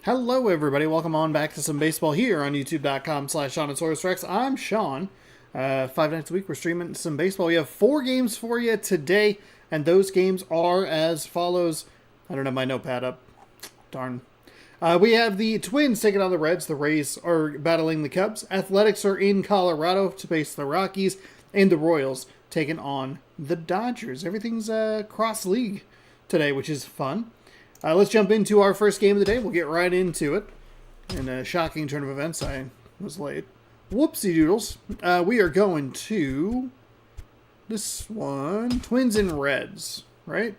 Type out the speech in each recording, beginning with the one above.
Hello, everybody. Welcome on back to some baseball here on youtube.com/SeanAndSaurusRex. I'm Sean. 5 nights a week, we're streaming some baseball. We have 4 games for you today, and those games are as follows. I don't have my notepad up. Darn. We have the Twins taking on the Reds. The Rays are battling the Cubs. Athletics are in Colorado to face the Rockies, and the Royals taking on the Dodgers. Everything's cross-league today, which is fun. Let's jump into our first game of the day. We'll get right into it. In a shocking turn of events, I was late. Whoopsie doodles. We are going to this one. Twins and Reds. Right.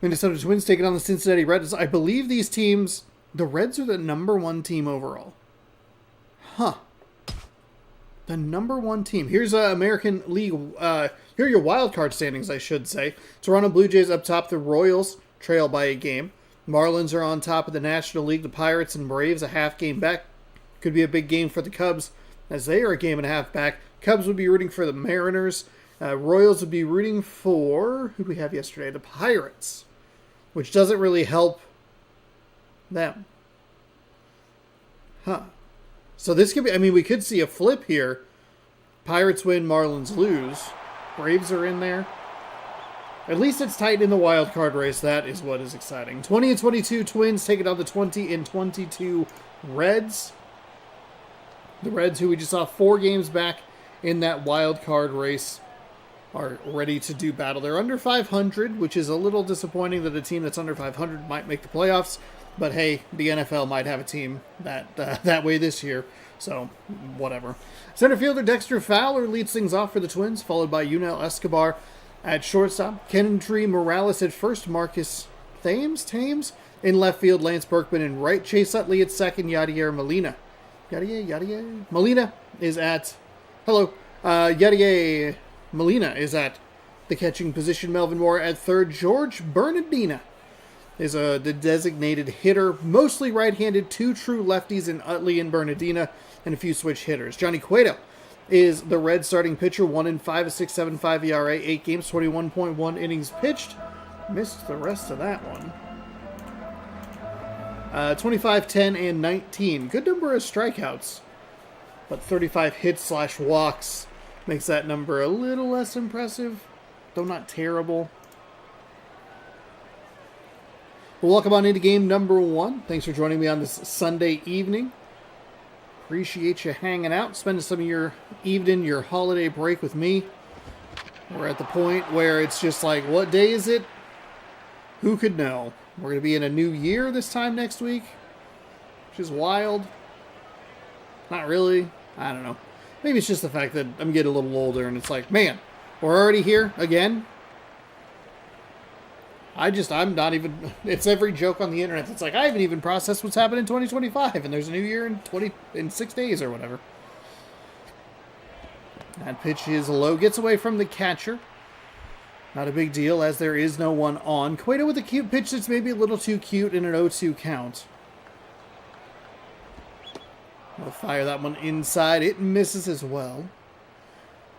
Minnesota Twins taking on the Cincinnati Reds. I believe these teams, the Reds are the #1 team overall. Huh. The #1 team. Here's American League. Here are your wild card standings, I should say. Toronto Blue Jays up top. The Royals trail by a game. Marlins are on top of the National League. The Pirates and Braves a half game back. Could be a big game for the Cubs, as they are a game and a half back. Cubs would be rooting for the Mariners. Royals would be rooting for, who did we have yesterday? The Pirates, which doesn't really help them. Huh. So this could be, we could see a flip here. Pirates win, Marlins lose. Braves are in there. At least it's tight in the wild card race. That is what is exciting. 20 and 22 Twins taking on the 20 and 22 Reds. The Reds, who we just saw 4 games back in that wild card race, are ready to do battle. They're under 500, which is a little disappointing that a team that's under 500 might make the playoffs. But hey, the NFL might have a team that way this year, so whatever. Center fielder Dexter Fowler leads things off for the Twins, followed by Yunel Escobar at shortstop. Kendry Morales at first, Marcus Thames in left field, Lance Berkman in right, Chase Utley at second, Yadier Molina. Molina is at Yadier Molina is at the catching position. Melvin Moore at third. George Bernardina is the designated hitter, mostly right-handed, 2 true lefties in Utley and Bernardina, and a few switch hitters. Johnny Cueto is the Red starting pitcher, 1-5, a 6.75 ERA, 8 games, 21.1 innings pitched. Missed the rest of that one. 25, 10, and 19. Good number of strikeouts, but 35 hits/walks makes that number a little less impressive, though not terrible. Well, welcome on into game number 1. Thanks for joining me on this Sunday evening. Appreciate you hanging out, spending some of your evening, your holiday break with me. We're at the point where it's just like, what day is it? Who could know? We're going to be in a new year this time next week, which is wild. Not really. I don't know. Maybe it's just the fact that I'm getting a little older and it's like, man, we're already here again. I'm not even, it's every joke on the internet. It's like, I haven't even processed what's happening in 2025 and there's a new year in 6 days or whatever. That pitch is low, gets away from the catcher. Not a big deal as there is no one on. Cueto with a cute pitch that's maybe a little too cute in an 0-2 count. We'll fire that one inside. It misses as well.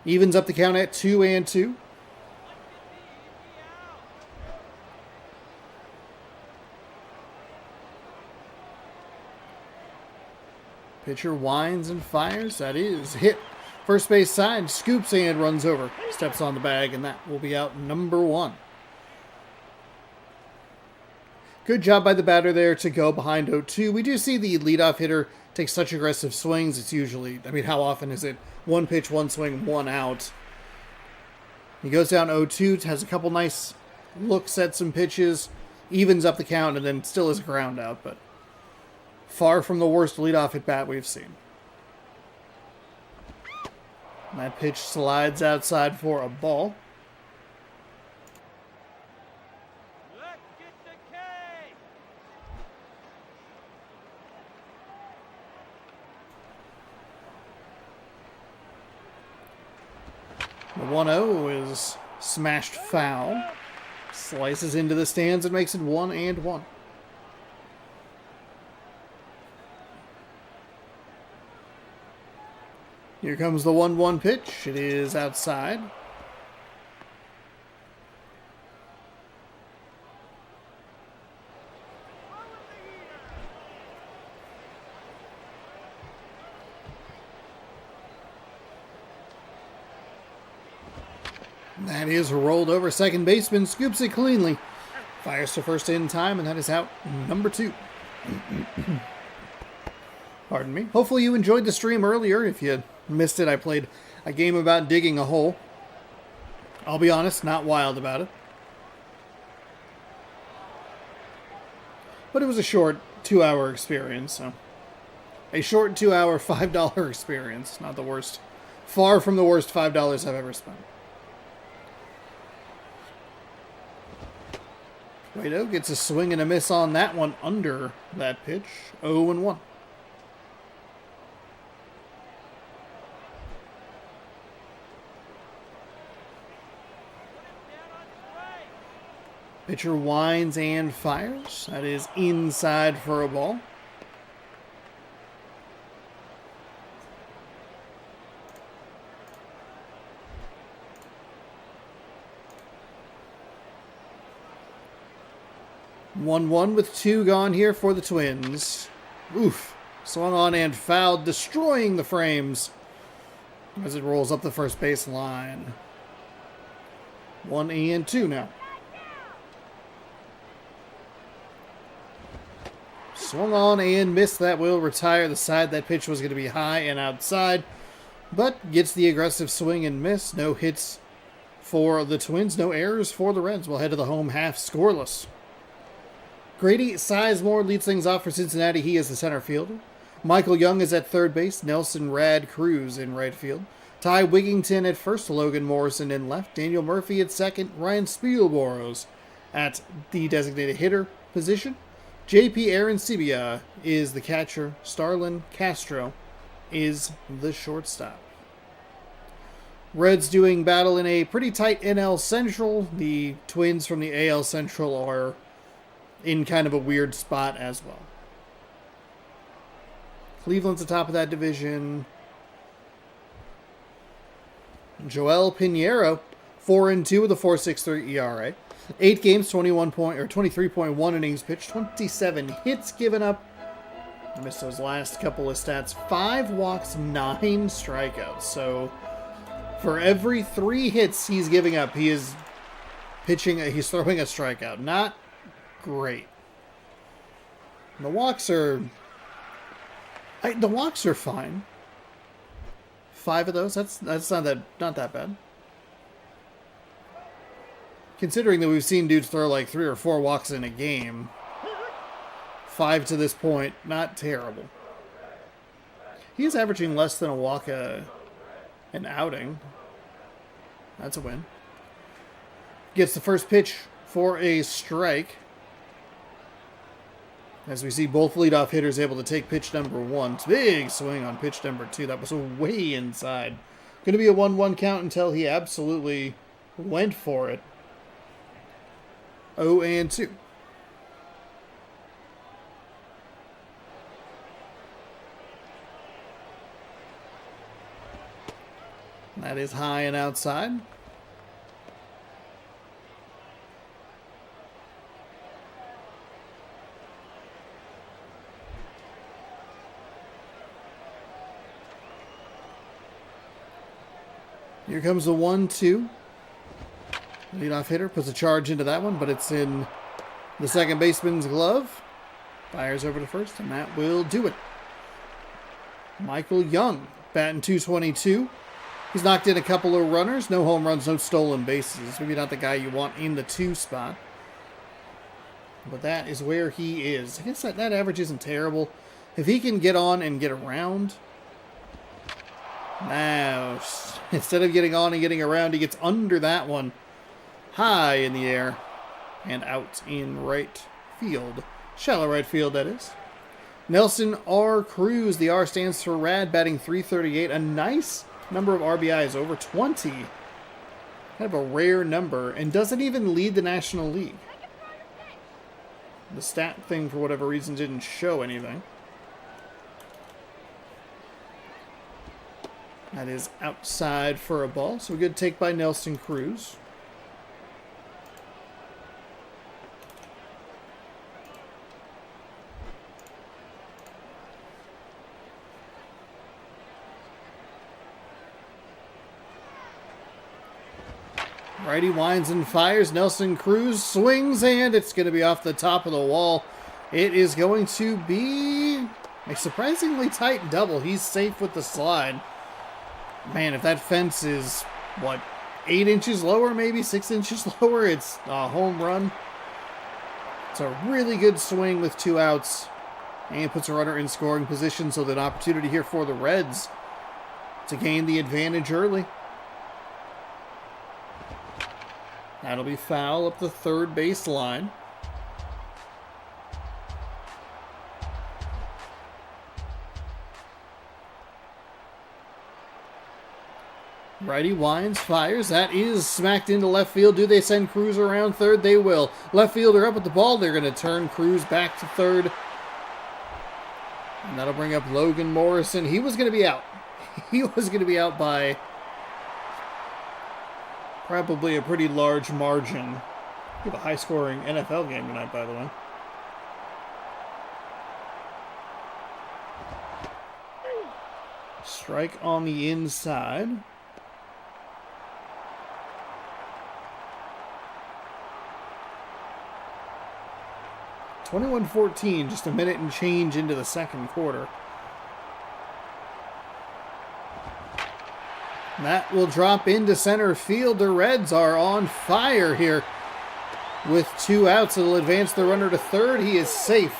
Evens up the count at 2-2. Pitcher winds and fires. That is hit. First base side, scoops and runs over. Steps on the bag, and that will be out number 1. Good job by the batter there to go behind 0-2. We do see the leadoff hitter take such aggressive swings. It's usually, how often is it? 1 pitch, 1 swing, 1 out. He goes down 0-2, has a couple nice looks at some pitches, evens up the count, and then still is a ground out, but far from the worst leadoff at bat we've seen. That pitch slides outside for a ball. Let's get the K. The 1-0 is smashed foul. Slices into the stands and makes it 1-1. Here comes the 1-1 pitch. It is outside. That is rolled over. Second baseman scoops it cleanly. Fires to first in time, and that is out number 2. Pardon me. Hopefully you enjoyed the stream earlier. If you missed it, I played a game about digging a hole. I'll be honest, not wild about it. But it was a short 2-hour experience, so... A short 2-hour, $5 experience. Not the worst. Far from the worst $5 I've ever spent. Cueto gets a swing and a miss on that one under that pitch. 0-1. Pitcher winds and fires. That is inside for a ball. One with 2 gone here for the Twins. Oof. Swung on and fouled, destroying the frames as it rolls up the first base line. 1-2 now. Swung on and missed. That will retire the side. That pitch was going to be high and outside, but gets the aggressive swing and miss. No hits for the Twins. No errors for the Reds. We'll head to the home half scoreless. Grady Sizemore leads things off for Cincinnati. He is the center fielder. Michael Young is at third base. Nelson Rad Cruz in right field. Ty Wigington at first. Logan Morrison in left. Daniel Murphy at second. Ryan Spielboros at the designated hitter position. JP Arancibia is the catcher. Starlin Castro is the shortstop. Reds doing battle in a pretty tight NL Central. The Twins from the AL Central are in kind of a weird spot as well. Cleveland's atop of that division. Joel Pinheiro, 4-2 with a 4.63 ERA. 8 games, 23.1 innings pitched, 27 hits given up. I missed those last couple of stats. 5 walks, 9 strikeouts. So for every 3 hits he's giving up, he's throwing a strikeout. Not great. The walks are fine. 5 of those. That's not that bad. Considering that we've seen dudes throw like 3 or 4 walks in a game. 5 to this point, not terrible. He's averaging less than a walk an outing. That's a win. Gets the first pitch for a strike. As we see both leadoff hitters able to take pitch number 1. Big swing on pitch number 2. That was way inside. Going to be a 1-1 count until he absolutely went for it. 0-2. That is high and outside. Here comes the 1-2. Leadoff hitter puts a charge into that one, but it's in the second baseman's glove. Fires over to first, and that will do it. Michael Young, batting .222. He's knocked in a couple of runners. No home runs, no stolen bases. Maybe not the guy you want in the 2 spot. But that is where he is. I guess that average isn't terrible. If he can get on and get around. Now, instead of getting on and getting around, he gets under that one. High in the air. And out in right field. Shallow right field, that is. Nelson R. Cruz. The R stands for Rad, batting .338. A nice number of RBIs, over 20. Kind of a rare number, and doesn't even lead the National League. The stat thing, for whatever reason, didn't show anything. That is outside for a ball, so a good take by Nelson Cruz. Righty winds and fires. Nelson Cruz swings, and it's going to be off the top of the wall. It is going to be a surprisingly tight double. He's safe with the slide. Man, if that fence is, what, 8 inches lower, maybe 6 inches lower, it's a home run. It's a really good swing with 2 outs. And puts a runner in scoring position, so that opportunity here for the Reds to gain the advantage early. That'll be foul up the third base line. Righty winds, fires. That is smacked into left field. Do they send Cruz around third? They will. Left fielder up at the ball. They're going to turn Cruz back to third. And that'll bring up Logan Morrison. He was going to be out. He was going to be out by probably a pretty large margin. We have a high-scoring NFL game tonight, by the way. Strike on the inside. (21-14), just a minute and change into the second quarter. That will drop into center field. The Reds are on fire here. With 2 outs, it'll advance the runner to third. He is safe.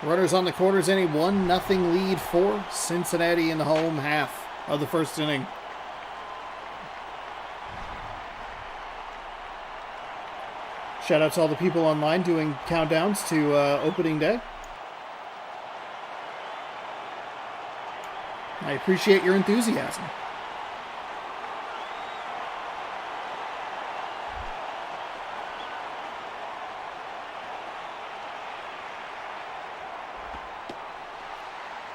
Runners on the corners, any 1-0 lead for Cincinnati in the home half of the first inning. Shout out to all the people online doing countdowns to opening day. I appreciate your enthusiasm.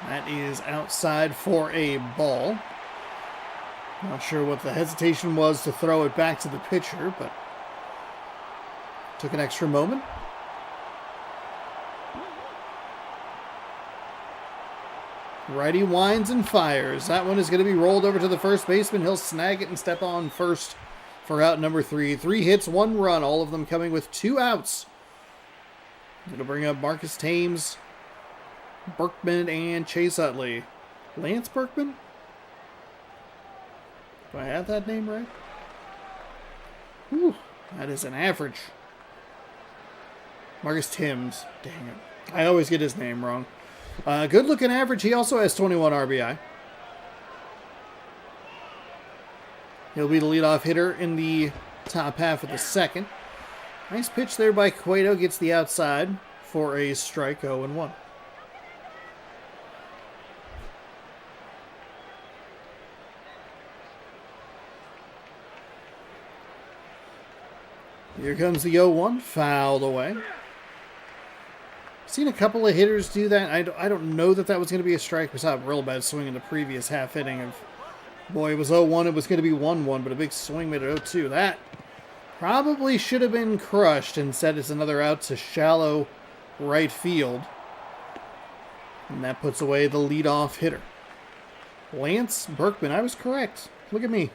That is outside for a ball. Not sure what the hesitation was to throw it back to the pitcher, but took an extra moment. Righty winds and fires. That one is going to be rolled over to the first baseman. He'll snag it and step on first for out number 3. 3 hits, 1 run, all of them coming with 2 outs. It'll bring up Marcus Thames, Berkman, and Chase Utley. Lance Berkman? Do I have that name right? Whew, that is an average. Marcus Thames. Dang it. I always get his name wrong. Good looking average. He also has 21 RBI. He'll be the leadoff hitter in the top half of the second. Nice pitch there by Cueto. Gets the outside for a strike, 0-1. Here comes the 0-1, fouled away. Seen a couple of hitters do that. I don't know that that was going to be a strike. We saw a real bad swing in the previous half inning of, boy, it was 0-1. It was going to be 1-1, but a big swing made it 0-2. That probably should have been crushed. Instead, it's another out to shallow right field. And that puts away the leadoff hitter. Lance Berkman. I was correct. Look at me.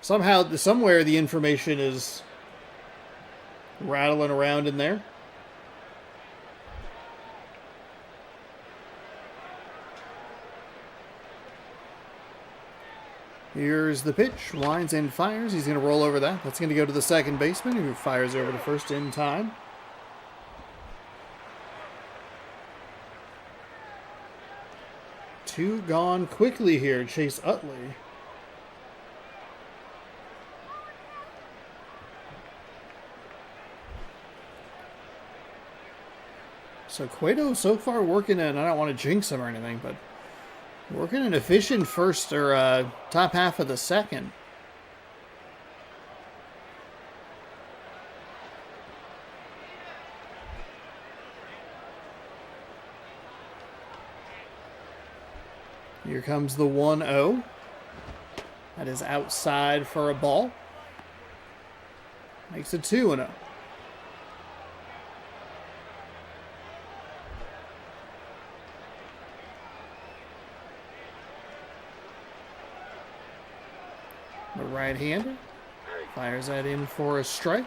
Somehow, somewhere, the information is rattling around in there. Here's the pitch. Winds and fires. He's going to roll over that. That's going to go to the second baseman, who fires over to first in time. Two gone quickly here. Chase Utley. So Cueto so far working in, I don't want to jinx him or anything, but working an efficient first or top half of the second. Here comes the 1-0. That is outside for a ball. Makes it 2-0. The right-hander. Fires that in for a strike.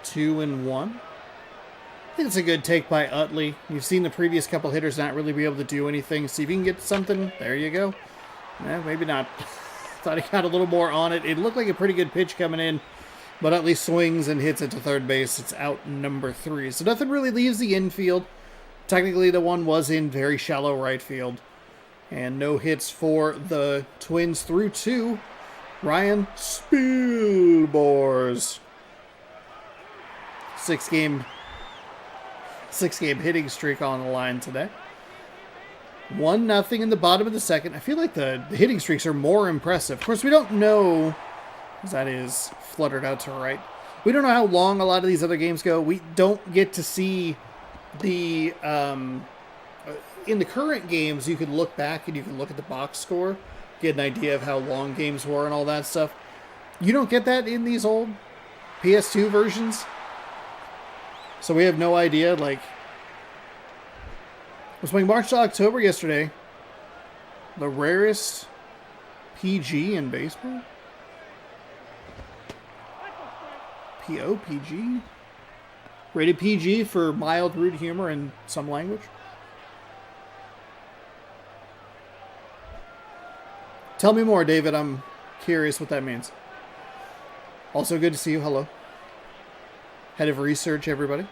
2-1. I think it's a good take by Utley. You've seen the previous couple hitters not really be able to do anything. See if you can get something. There you go. Maybe not. Thought he got a little more on it. It looked like a pretty good pitch coming in, but Utley swings and hits it to third base. It's out number 3. So nothing really leaves the infield. Technically, the one was in very shallow right field. And no hits for the Twins through 2. Ryan Spielborgs. Six-game hitting streak on the line today. 1-0 in the bottom of the second. I feel like the hitting streaks are more impressive. Of course, we don't know, because that is fluttered out to right. We don't know how long a lot of these other games go. We don't get to see the... in the current games, you can look back and you can look at the box score, get an idea of how long games were and all that stuff. You don't get that in these old PS2 versions. So we have no idea, like... I was playing March to October yesterday. The rarest PG in baseball? POPG? Rated PG for mild rude humor in some language. Tell me more, David. I'm curious what that means. Also good to see you. Hello. Head of research, everybody.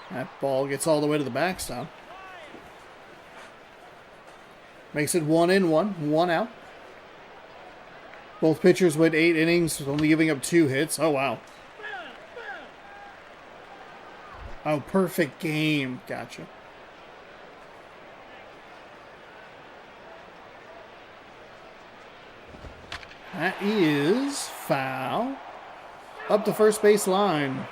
That ball gets all the way to the backstop. Makes it 1-1, 1 out. Both pitchers went 8 innings, only giving up 2 hits. Oh, wow. Oh, perfect game. Gotcha. That is foul. Up the first base line.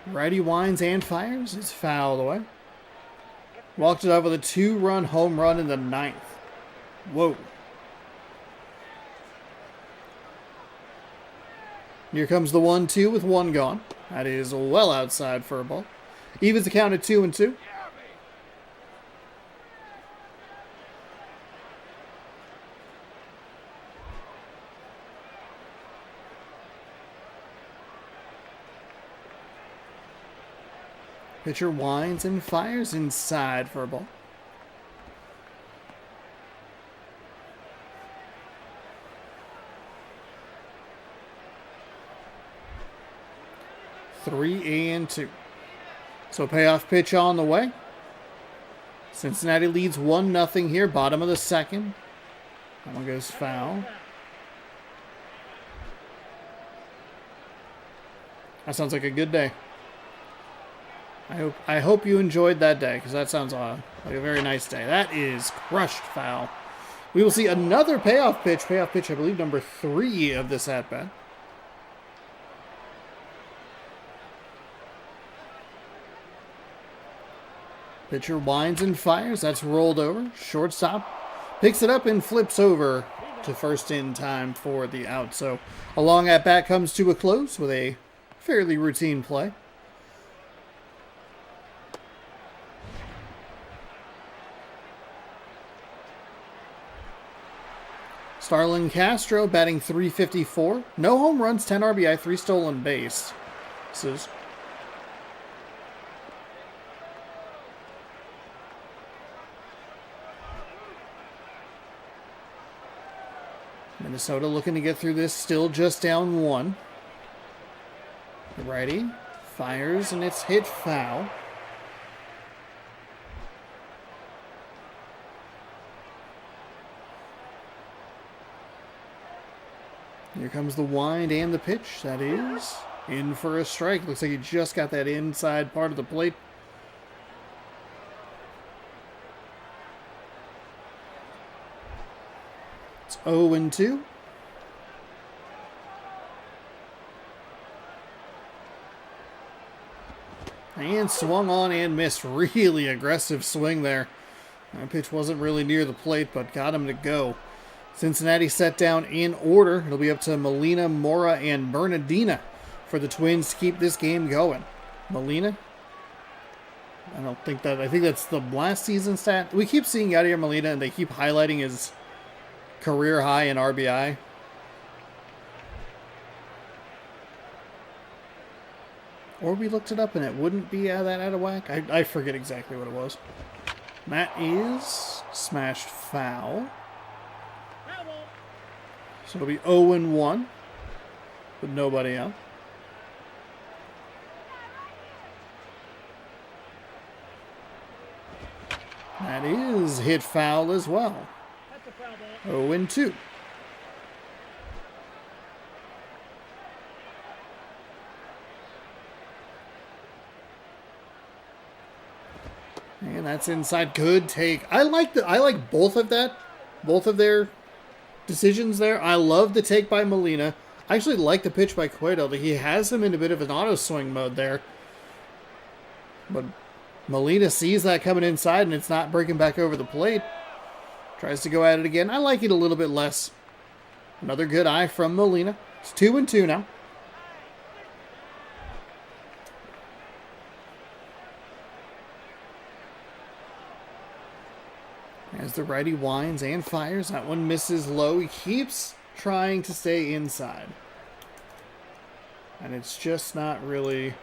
Righty winds and fires. It's fouled away. Walked it up with a 2-run home run in the 9th. Whoa. Here comes the 1-2 with 1 gone. That is well outside for a ball. Evens the count at 2-2. Pitcher winds and fires inside for a ball. Three and 2. So payoff pitch on the way. Cincinnati leads 1-0 here, bottom of the second. That one goes foul. That sounds like a good day. I hope you enjoyed that day, because that sounds like a very nice day. That is crushed foul. We will see another payoff pitch. Payoff pitch, I believe, number 3 of this at-bat. Pitcher winds and fires. That's rolled over. Shortstop picks it up and flips over to first in time for the out. So a long at-bat comes to a close with a fairly routine play. Starlin Castro batting .354. No home runs, 10 RBI, 3 stolen base. Minnesota looking to get through this, still just down 1. The righty fires and it's hit foul. Here comes the wind and the pitch. That is in for a strike. Looks like he just got that inside part of the plate. It's 0-2. And swung on and missed. Really aggressive swing there. That pitch wasn't really near the plate, but got him to go. Cincinnati set down in order. It'll be up to Molina, Mora, and Bernardina for the Twins to keep this game going. Molina? I think that's the last season stat. We keep seeing Yadier Molina, and they keep highlighting his career high in RBI. Or we looked it up and it wouldn't be that out of whack. I forget exactly what it was. That is smashed foul. So it'll be 0-1 with nobody out. That is hit foul as well. 0-2. And that's inside. Good take. I like both of their decisions there. I love the take by Molina. I actually like the pitch by Cueto. He has him in a bit of an auto swing mode there. But Molina sees that coming inside and it's not breaking back over the plate. Tries to go at it again. I like it a little bit less. Another good eye from Molina. It's 2-2 now. As the righty winds and fires, that one misses low. He keeps trying to stay inside. And it's just not really...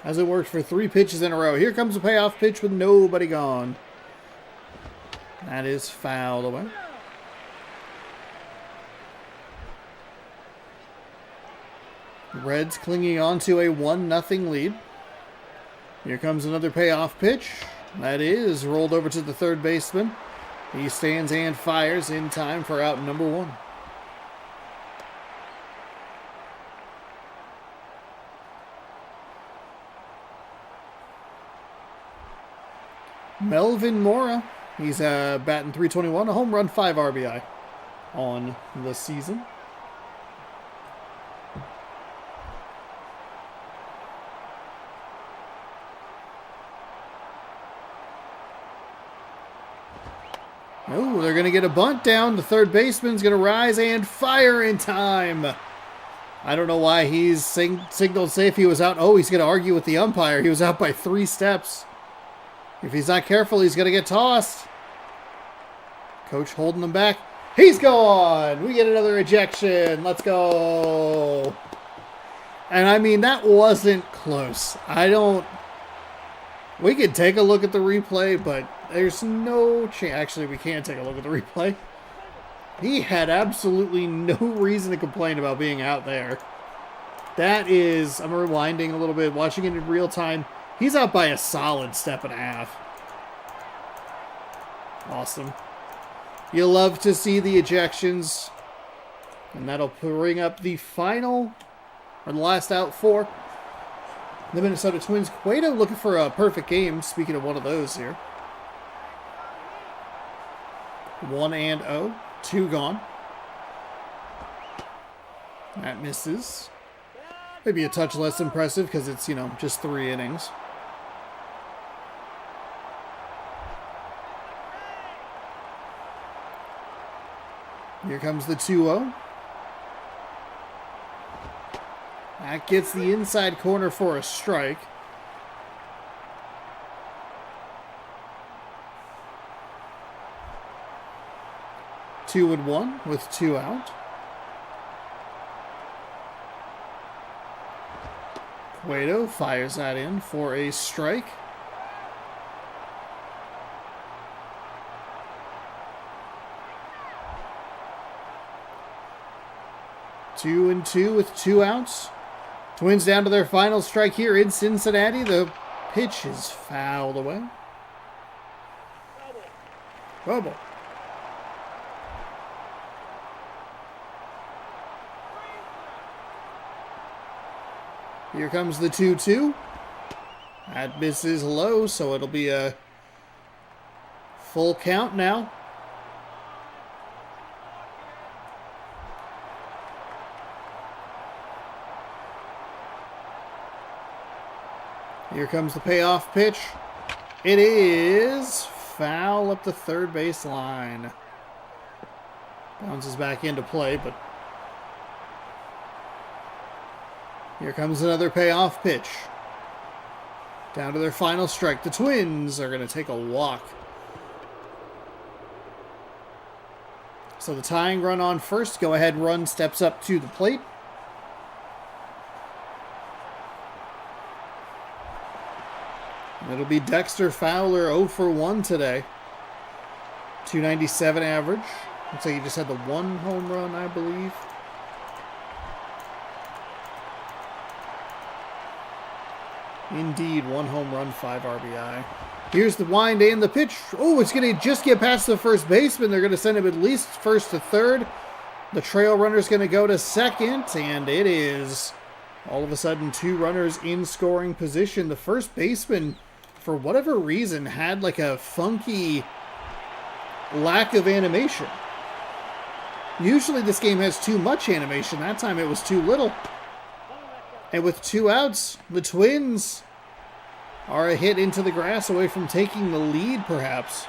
Hasn't worked for 3 pitches in a row. Here comes a payoff pitch with nobody gone. That is fouled away. Reds clinging on to a 1-0 lead. Here comes another payoff pitch. That is rolled over to the third baseman. He stands and fires in time for out number 1. Melvin Mora. He's batting .321, a home run, 5 RBI on the season. Oh, they're going to get a bunt down. The third baseman's going to rise and fire in time. I don't know why he's signaled safe. He was out. Oh, he's going to argue with the umpire. He was out by 3 steps. If he's not careful, he's going to get tossed. Coach holding him back. He's gone. We get another ejection. Let's go. And I mean, that wasn't close. We could take a look at the replay, but there's no chance. Actually, we can't take a look at the replay. He had absolutely no reason to complain about being out there. That is, I'm rewinding a little bit, watching it in real time. He's out by a solid 1.5 steps. Awesome. You love to see the ejections. And that'll bring up the final, or the last out for the Minnesota Twins. Cueto looking for a perfect game. Speaking of one of those here. 1-0. 2 gone. That misses. Maybe a touch less impressive because it's, just 3 innings. Here comes the 2-0. That gets the inside corner for a strike. Two and 1 with 2 out. Cueto fires that in for a strike. Two and 2 with 2 outs. Twins down to their final strike here in Cincinnati. The pitch is fouled away. Bubble. Here comes the 2-2. That misses low, so it'll be a full count now. Here comes the payoff pitch. It is foul up the third base line. Bounces back into play, but here comes another payoff pitch. Down to their final strike. The Twins are going to take a walk. So the tying run on first. Go-ahead run steps up to the plate. It'll be Dexter Fowler 0 for 1 today. 297 average. Looks like he just had the one home run, I believe. Indeed, one home run, 5 RBI. Here's the wind and the pitch. Oh, it's going to just get past the first baseman. They're going to send him at least first to third. The trail runner's going to go to second, and it is all of a sudden 2 runners in scoring position. The first baseman, for whatever reason, had like a funky lack of animation. Usually this game has too much animation. That time it was too little. And with 2 outs, the Twins are a hit into the grass away from taking the lead, perhaps.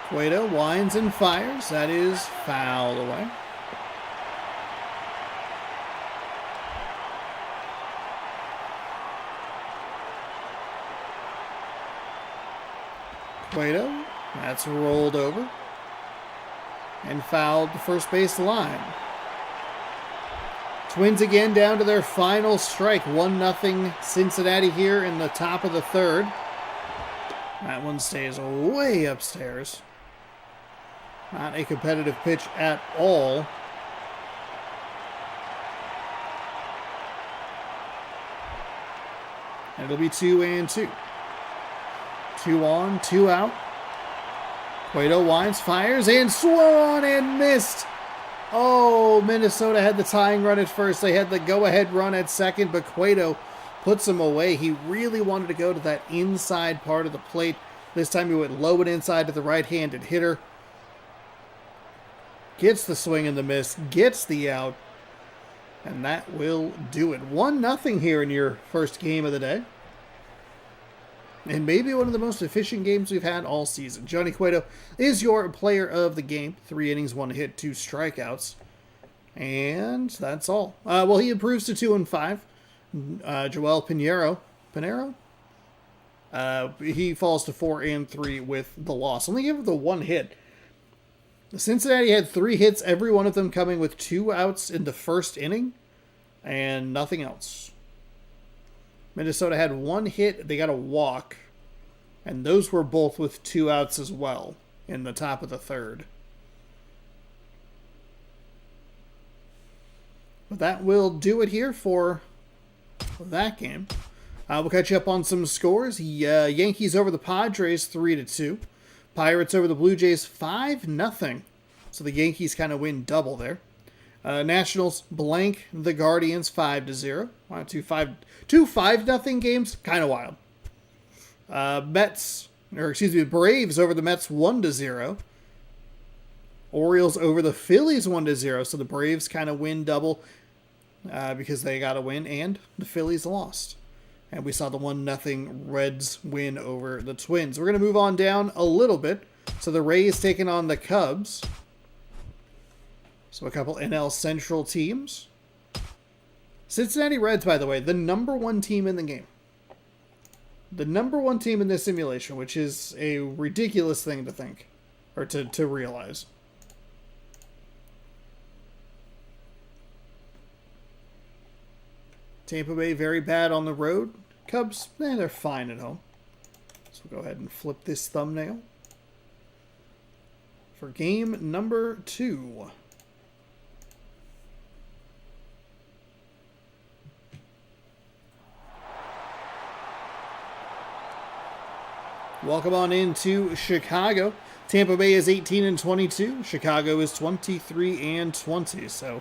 Cueto winds and fires. That is fouled away. Cueto, that's rolled over and fouled the first base line. Twins again down to their final strike. 1-0 Cincinnati here in the top of the third. That one stays way upstairs. Not a competitive pitch at all. And it'll be 2-2. 2 on, 2 out. Cueto winds, fires, and swung on and missed. Oh, Minnesota had the tying run at first. They had the go-ahead run at second, but Cueto puts him away. He really wanted to go to that inside part of the plate. This time he went low and inside to the right-handed hitter. Gets the swing and the miss, gets the out, and that will do it. 1-0 here in your first game of the day. And maybe one of the most efficient games we've had all season. Johnny Cueto is your player of the game. 3 innings, 1 hit, 2 strikeouts. And that's all. Well, he improves to 2-5. Joel Pinheiro. He falls to 4-3 with the loss. Only gave him the 1 hit. Cincinnati had 3 hits, every one of them coming with 2 outs in the first inning. And nothing else. Minnesota had 1 hit. They got a walk. And those were both with 2 outs as well in the top of the third. But that will do it here for that game. We'll catch you up on some scores. Yankees over the Padres 3-2. Pirates over the Blue Jays 5-0. So the Yankees kind of win double there. Nationals blank the Guardians 5-0. Wow, two 5-0 games, kind of wild. Braves over the Mets 1-0. Orioles over the Phillies 1-0. So the Braves kind of win double because they got a win, and the Phillies lost. And we saw the 1-0 Reds win over the Twins. We're going to move on down a little bit. So the Rays taking on the Cubs. So a couple NL Central teams. Cincinnati Reds, by the way, the #1 team in the game. The #1 team in this simulation, which is a ridiculous thing to think, or to realize. Tampa Bay, very bad on the road. Cubs, they're fine at home. So we'll go ahead and flip this thumbnail for game number 2. Welcome on into Chicago. Tampa Bay is 18-22. Chicago is 23-20. So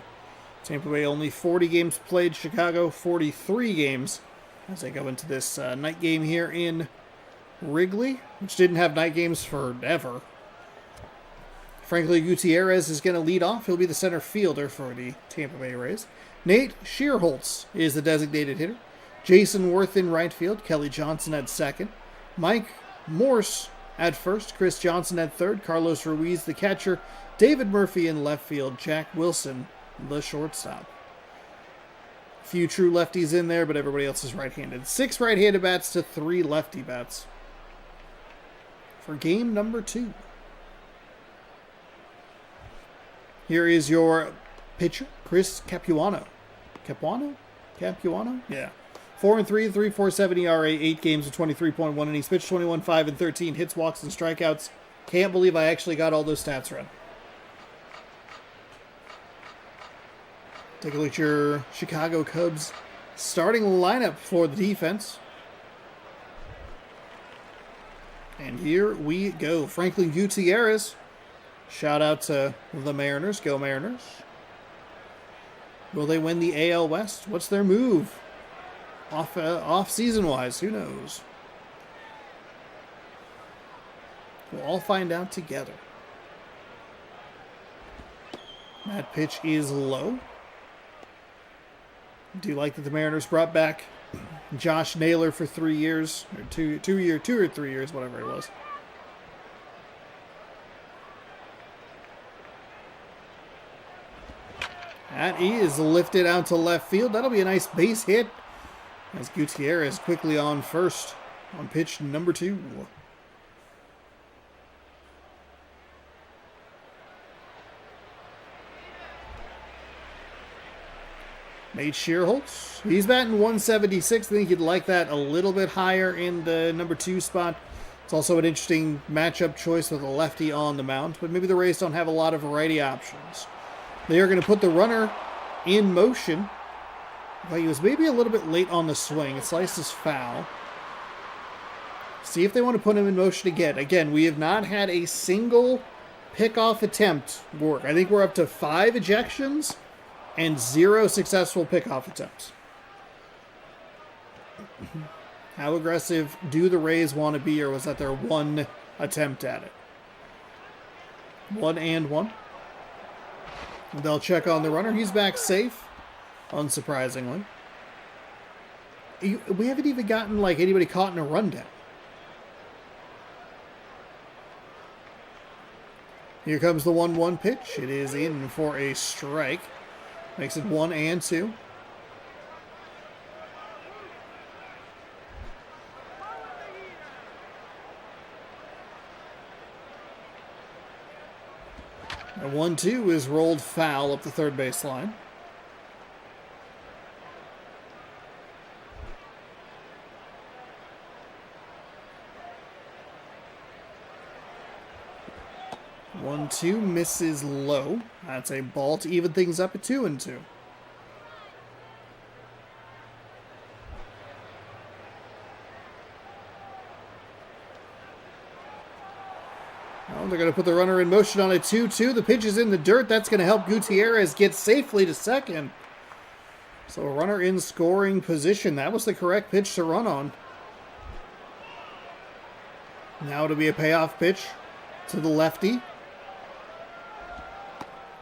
Tampa Bay only 40 games played. Chicago 43 games as they go into this night game here in Wrigley, which didn't have night games forever. Franklin Gutierrez is going to lead off. He'll be the center fielder for the Tampa Bay Rays. Nate Shearholtz is the designated hitter. Jason Worth in right field. Kelly Johnson at second. Mike Morse at first. Chris Johnson at third. Carlos Ruiz the catcher. David Murphy in left field. Jack Wilson the shortstop. Few true lefties in there, but everybody else is right-handed. 6 right-handed bats to 3 lefty bats for game number 2. Here is your pitcher, Chris Capuano. Capuano? Yeah. 4-3, 3.47 ERA, 8 games with 23.1 innings, pitched 21, 5 and 13, hits, walks, and strikeouts. Can't believe I actually got all those stats right. Take a look at your Chicago Cubs starting lineup for the defense. And here we go. Franklin Gutierrez. Shout out to the Mariners. Go Mariners. Will they win the AL West? What's their move? Off season wise, who knows? We'll all find out together. That pitch is low. Do you like that the Mariners brought back Josh Naylor for 3 years, or 2 or 3 years, whatever it was? That is lifted out to left field. That'll be a nice base hit as Gutierrez quickly on first on pitch number 2. Nate Shearholtz. He's batting 176. I think you'd like that a little bit higher in the number 2 spot. It's also an interesting matchup choice with a lefty on the mound, but maybe the Rays don't have a lot of variety options. They are going to put the runner in motion. But he was maybe a little bit late on the swing. It slices foul. See if they want to put him in motion again. Again, we have not had a single pickoff attempt work. I think we're up to 5 ejections and 0 successful pickoff attempts. How aggressive do the Rays want to be, or was that their one attempt at it? 1-1. They'll check on the runner. He's back safe, unsurprisingly. We haven't even gotten like anybody caught in a rundown. Here comes the 1-1 pitch. It is in for a strike. Makes it 1-2. The 1-2 is rolled foul up the third base line. One, 2 misses low. That's a ball to even things up at 2-2. Well, they're going to put the runner in motion on a 2-2. The pitch is in the dirt. That's going to help Gutierrez get safely to second. So a runner in scoring position. That was the correct pitch to run on. Now it'll be a payoff pitch to the lefty.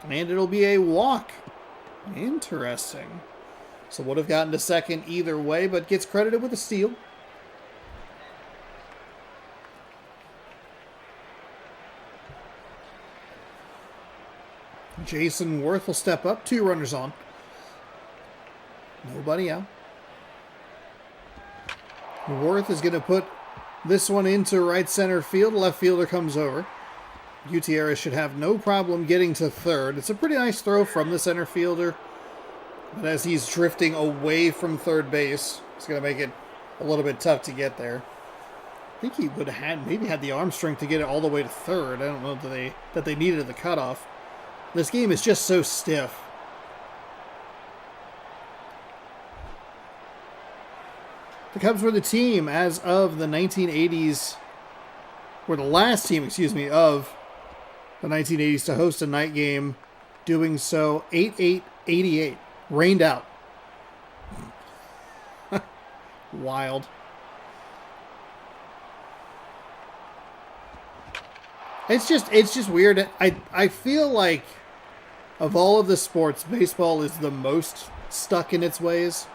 And it'll be a walk. Interesting. So would have gotten to second either way, but gets credited with a steal. Jason Worth will step up. 2 runners on. Nobody out. Worth is going to put this one into right center field. Left fielder comes over. Gutierrez should have no problem getting to third. It's a pretty nice throw from the center fielder. But as he's drifting away from third base, it's going to make it a little bit tough to get there. I think he would have maybe had the arm strength to get it all the way to third. I don't know that they needed the cutoff. This game is just so stiff. The Cubs were the team as of the 1980s, were the last team, of the 1980s to host a night game, doing so 8-8-88. Rained out. Wild. It's just weird. I feel like of all of the sports, baseball is the most stuck in its ways.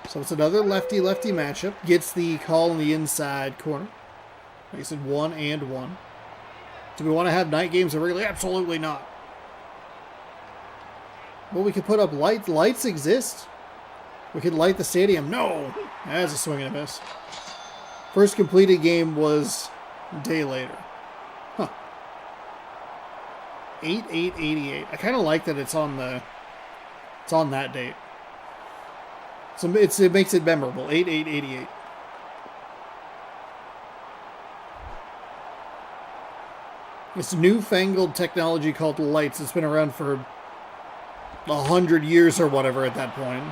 So it's another lefty-lefty matchup. Gets the call in the inside corner. Makes it 1-1. Do we want to have night games regularly? Absolutely not. Well, we could put up lights. Lights exist. We could light the stadium. No! That's a swing and a miss. First completed game was a day later. Huh. 8/8/88. I kind of like that it's on that date. So it makes it memorable. 8/8/88. This newfangled technology called lights. It's been around for 100 years or whatever at that point.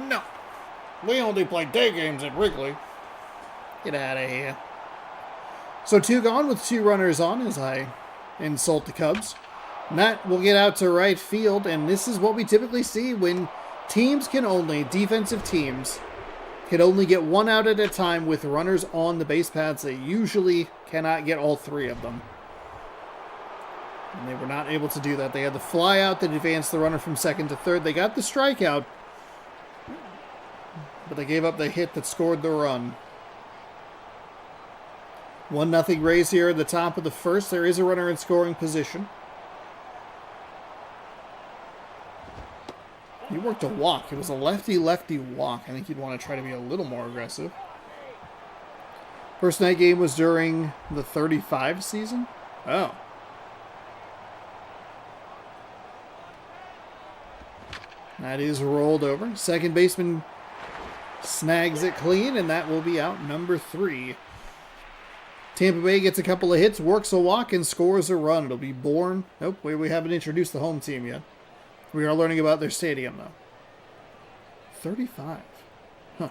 No. We only play day games at Wrigley. Get out of here. So 2 gone with 2 runners on as I insult the Cubs. And that will get out to right field, and this is what we typically see when defensive teams can only get 1 out at a time with runners on the base paths. They usually cannot get all 3 of them. And they were not able to do that. They had the fly out that advanced the runner from second to third. They got the strikeout, but they gave up the hit that scored the run. 1-0 Rays here at the top of the first. There is a runner in scoring position. He worked a walk. It was a lefty-lefty walk. I think you'd want to try to be a little more aggressive. First night game was during the 35 season. Oh. That is rolled over. Second baseman snags it clean, and that will be out number 3. Tampa Bay gets a couple of hits, works a walk, and scores a run. It'll be Bourne. Nope, we haven't introduced the home team yet. We are learning about their stadium, though. 35. Huh.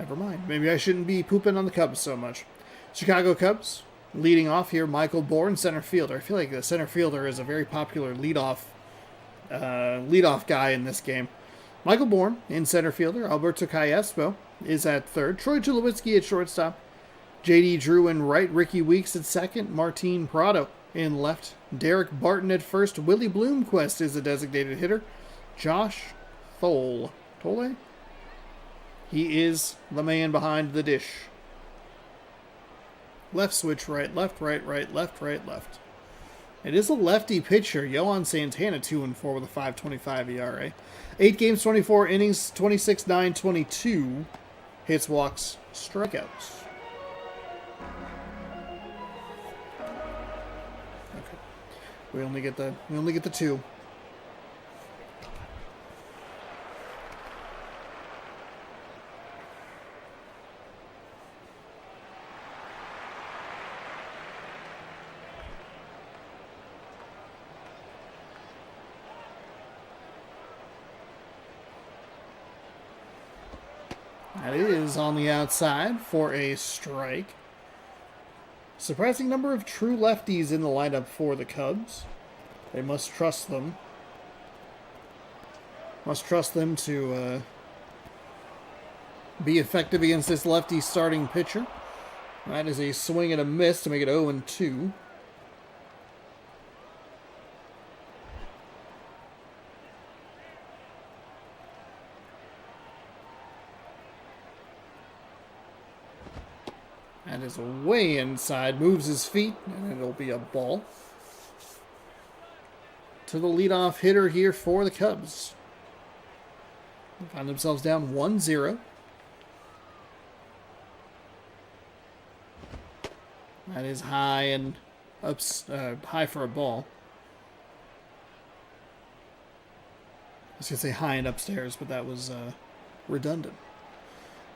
Never mind. Maybe I shouldn't be pooping on the Cubs so much. Chicago Cubs, leading off here, Michael Bourne, center fielder. I feel like the center fielder is a very popular leadoff guy in this game. Michael Bourne in center fielder. Alberto Callaspo is at third. Troy Tulowitzki at shortstop. J.D. Drew in right. Ricky Weeks at second. Martin Prado in left. Derek Barton at first. Willie Bloomquist is the designated hitter. Josh Thole. He is the man behind the dish. Left switch right, left, right, left, right, left. It is a lefty pitcher. Yohan Santana 2-4 with a 5.25 ERA. 8 games, 24 innings, 26-9, 22 hits, walks, strikeouts. Okay. We only get the 2. That is on the outside for a strike. Surprising number of true lefties in the lineup for the Cubs. They must trust them. Must trust them to be effective against this lefty starting pitcher. That is a swing and a miss to make it 0-2. That is way inside. Moves his feet, and it'll be a ball. To the leadoff hitter here for the Cubs. They find themselves down 1-0. That is high and high for a ball. I was going to say high and upstairs, but that was redundant.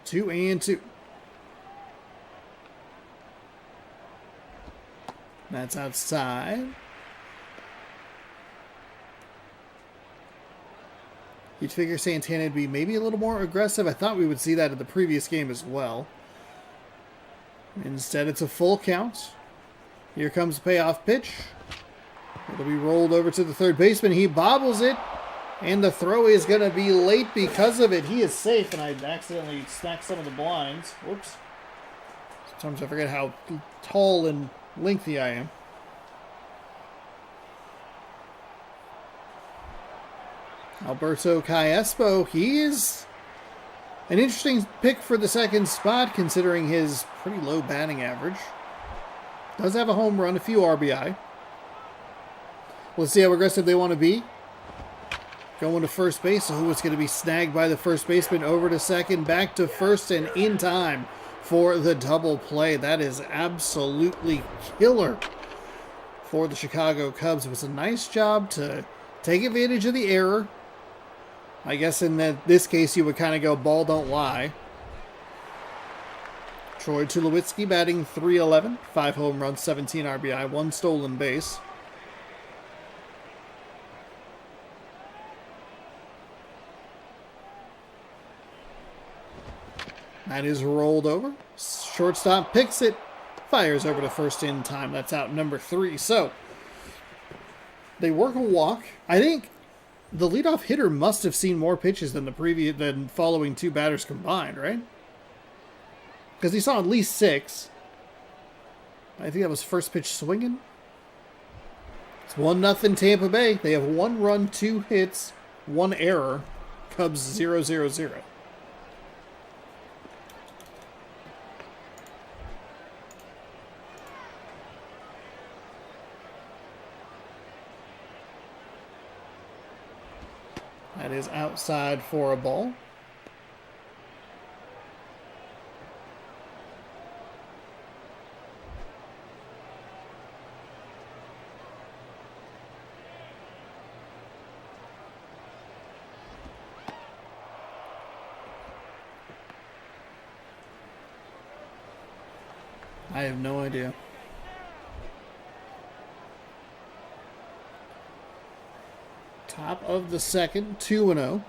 2-2. That's outside. You'd figure Santana would be maybe a little more aggressive. I thought we would see that in the previous game as well. Instead, it's a full count. Here comes the payoff pitch. It'll be rolled over to the third baseman. He bobbles it. And the throw is going to be late because of it. He is safe, and I accidentally snacked some of the blinds. Whoops. Sometimes I forget how tall and lengthy I am. Alberto Calespo, he is an interesting pick for the second spot considering his pretty low batting average. Does have a home run, a few RBI. Let's see how aggressive they want to be. Going to first base, so it's going to be snagged by the first baseman, over to second, back to first, and in time for the double play. That is absolutely killer for the Chicago Cubs. It was a nice job to take advantage of the error. I guess in this case, you would kind of go ball don't lie. Troy Tulowitzki batting .311, 5 home runs, 17 RBI, 1 stolen base. That is rolled over. Shortstop picks it, fires over to first in time. That's out number 3. So they work a walk. I think the leadoff hitter must have seen more pitches than the following 2 batters combined, right? Because he saw at least 6. I think that was first pitch swinging. It's 1-0 Tampa Bay. They have 1 run, 2 hits, 1 error. Cubs 0-0-0. That is outside for a ball. I have no idea. Top of the second, 2-0.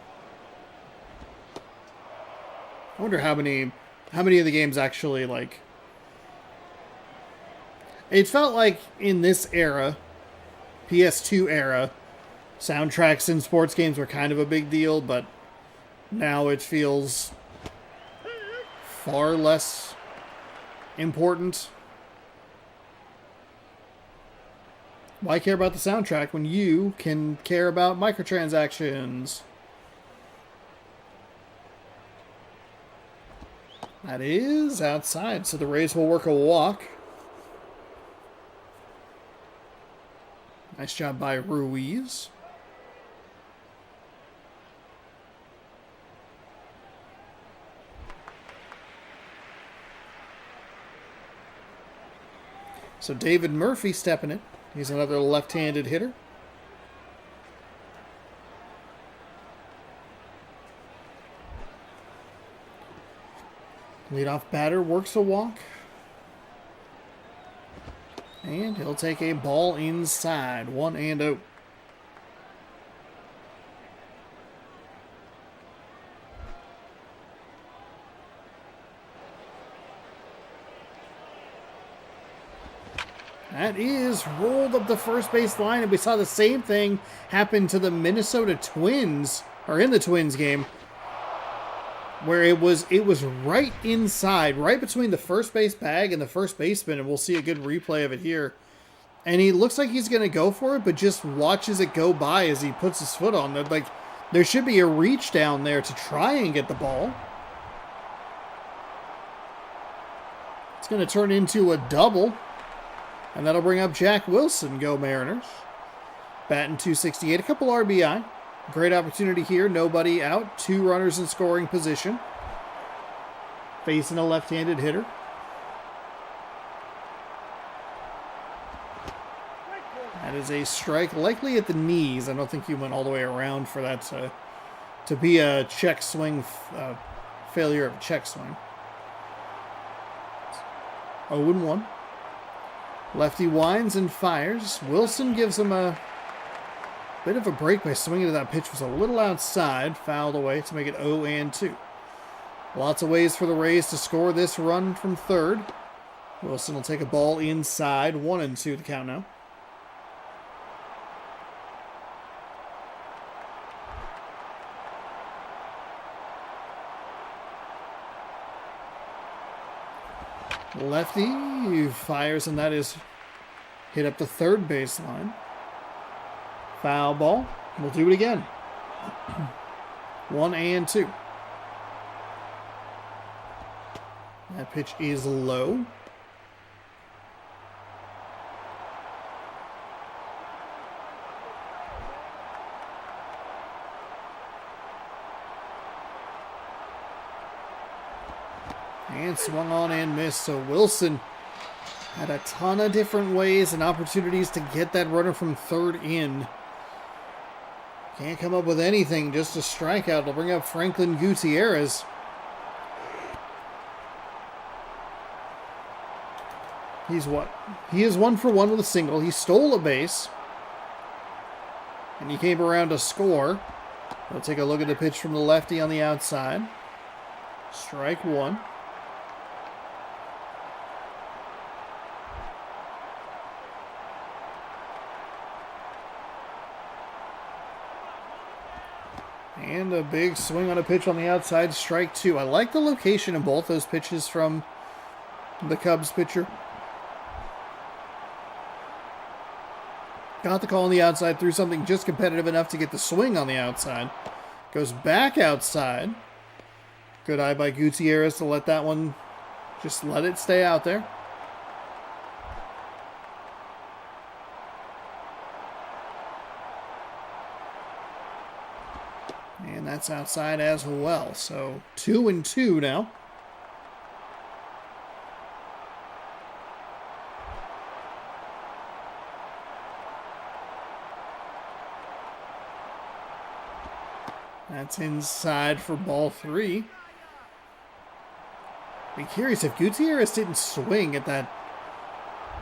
I wonder how many of the games actually, like... It felt like in this era, PS2 era, soundtracks in sports games were kind of a big deal, but now it feels far less important. Why care about the soundtrack when you can care about microtransactions? That is outside, so the Rays will work a walk. Nice job by Ruiz. So David Murphy stepping in. He's another left-handed hitter. Leadoff batter works a walk. And he'll take a ball inside. 1-0. That is rolled up the first base line, and we saw the same thing happen to the Minnesota Twins, or in the Twins game, where it was right inside, right between the first base bag and the first baseman, and we'll see a good replay of it here. And he looks like he's going to go for it, but just watches it go by as he puts his foot on it. Like, there should be a reach down there to try and get the ball. It's going to turn into a double. And that'll bring up Jack Wilson. Go Mariners. Batting .268. A couple RBI. Great opportunity here. Nobody out. 2 runners in scoring position. Facing a left-handed hitter. That is a strike. Likely at the knees. I don't think he went all the way around for that to be a check swing. Failure of a check swing. 0-1. Lefty winds and fires. Wilson gives him a bit of a break by swinging to that pitch. Was a little outside. Fouled away to make it 0-2. Lots of ways for the Rays to score this run from third. Wilson will take a ball inside. 1-2 to count now. Lefty fires, and that is hit up the third baseline. Foul ball. We'll do it again. 1-2. That pitch is low. And swung on and missed. So Wilson had a ton of different ways and opportunities to get that runner from third in. Can't come up with anything, just a strikeout to bring up Franklin Gutierrez. He's what? He is 1 for 1 with a single. He stole a base. And he came around to score. We'll take a look at the pitch from the lefty on the outside. Strike one. And a big swing on a pitch on the outside, strike two. I like the location of both those pitches from the Cubs pitcher. Got the call on the outside, threw something just competitive enough to get the swing on the outside. Goes back outside. Good eye by Gutierrez to let that one, just let it stay out there. And that's outside as well. So 2-2 now. That's inside for ball three. Be curious if Gutierrez didn't swing at that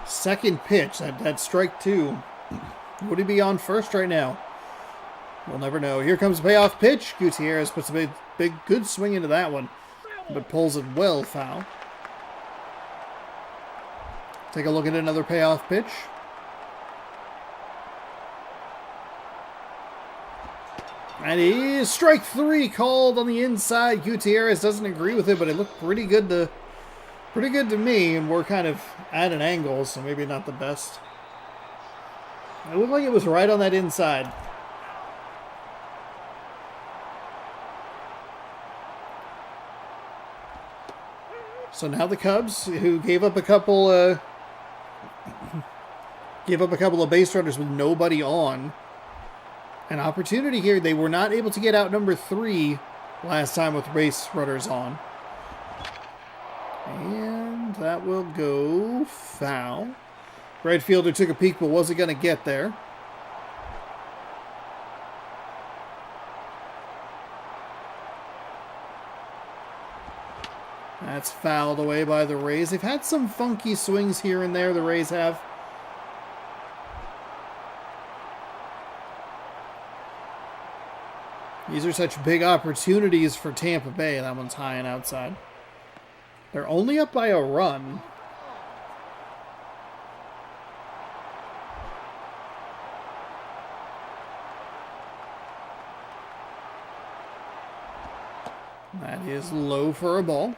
second pitch, that strike two. Would he be on first right now? We'll never know. Here comes a payoff pitch. Gutierrez puts a big, good swing into that one, but pulls it well foul. Take a look at another payoff pitch. And it is strike three called on the inside. Gutierrez doesn't agree with it, but it looked pretty good to me, and we're kind of at an angle, so maybe not the best. It looked like it was right on that inside. So now the Cubs, who gave up a couple of base runners with nobody on, an opportunity here. They were not able to get out number 3 last time with base runners on. And that will go foul. Right fielder took a peek but wasn't going to get there. That's fouled away by the Rays. They've had some funky swings here and there, the Rays have. These are such big opportunities for Tampa Bay. That one's high and outside. They're only up by a run. That is low for a ball.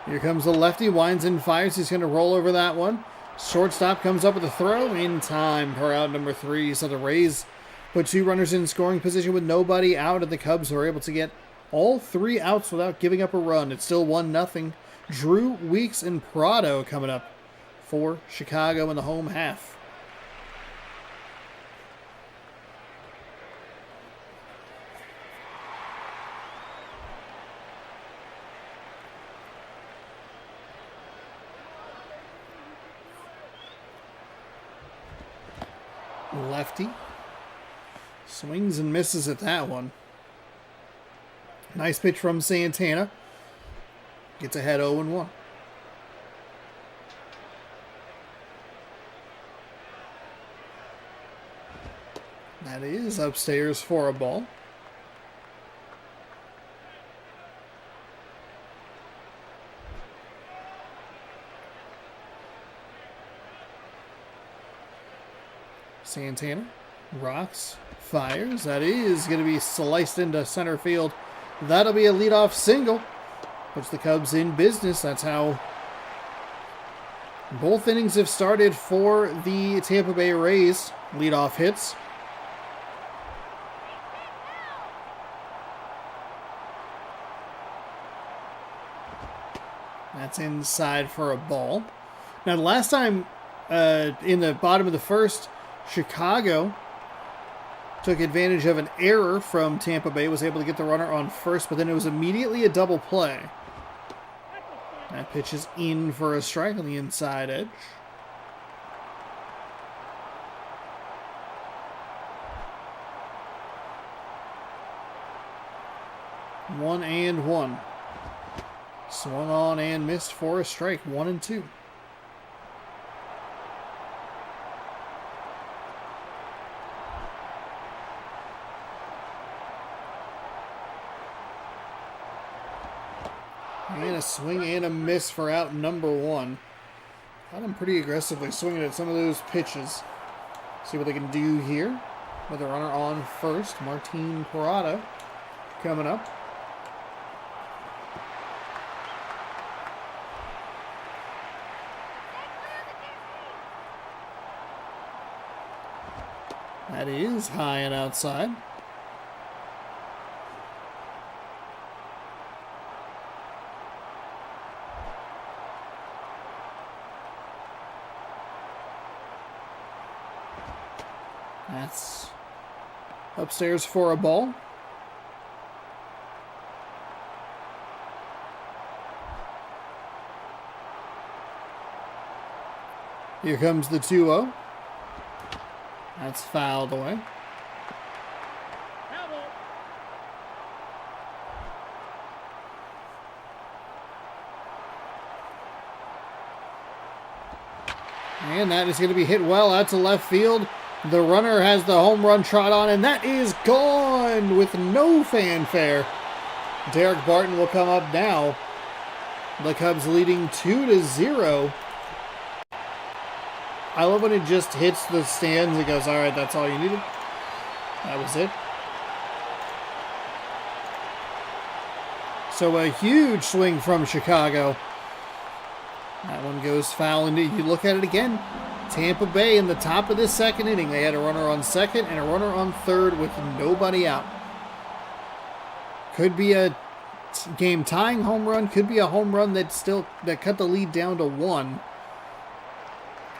Here comes the lefty, winds and fires. He's going to roll over that one. Shortstop comes up with a throw in time for out number 3. So the Rays put 2 runners in scoring position with nobody out, and the Cubs were able to get all 3 outs without giving up a run. It's still 1-0. Drew, Weeks, and Prado coming up for Chicago in the home half. Lefty. Swings and misses at that one. Nice pitch from Santana. Gets ahead 0-1. That is upstairs for a ball. Santana rocks, fires. That is going to be sliced into center field. That'll be a leadoff single. Puts the Cubs in business. That's how both innings have started for the Tampa Bay Rays. Leadoff hits. That's inside for a ball. Now, the last time in the bottom of the first, Chicago took advantage of an error from Tampa Bay, was able to get the runner on first, but then it was immediately a double play. That pitch is in for a strike on the inside edge. One and one. Swung on and missed for a strike. 1-2. And a swing and a miss for out number one. Got him pretty aggressively swinging at some of those pitches. See what they can do here with a runner on first. Martin Parada coming up. That is high and outside. That's upstairs for a ball. Here comes the 2-0. That's fouled away. And that is going to be hit well out to left field. The runner has the home run trot on, and that is gone with no fanfare. Derek Barton will come up now. The Cubs leading 2-0. I love when it just hits the stands. It goes, all right, that's all you needed. That was it. So a huge swing from Chicago. That one goes foul. And you look at it again. Tampa Bay in the top of this second inning. They had a runner on second and a runner on third with nobody out. Could be a game-tying home run. Could be a home run that cut the lead down to 1.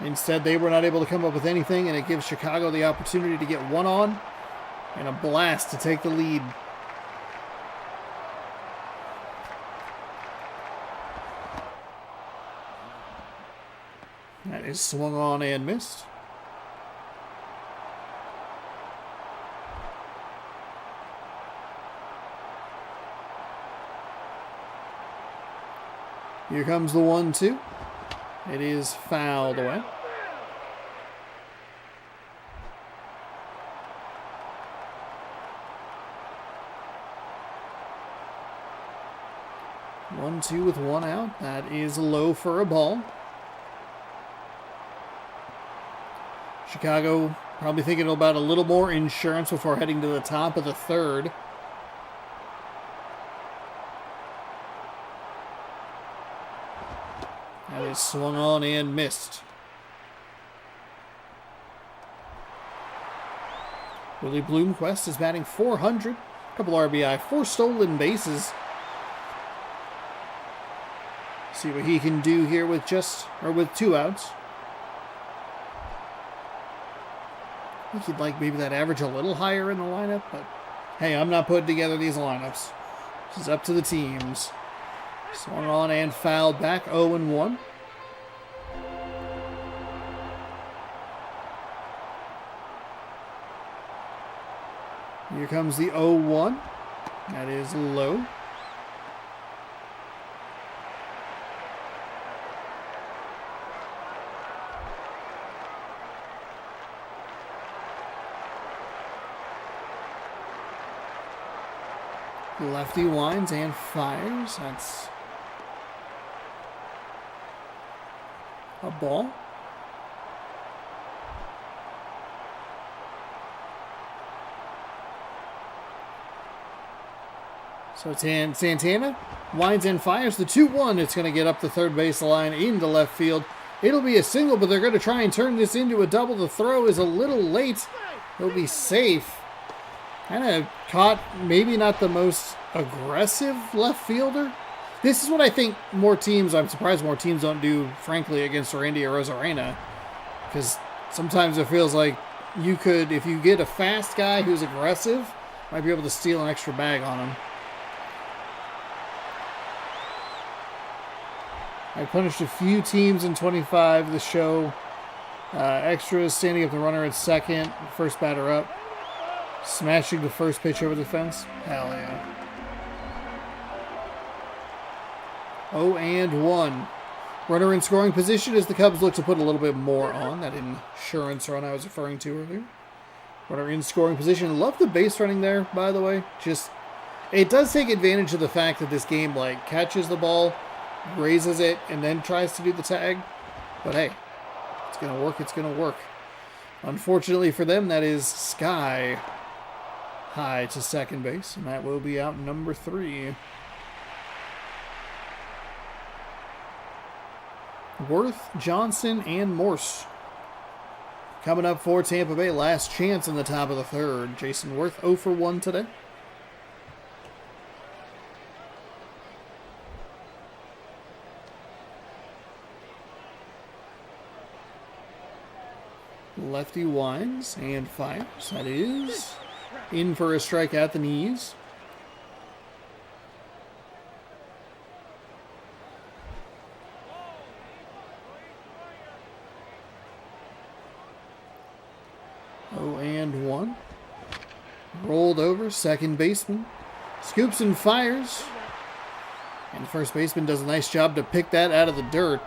Instead, they were not able to come up with anything, and it gives Chicago the opportunity to get one on and a blast to take the lead. That is swung on and missed. Here comes the 1-2. It is fouled away. One, two with one out. That is low for a ball. Chicago probably thinking about a little more insurance before heading to the top of the third. That is swung on and missed. Willie Bloomquist is batting .400. Couple RBI, 4 stolen bases. See what he can do here with with 2 outs. I think he'd like maybe that average a little higher in the lineup, but hey, I'm not putting together these lineups. This is up to the teams. Swung on and fouled back, 0-1. Here comes the 0-1. That is low. Lefty winds and fires. That's a ball. So Santana winds and fires the 2-1. It's going to get up the third base line into left field. It'll be a single, but they're going to try and turn this into a double. The throw is a little late. It'll be safe. Kind of caught maybe not the most aggressive left fielder. This is what I think I'm surprised more teams don't do, frankly, against Randy Arozarena. Because sometimes it feels like you could, if you get a fast guy who's aggressive, might be able to steal an extra bag on him. I punished a few teams in 25 the show. Extras, standing up the runner at second, first batter up. Smashing the first pitch over the fence. Hell yeah. 0-1. Runner in scoring position as the Cubs look to put a little bit more on. That insurance run I was referring to earlier. Runner in scoring position. Love the base running there, by the way. It does take advantage of the fact that this game, catches the ball, raises it, and then tries to do the tag. But hey, it's going to work. It's going to work. Unfortunately for them, that is sky high to second base, and that will be out number 3. Worth, Johnson, and Morse. Coming up for Tampa Bay, last chance in the top of the third. Jason Worth 0 for 1 today. Lefty winds and fires. That is in for a strike at the knees. Oh, and 1. Rolled over, second baseman. Scoops and fires. And the first baseman does a nice job to pick that out of the dirt.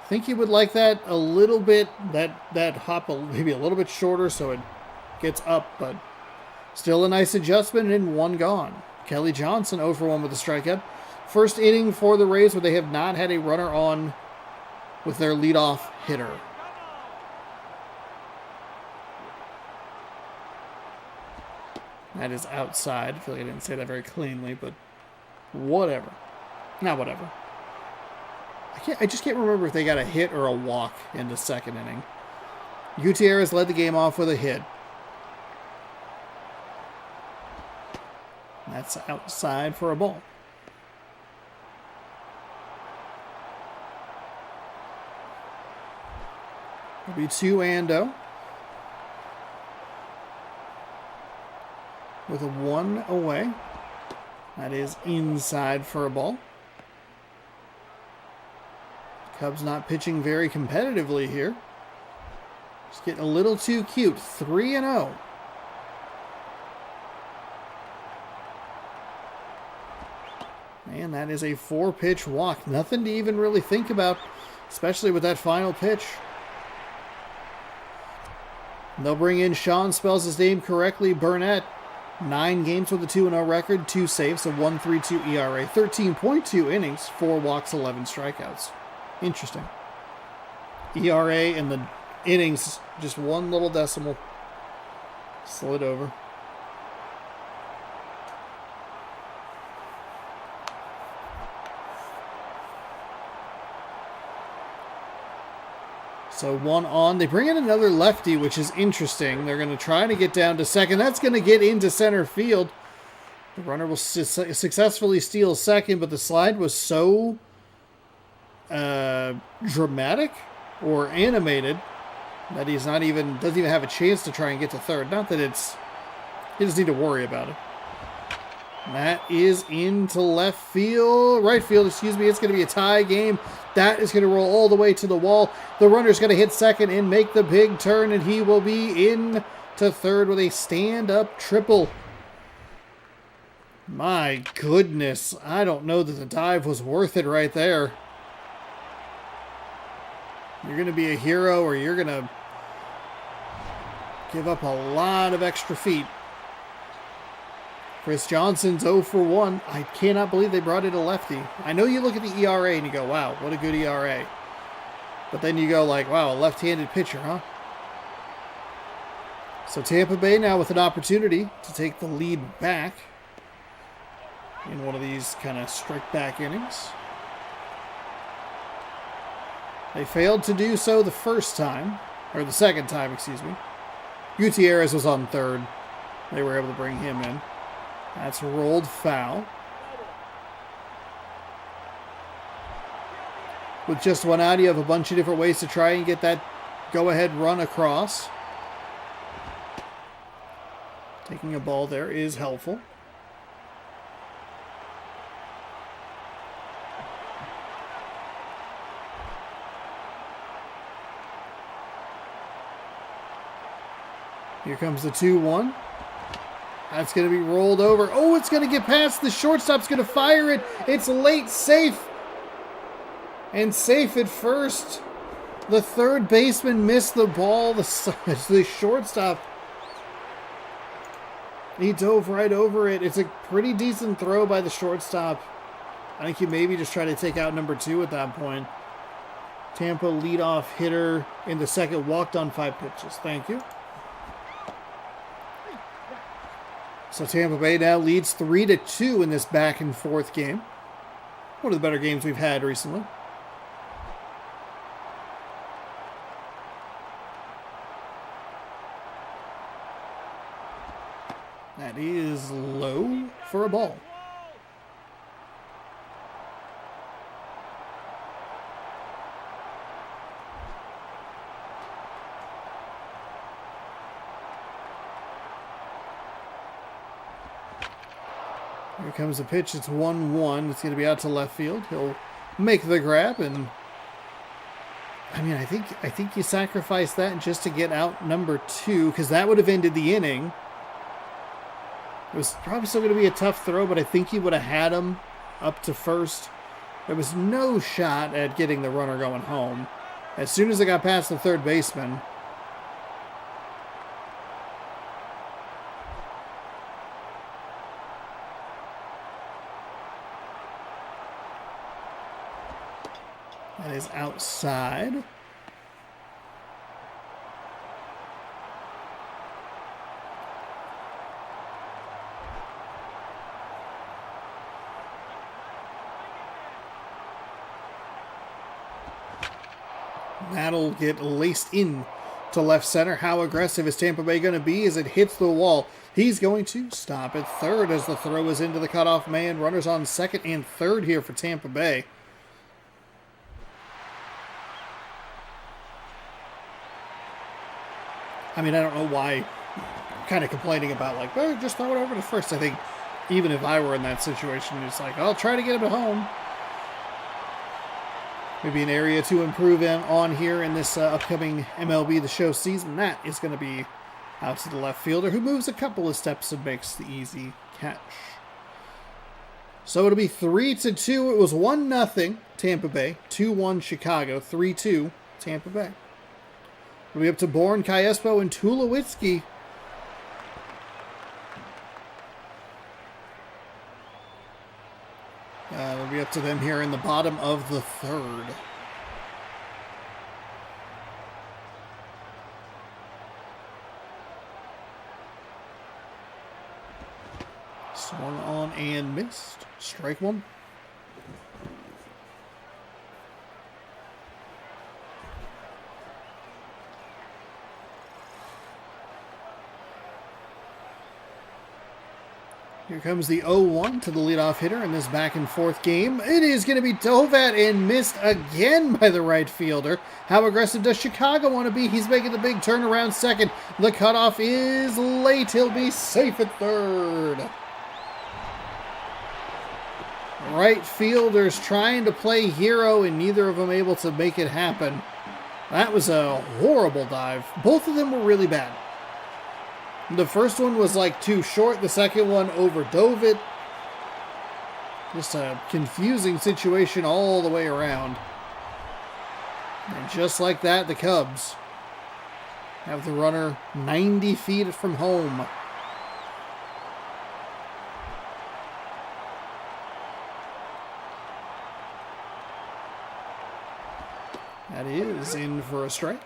I think he would like that a little bit, that hop maybe a little bit shorter so it gets up, but still a nice adjustment and 1 gone. Kelly Johnson 0 for 1 with a strikeout. First inning for the Rays where they have not had a runner on with their leadoff hitter. That is outside. I feel like I didn't say that very cleanly, but whatever. Not whatever. I just can't remember if they got a hit or a walk in the second inning. Gutierrez led the game off with a hit. That's outside for a ball. It'll be 2-0. With a 1 away. That is inside for a ball. Cubs not pitching very competitively here. Just getting a little too cute. 3-0. And that is a 4-pitch walk. Nothing to even really think about, especially with that final pitch. They'll bring in Sean, spells his name correctly, Burnett. 9 games with a 2-0 record, 2 saves, a 1.32 ERA, 13.2 innings, 4 walks, 11 strikeouts. Interesting. ERA and the innings, just 1 little decimal. Slid over. So 1 on. They bring in another lefty, which is interesting. They're going to try to get down to second. That's going to get into center field. The runner will successfully steal second, but the slide was so dramatic or animated that he's doesn't even have a chance to try and get to third. Not that he doesn't need to worry about it. And that is into right field, excuse me. It's going to be a tie game. That is going to roll all the way to the wall. The runner's going to hit second and make the big turn, and he will be in to third with a stand-up triple. My goodness, I don't know that the dive was worth it right there. You're going to be a hero, or you're going to give up a lot of extra feet. Chris Johnson's 0 for 1. I cannot believe they brought in a lefty. I know you look at the ERA and you go, wow, what a good ERA. But then you go like, wow, a left-handed pitcher, huh? So Tampa Bay now with an opportunity to take the lead back. in one of these kind of strict back innings. They failed to do so the first time, or the second time, excuse me. Gutierrez was on third. They were able to bring him in. That's rolled foul. With just one out, you have a bunch of different ways to try and get that go-ahead run across. Taking a ball there is helpful. Here comes the 2-1. That's going to be rolled over. Oh, it's going to get past. The shortstop's going to fire it. It's late, safe. And safe at first. The third baseman missed the ball. The shortstop, he dove right over it. It's a pretty decent throw by the shortstop. I think he maybe just tried to take out number 2 at that point. Tampa leadoff hitter in the second walked on 5 pitches. Thank you. So Tampa Bay now leads 3-2 in this back and forth game. One of the better games we've had recently. That is low for a ball. Here comes the pitch. It's 1-1. It's going to be out to left field. He'll make the grab, and I mean, I think you sacrifice that just to get out number 2, because that would have ended the inning. It was probably still going to be a tough throw, but I think he would have had him up to first. There was no shot at getting the runner going home. As soon as it got past the third baseman, that is outside. That'll get laced in to left center. How aggressive is Tampa Bay going to be as it hits the wall? He's going to stop at third as the throw is into the cutoff man. Runners on second and third here for Tampa Bay. I mean, I don't know why I'm kind of complaining about, like, well, just throw it over to first. I think even if I were in that situation, it's like, I'll try to get him at home. Maybe an area to improve on here in this upcoming MLB The Show season. That is going to be out to the left fielder, who moves a couple of steps and makes the easy catch. So it'll be 3-2. It was 1-0 Tampa Bay, 2-1 Chicago, 3-2 Tampa Bay. We'll be up to Bourne, Kiespo, and Tulowitzki. It'll be up to them here in the bottom of the third. Swung on and missed. Strike one. Here comes the 0-1 to the leadoff hitter in this back and forth game. It is going to be dove at and missed again by the right fielder. How aggressive does Chicago want to be? He's making the big turnaround second. The cutoff is late. He'll be safe at third. Right fielders trying to play hero and neither of them able to make it happen. That was a horrible dive. Both of them were really bad. The first one was like too short. The second one overdove it. Just a confusing situation all the way around. And just like that, the Cubs have the runner 90 feet from home. That is in for a strike.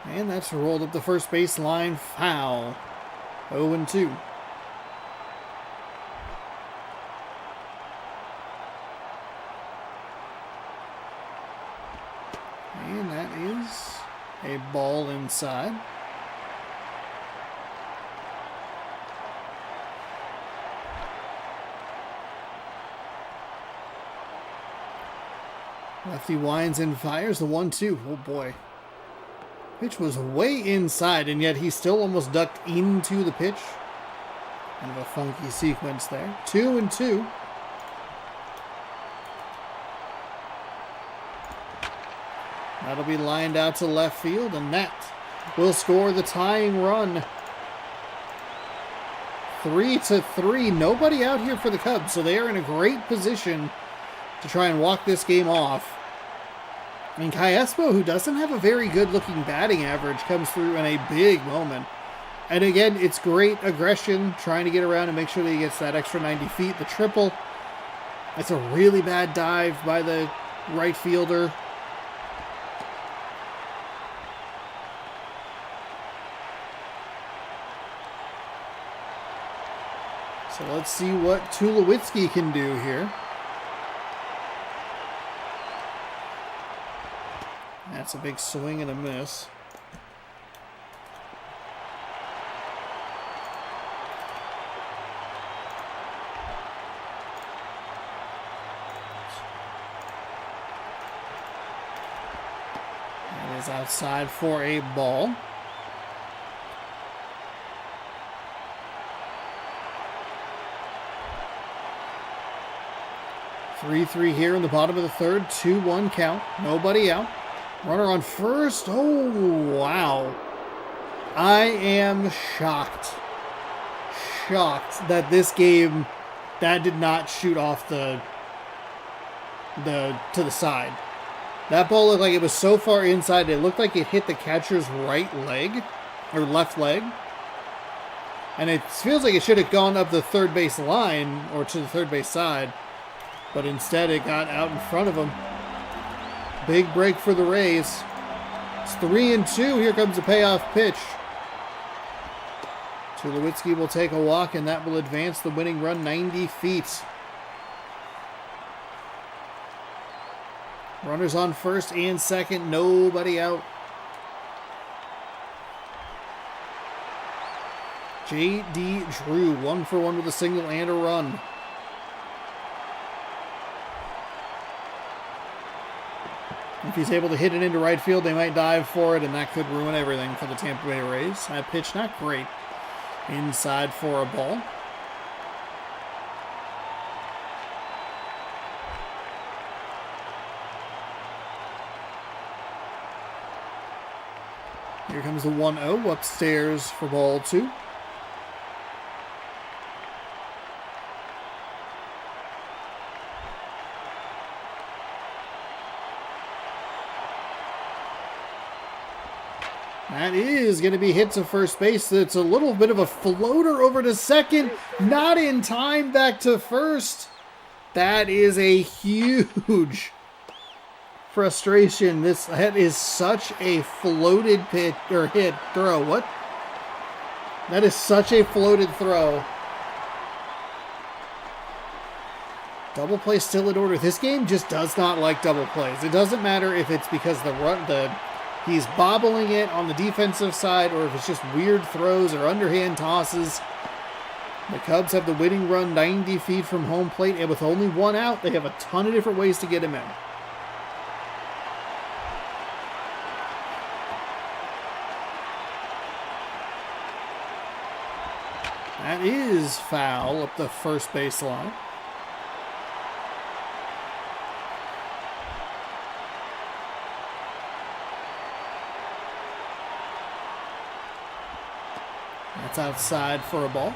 And that's rolled up the first base line. Foul. 0-2. And that is a ball inside. Lefty winds and fires the 1-2. Oh boy. Pitch was way inside, and yet he still almost ducked into the pitch. Kind of a funky sequence there. 2-2. That'll be lined out to left field, and that will score the tying run. 3-3. Nobody out here for the Cubs, so they are in a great position to try and walk this game off. And Kai Espo, who doesn't have a very good-looking batting average, comes through in a big moment. And again, it's great aggression, trying to get around and make sure that he gets that extra 90 feet, the triple. It's a really bad dive by the right fielder. So let's see what Tulowitzki can do here. That's a big swing and a miss. That is outside for a ball. Three here in the bottom of the third. 2-1 count. Nobody out. Runner on first. Oh, wow. I am shocked. Shocked that this game, that did not shoot off to the side. That ball looked like it was so far inside, it looked like it hit the catcher's right leg, or left leg. And it feels like it should have gone up the third base line, or to the third base side. But instead it got out in front of him. Big break for the Rays. It's 3-2. Here comes the payoff pitch. Tulowitzki will take a walk, and that will advance the winning run 90 feet. Runners on first and second. Nobody out. J.D. Drew, 1-for-1 with a single and a run. If he's able to hit it into right field, they might dive for it, and that could ruin everything for the Tampa Bay Rays. That pitch not great. Inside for a ball. Here comes the 1-0 upstairs for ball 2. That is going to be hit to first base. It's a little bit of a floater over to second. Not in time, back to first. That is a huge frustration. That is such a floated pitch or hit throw. What? That is such a floated throw. Double play still in order. This game just does not like double plays. It doesn't matter if it's because he's bobbling it on the defensive side, or if it's just weird throws or underhand tosses. The Cubs have the winning run 90 feet from home plate, and with only one out, they have a ton of different ways to get him in. That is foul up the first base line. That's outside for a ball.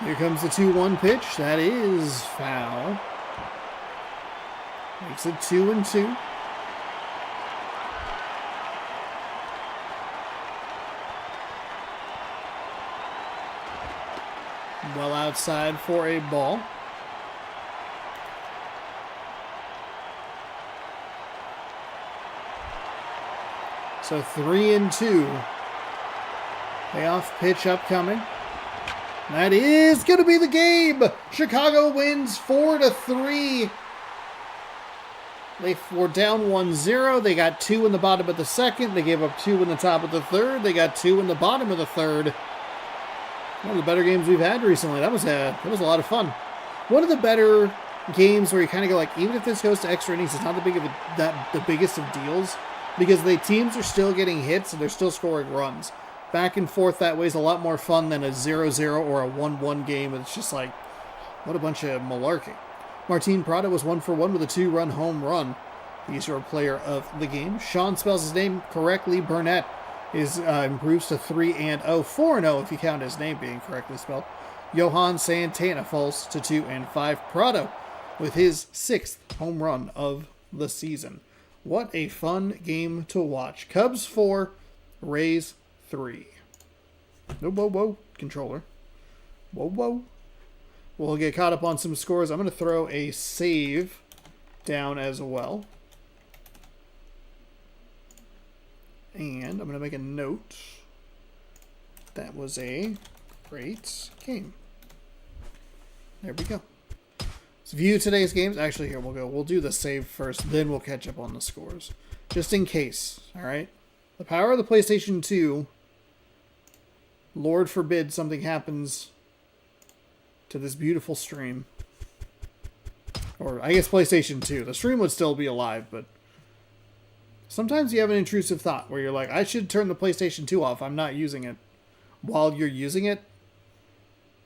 Here comes the 2-1 pitch. That is foul. Makes it 2-2. Well outside for a ball. So 3-2. Payoff pitch upcoming. That is going to be the game. Chicago wins 4-3. They were down 1-0. They got 2 in the bottom of the second. They gave up 2 in the top of the third. They got 2 in the bottom of the third. One of the better games we've had recently. That was a lot of fun. One of the better games where you kind of go like, even if this goes to extra innings, it's not the biggest of deals, because the teams are still getting hits and they're still scoring runs. Back and forth that way is a lot more fun than a 0-0 or a 1-1 game. It's just like, what a bunch of malarkey. Martin Prado was 1-for-1 with a 2-run home run. He's your player of the game. Sean spells his name correctly. Burnett improves to 3-0. 4-0 if you count his name being correctly spelled. Johan Santana falls to 2-5. Prado with his 6th home run of the season. What a fun game to watch. Cubs 4, Rays 3. Whoa, controller. Whoa. We'll get caught up on some scores. I'm going to throw a save down as well. And I'm going to make a note. That was a great game. There we go. Let's view today's games. Actually, here we'll do the save first, then we'll catch up on the scores. Just in case, all right? The power of the PlayStation 2, Lord forbid something happens to this beautiful stream. Or, I guess PlayStation 2. The stream would still be alive, but sometimes you have an intrusive thought where you're like, I should turn the PlayStation 2 off. I'm not using it. While you're using it,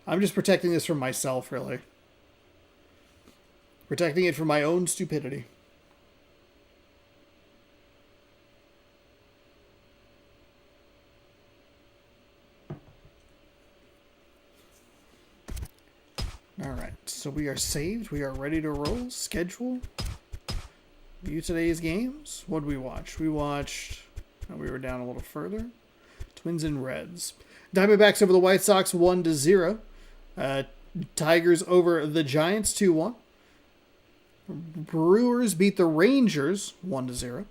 I'm just protecting this from myself, really. Protecting it from my own stupidity. Alright, so we are saved. We are ready to roll. Schedule. View today's games. What did we watch? We watched... Oh, we were down a little further. Twins and Reds. Diamondbacks over the White Sox 1-0. Tigers over the Giants 2-1. Brewers beat the Rangers 1-0.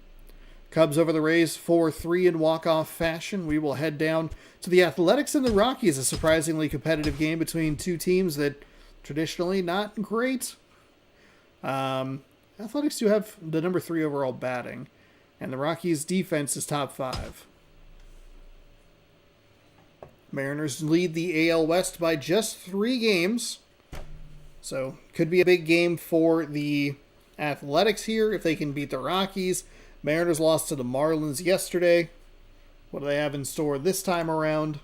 Cubs over the Rays 4-3 in walk-off fashion. We will head down to the Athletics and the Rockies, a surprisingly competitive game between two teams that traditionally not great. Athletics do have the number 3 overall batting, and the Rockies' defense is top 5. Mariners lead the AL West by just 3 games. So, could be a big game for the Athletics here if they can beat the Rockies. Mariners lost to the Marlins yesterday. What do they have in store this time around?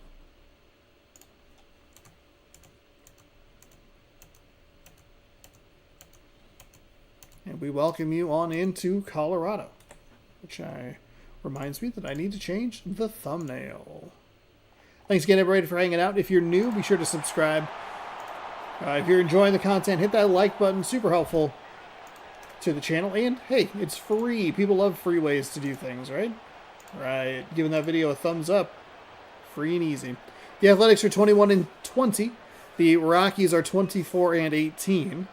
And we welcome you on into Colorado, which reminds me that I need to change the thumbnail. Thanks again, everybody, for hanging out. If you're new, be sure to subscribe. If you're enjoying the content, hit that like button. Super helpful to the channel. And, hey, it's free. People love free ways to do things, right? Right. Giving that video a thumbs up. Free and easy. The Athletics are 21-20. The Rockies are 24-18.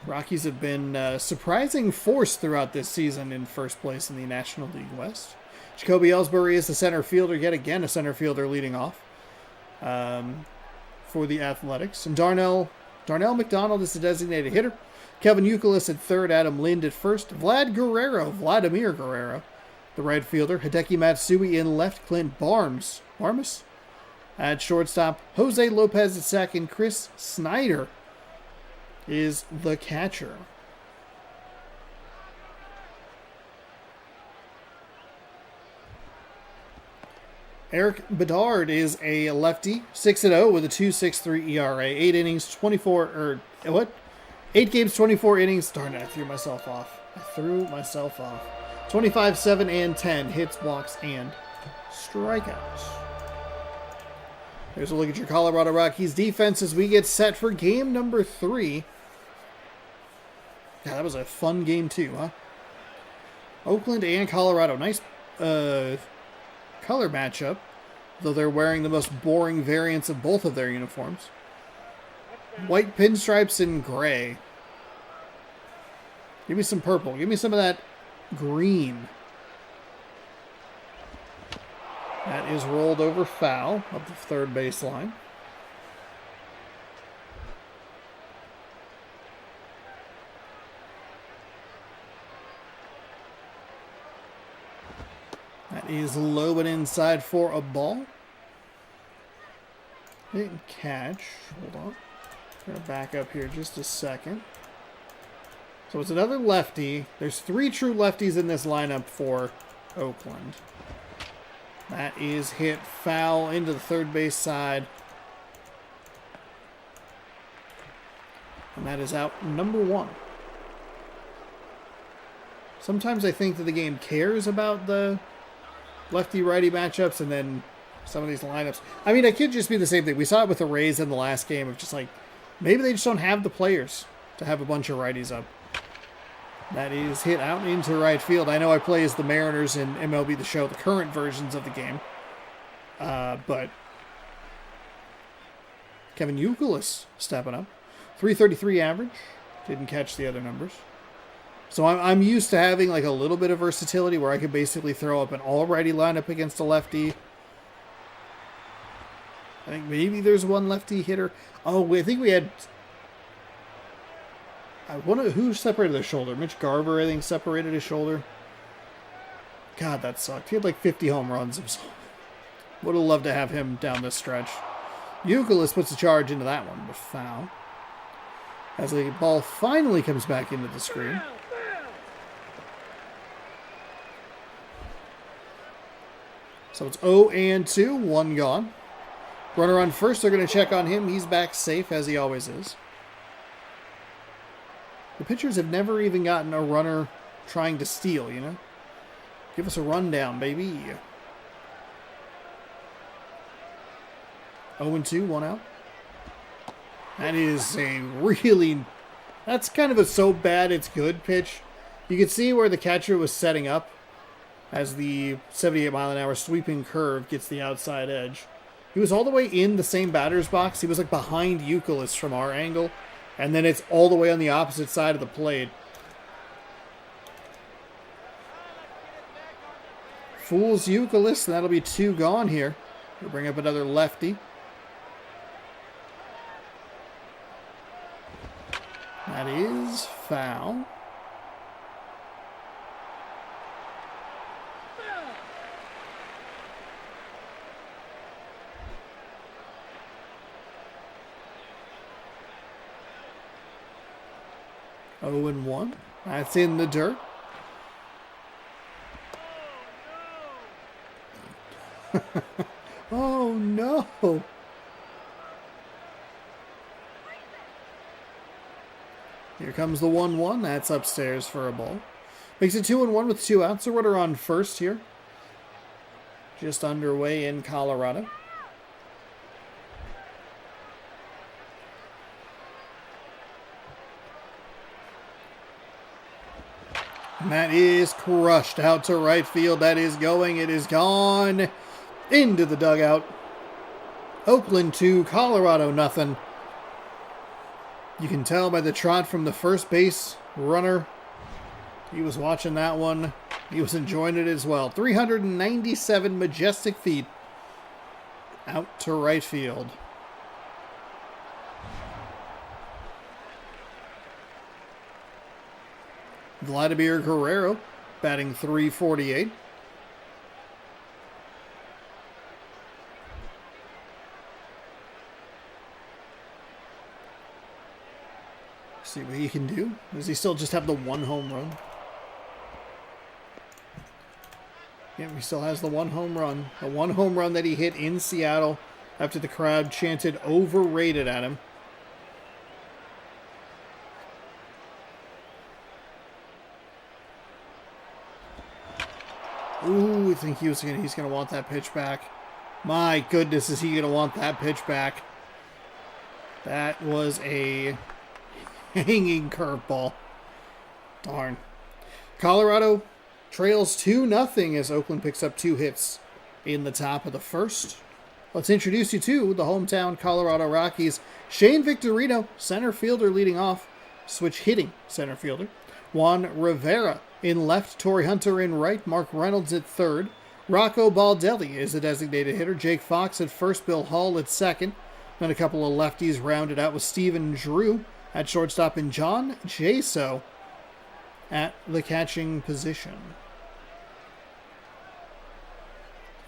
Rockies have been surprising force throughout this season in first place in the National League West. Jacoby Ellsbury is the center fielder, yet again a center fielder leading off for the Athletics. And Darnell McDonald is the designated hitter. Kevin Youkilis at third, Adam Lind at first. Vladimir Guerrero, the right fielder. Hideki Matsui in left. Clint Barnes at shortstop. Jose Lopez at second. Chris Snyder is the catcher. Eric Bedard is a lefty, 6-0 with a 2.63 ERA, 8 games, 24 innings. Darn it, I threw myself off. 25, 7, and 10 hits, walks, and strikeouts. Here's a look at your Colorado Rockies defense as we get set for game number 3. Yeah, that was a fun game too, huh? Oakland and Colorado. Nice color matchup. though they're wearing the most boring variants of both of their uniforms. White pinstripes and gray. Give me some purple. Give me some of that green. That is rolled over foul up the third baseline. That is low and inside for a ball. Didn't catch. Hold on. Gonna back up here just a second. So it's another lefty. There's 3 true lefties in this lineup for Oakland. That is hit foul into the third base side. And that is out number 1. Sometimes I think that the game cares about the lefty-righty matchups, and then some of these lineups. I mean, it could just be the same thing. We saw it with the Rays in the last game of just like, maybe they just don't have the players to have a bunch of righties up. That is hit out into right field. I know I play as the Mariners in MLB The Show, the current versions of the game. But Kevin Youkilis stepping up. 333 average. Didn't catch the other numbers. So I'm used to having like a little bit of versatility where I could basically throw up an all-righty lineup against a lefty. I think maybe there's one lefty hitter. Oh, I think we had... who separated their shoulder? Mitch Garver, I think, separated his shoulder. God, that sucked. He had like 50 home runs. Would have loved to have him down this stretch. Youkilis puts the charge into that one, but foul. As the ball finally comes back into the screen. So it's 0-2, 1 gone. Runner on first, they're going to check on him. He's back safe, as he always is. The pitchers have never even gotten a runner trying to steal, you know? Give us a rundown, baby. 0-2, 1 out. That is a really... That's kind of a so bad it's good pitch. You can see where the catcher was setting up as the 78-mile-an-hour sweeping curve gets the outside edge. He was all the way in the same batter's box. He was like behind Youkilis from our angle. And then it's all the way on the opposite side of the plate. Fools Youkilis, and that'll be 2 gone here. We'll bring up another lefty. That is foul. Oh, and 1. That's in the dirt. Oh, no. Here comes the 1-1. That's upstairs for a ball. Makes it 2-1 with 2 outs. A runner on first here. Just underway in Colorado. And that is crushed out to right field. That is going. It is gone into the dugout. Oakland 2, Colorado nothing. You can tell by the trot from the first base runner. He was watching that one. He was enjoying it as well. 397 majestic feet out to right field. Vladimir Guerrero batting .348. See what he can do. Does he still just have the 1 home run? Yeah, he still has the 1 home run. The 1 home run that he hit in Seattle after the crowd chanted overrated at him. Ooh, I think he's gonna want that pitch back. My goodness, is he gonna want that pitch back? That was a hanging curveball. Darn. Colorado trails 2-0 as Oakland picks up 2 hits in the top of the first. Let's introduce you to the hometown Colorado Rockies. Shane Victorino, center fielder leading off. Switch hitting center fielder. Juan Rivera in left. Torrey Hunter in right. Mark Reynolds at third. Rocco Baldelli is the designated hitter. Jake Fox at first. Bill Hall at second. Then a couple of lefties rounded out with Steven Drew at shortstop and John Jaso at the catching position.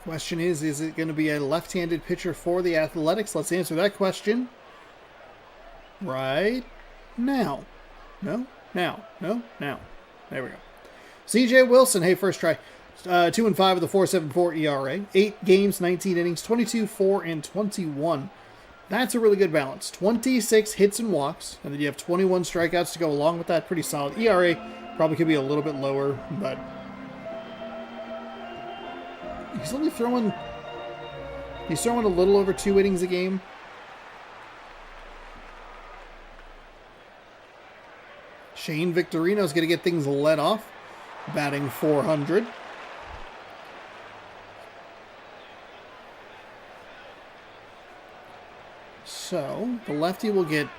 Question is it going to be a left-handed pitcher for the Athletics? Let's answer that question right now. No, now. No, now. There we go. CJ Wilson, hey, first try. 2-5 with a 4.74 ERA. 8 games, 19 innings, 22, 4, and 21. That's a really good balance. 26 hits and walks, and then you have 21 strikeouts to go along with that. Pretty solid. ERA probably could be a little bit lower, but he's throwing a little over 2 innings a game. Shane Victorino's going to get things let off, batting 400. So the lefty will get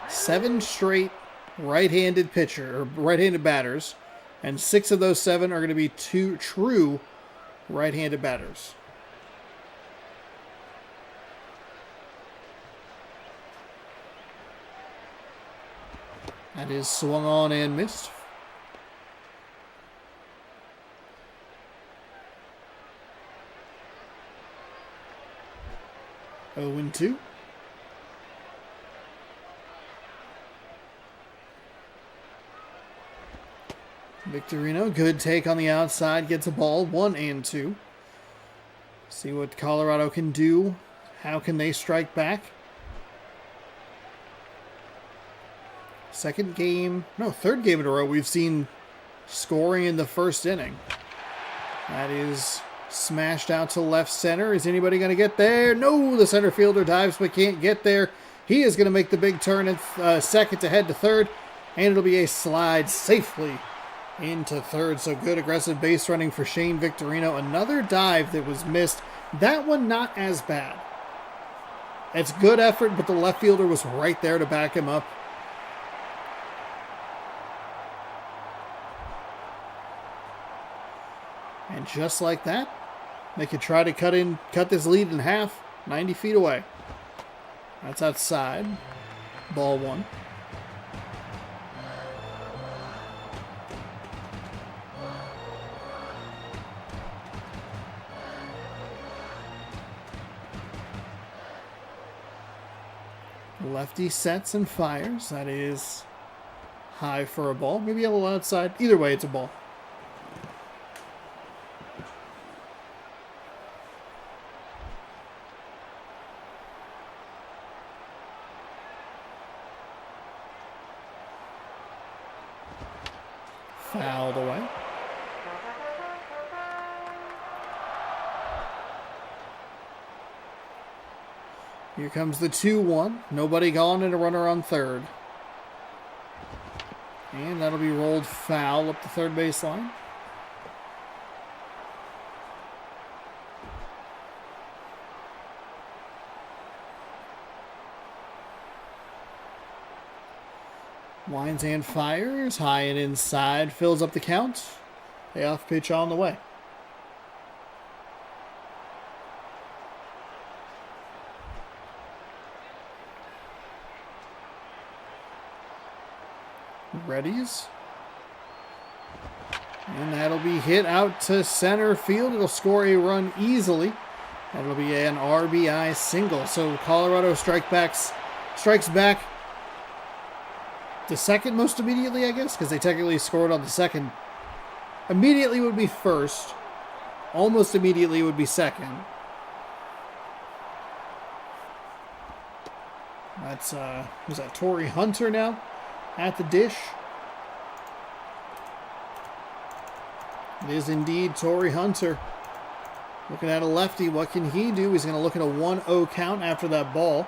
7 straight right-handed batters, and 6 of those 7 are going to be 2 true right-handed batters. That is swung on and missed. Oh and 2. Victorino, good take on the outside, gets a ball, 1 and 2. See what Colorado can do. How can they strike back? Third game in a row we've seen scoring in the first inning. That is smashed out to left center. Is anybody going to get there? No, the center fielder dives but can't get there. He is going to make the big turn at second to head to third, and it'll be a slide safely into third. So good aggressive base running for Shane Victorino. Another dive that was missed. That one not as bad. It's good effort, but the left fielder was right there to back him up. And just like that, they could try to cut this lead in half, 90 feet away. That's outside. Ball 1. Lefty sets and fires. That is high for a ball. Maybe a little outside. Either way, it's a ball. Fouled away. Here comes the 2-1. Nobody gone and a runner on third. And that'll be rolled foul up the third baseline. Winds and fires, high and inside, fills up the count. Payoff pitch on the way. Readies. And that'll be hit out to center field. It'll score a run easily. That'll be an RBI single. So Colorado strikes back the second most immediately, I guess, because they technically scored on the second. Immediately would be first. Almost immediately would be second. That's, was that Torrey Hunter now at the dish? It is indeed Torrey Hunter. Looking at a lefty, what can he do? He's going to look at a 1-0 count after that ball.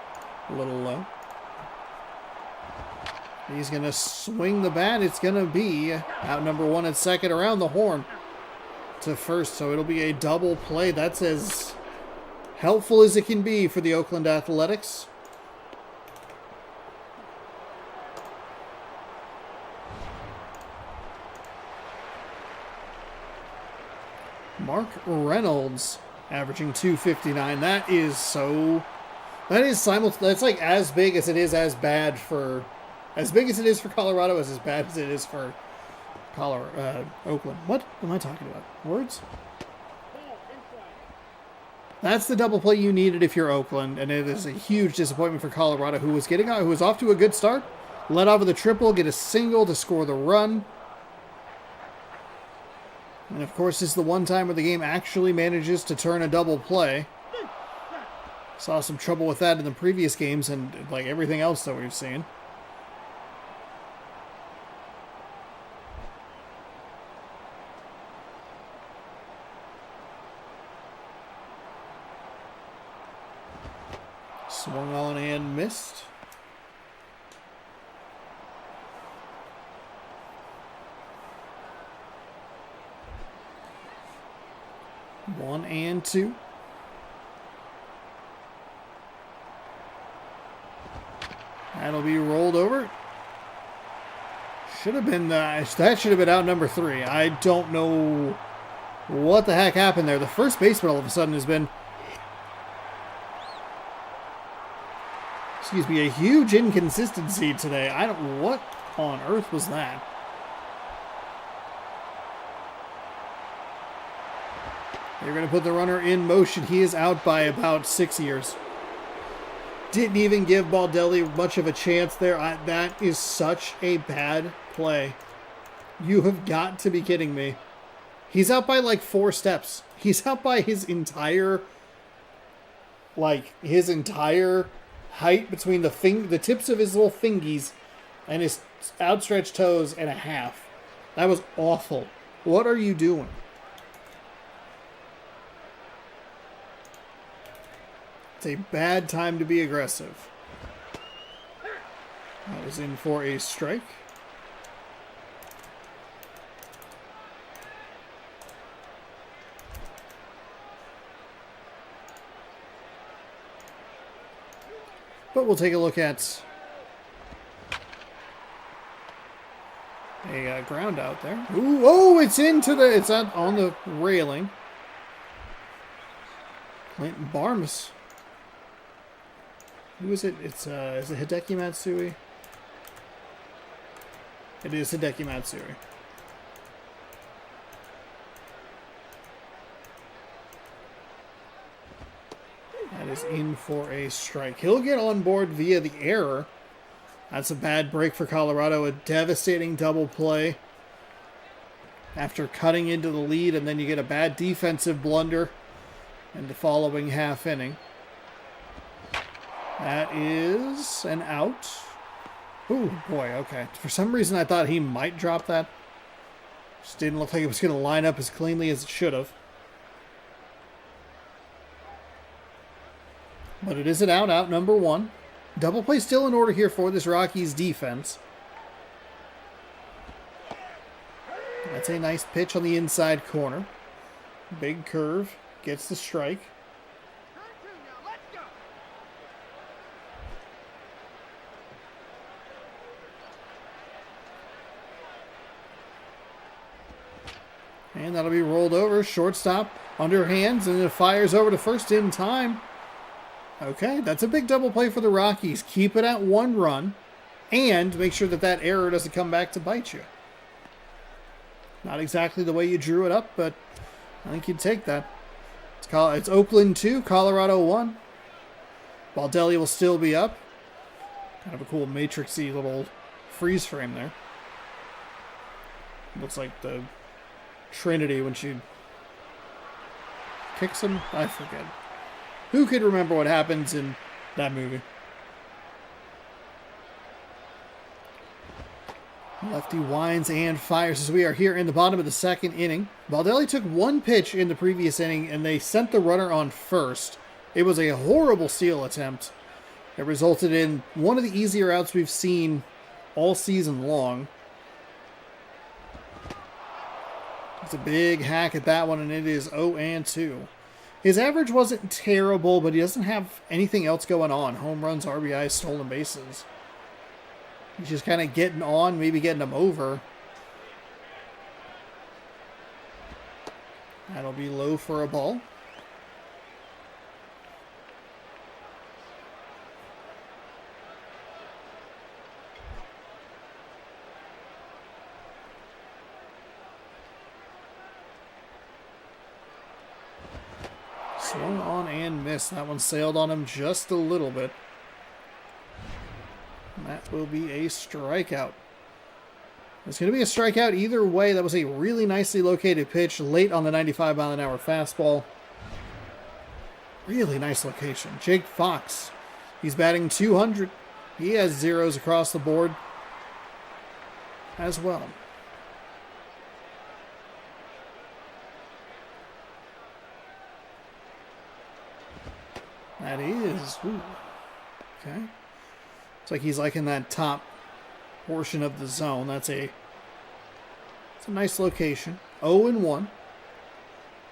A little low. He's going to swing the bat. It's going to be out number 1 at second around the horn to first. So it'll be a double play. That's as helpful as it can be for the Oakland Athletics. Mark Reynolds averaging .259. That is so... That's like as big as it is as bad for... As big as it is for Colorado as bad as it is for Oakland. What am I talking about? Words? That's the double play you needed if you're Oakland, and it is a huge disappointment for Colorado, who was off to a good start, led off with a triple, get a single to score the run. And of course, this is the one time where the game actually manages to turn a double play. Saw some trouble with that in the previous games and like everything else that we've seen. Swung on and missed. One and two. That'll be rolled over. Should have been that should have been out number 3. I don't know what the heck happened there. The first baseman all of a sudden has been, excuse me, a huge inconsistency today. I don't, what on earth was that? They're going to put the runner in motion. He is out by about 6 years. Didn't even give Baldelli much of a chance there. That is such a bad play. You have got to be kidding me. He's out by like 4 steps. He's out by his entire height between the tips of his little fingies and his outstretched toes and a half. That was awful. What are you doing? It's a bad time to be aggressive. That was in for a strike. But we'll take a look at a ground out there. Ooh, oh, it's on the railing. Clinton Barnes. Who is it? Is it Hideki Matsui? It is Hideki Matsui. That is in for a strike. He'll get on board via the error. That's a bad break for Colorado. A devastating double play after cutting into the lead, and then you get a bad defensive blunder in the following half inning. That is an out. Ooh, boy, okay. For some reason, I thought he might drop that. Just didn't look like it was going to line up as cleanly as it should have. But it is an out number 1. Double play still in order here for this Rockies defense. That's a nice pitch on the inside corner. Big curve. Gets the strike. And that'll be rolled over. Shortstop underhands, and it fires over to first in time. Okay, that's a big double play for the Rockies. Keep it at 1 run, and make sure that error doesn't come back to bite you. Not exactly the way you drew it up, but I think you'd take that. It's Oakland 2, Colorado 1. Baldelli will still be up. Kind of a cool matrixy little freeze frame there. Looks like the Trinity when she kicks him. I forget. Who could remember what happens in that movie? Lefty winds and fires as we are here in the bottom of the 2nd inning. Baldelli took 1 pitch in the previous inning, and they sent the runner on first. It was a horrible steal attempt. It resulted in one of the easier outs we've seen all season long. It's a big hack at that one, and it is 0-2. His average wasn't terrible, but he doesn't have anything else going on. Home runs, RBIs, stolen bases. He's just kind of getting on, maybe getting them over. That'll be low for a ball. Swung on and missed. That one sailed on him just a little bit. And that will be a strikeout. It's going to be a strikeout either way. That was a really nicely located pitch late on the 95-mile-an-hour fastball. Really nice location. Jake Fox. He's batting 200. He has zeros across the board as well. That is. Ooh. Okay. Looks like he's like in that top portion of the zone. It's a nice location. 0-1.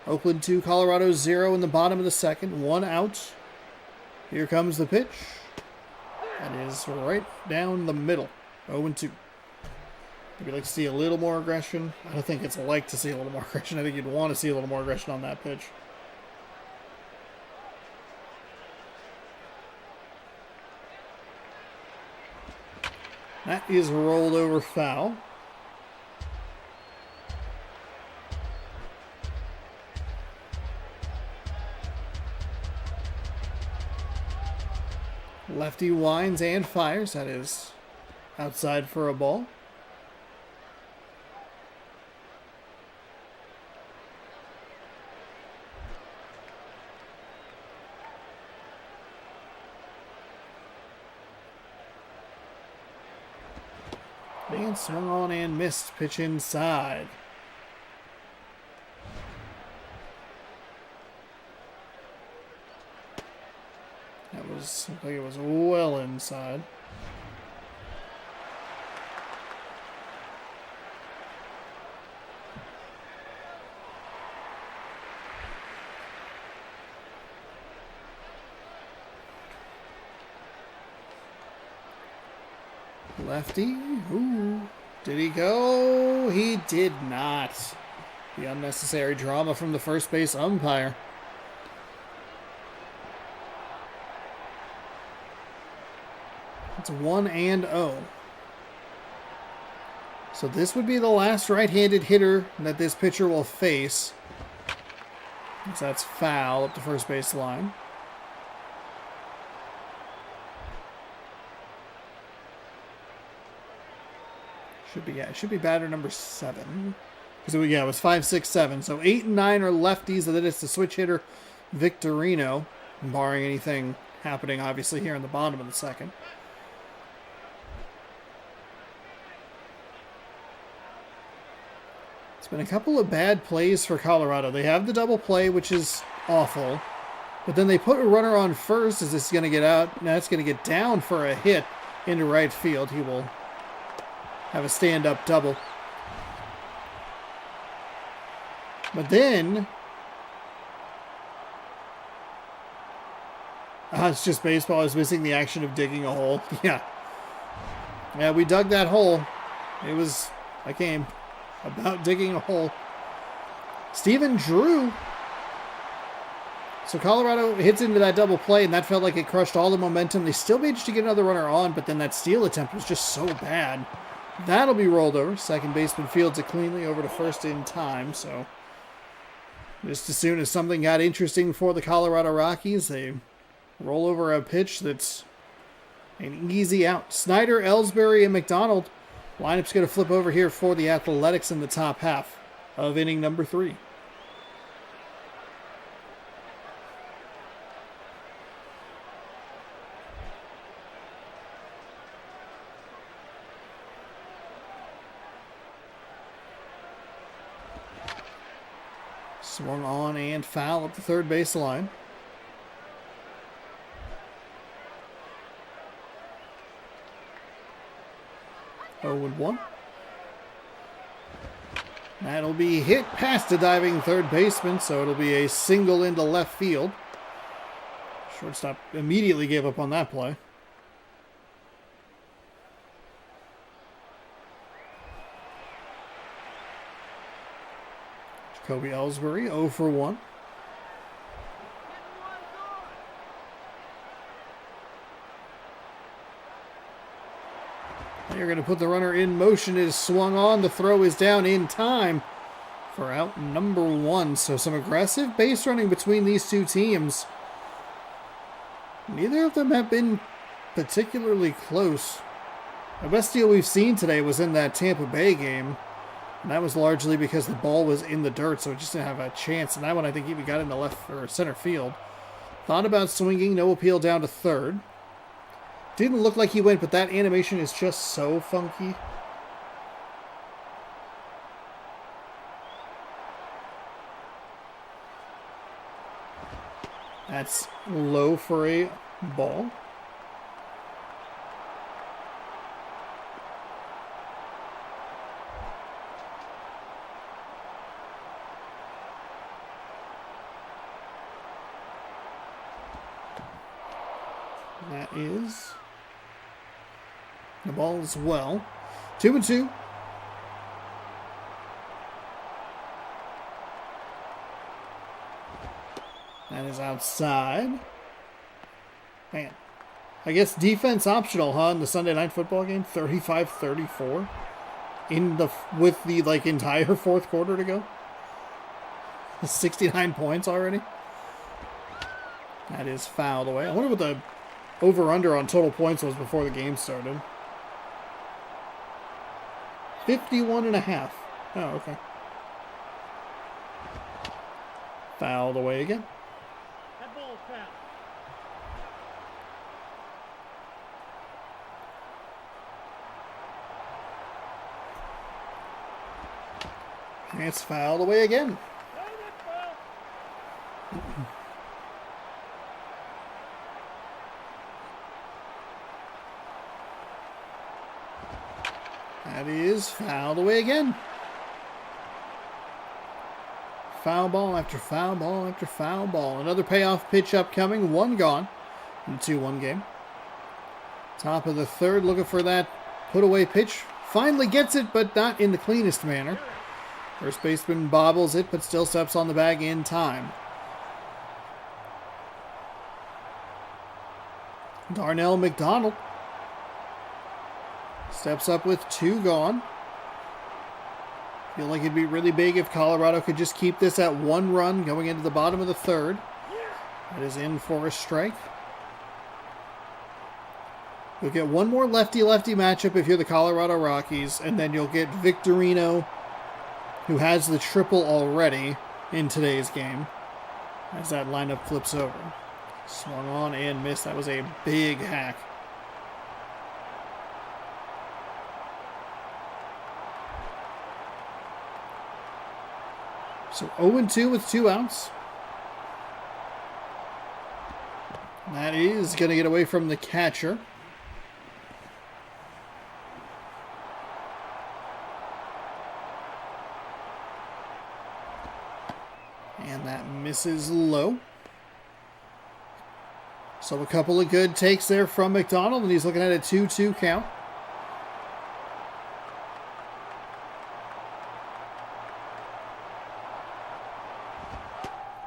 Oakland 2, Colorado 0 in the bottom of the second. 1 out. Here comes the pitch. That is right down the middle. 0-2. Maybe like to see a little more aggression. I don't think it's like to see a little more aggression. I think you'd want to see a little more aggression on that pitch. That is rolled over foul. Lefty winds and fires. That is outside for a ball. And swung on and missed. Pitch inside. That was, looked like it was well inside. Lefty. Ooh. Did he go? He did not. The unnecessary drama from the first base umpire. It's 1-0. So this would be the last right-handed hitter that this pitcher will face. So that's foul up the first base line. It should be batter number 7. So yeah, it was 5, 6, 7. So 8 and 9 are lefties, and then it's the switch hitter Victorino, barring anything happening obviously here in the bottom of the second. It's been a couple of bad plays for Colorado. They have the double play, which is awful. But then they put a runner on first. Is this going to get out? No, it's going to get down for a hit into right field. He will have a stand-up double. But then... it's just baseball. I was missing the action of digging a hole. Yeah. Yeah, we dug that hole. It was a game about digging a hole. Steven Drew. So Colorado hits into that double play, and that felt like it crushed all the momentum. They still managed to get another runner on, but then that steal attempt was just so bad. That'll be rolled over. Second baseman fields it cleanly over to first in time. So just as soon as something got interesting for the Colorado Rockies, they roll over a pitch that's an easy out. Snyder, Ellsbury, and McDonald. Lineup's going to flip over here for the Athletics in the top half of inning number 3. Swung on and foul up the third base line. Oh, and 1. That'll be hit past a diving third baseman, so it'll be a single into left field. Shortstop immediately gave up on that play. Jacoby Ellsbury, 0 for 1. They're going to put the runner in motion. It is swung on. The throw is down in time for out number 1. So some aggressive base running between these two teams. Neither of them have been particularly close. The best deal we've seen today was in that Tampa Bay game. And that was largely because the ball was in the dirt, so it just didn't have a chance. And that one I think even got into left or center field. Thought about swinging, no appeal down to third. Didn't look like he went, but that animation is just so funky. That's low for a ball. That is the ball as well. 2-2. That is outside. Man. I guess defense optional, huh, in the Sunday night football game? 35-34. With the entire fourth quarter to go. 69 points already. That is fouled away. I wonder what the over-under on total points was before the game started. 51.5. Oh, okay. Fouled away again. That ball foul. It's fouled away again. That is fouled away again. Foul ball after foul ball after foul ball. Another payoff pitch upcoming. 1 gone in the 2-1 game. Top of the third, looking for that put away pitch. Finally gets it, but not in the cleanest manner. First baseman bobbles it, but still steps on the bag in time. Darnell McDonald steps up with 2 gone. Feel like it'd be really big if Colorado could just keep this at 1 run going into the bottom of the third. That is in for a strike. You'll get one more lefty-lefty matchup if you're the Colorado Rockies, and then you'll get Victorino, who has the triple already in today's game, as that lineup flips over. Swung on and missed. That was a big hack. So 0-2 with 2 outs. That is going to get away from the catcher. And that misses low. So a couple of good takes there from McDonald, and he's looking at a 2-2 count.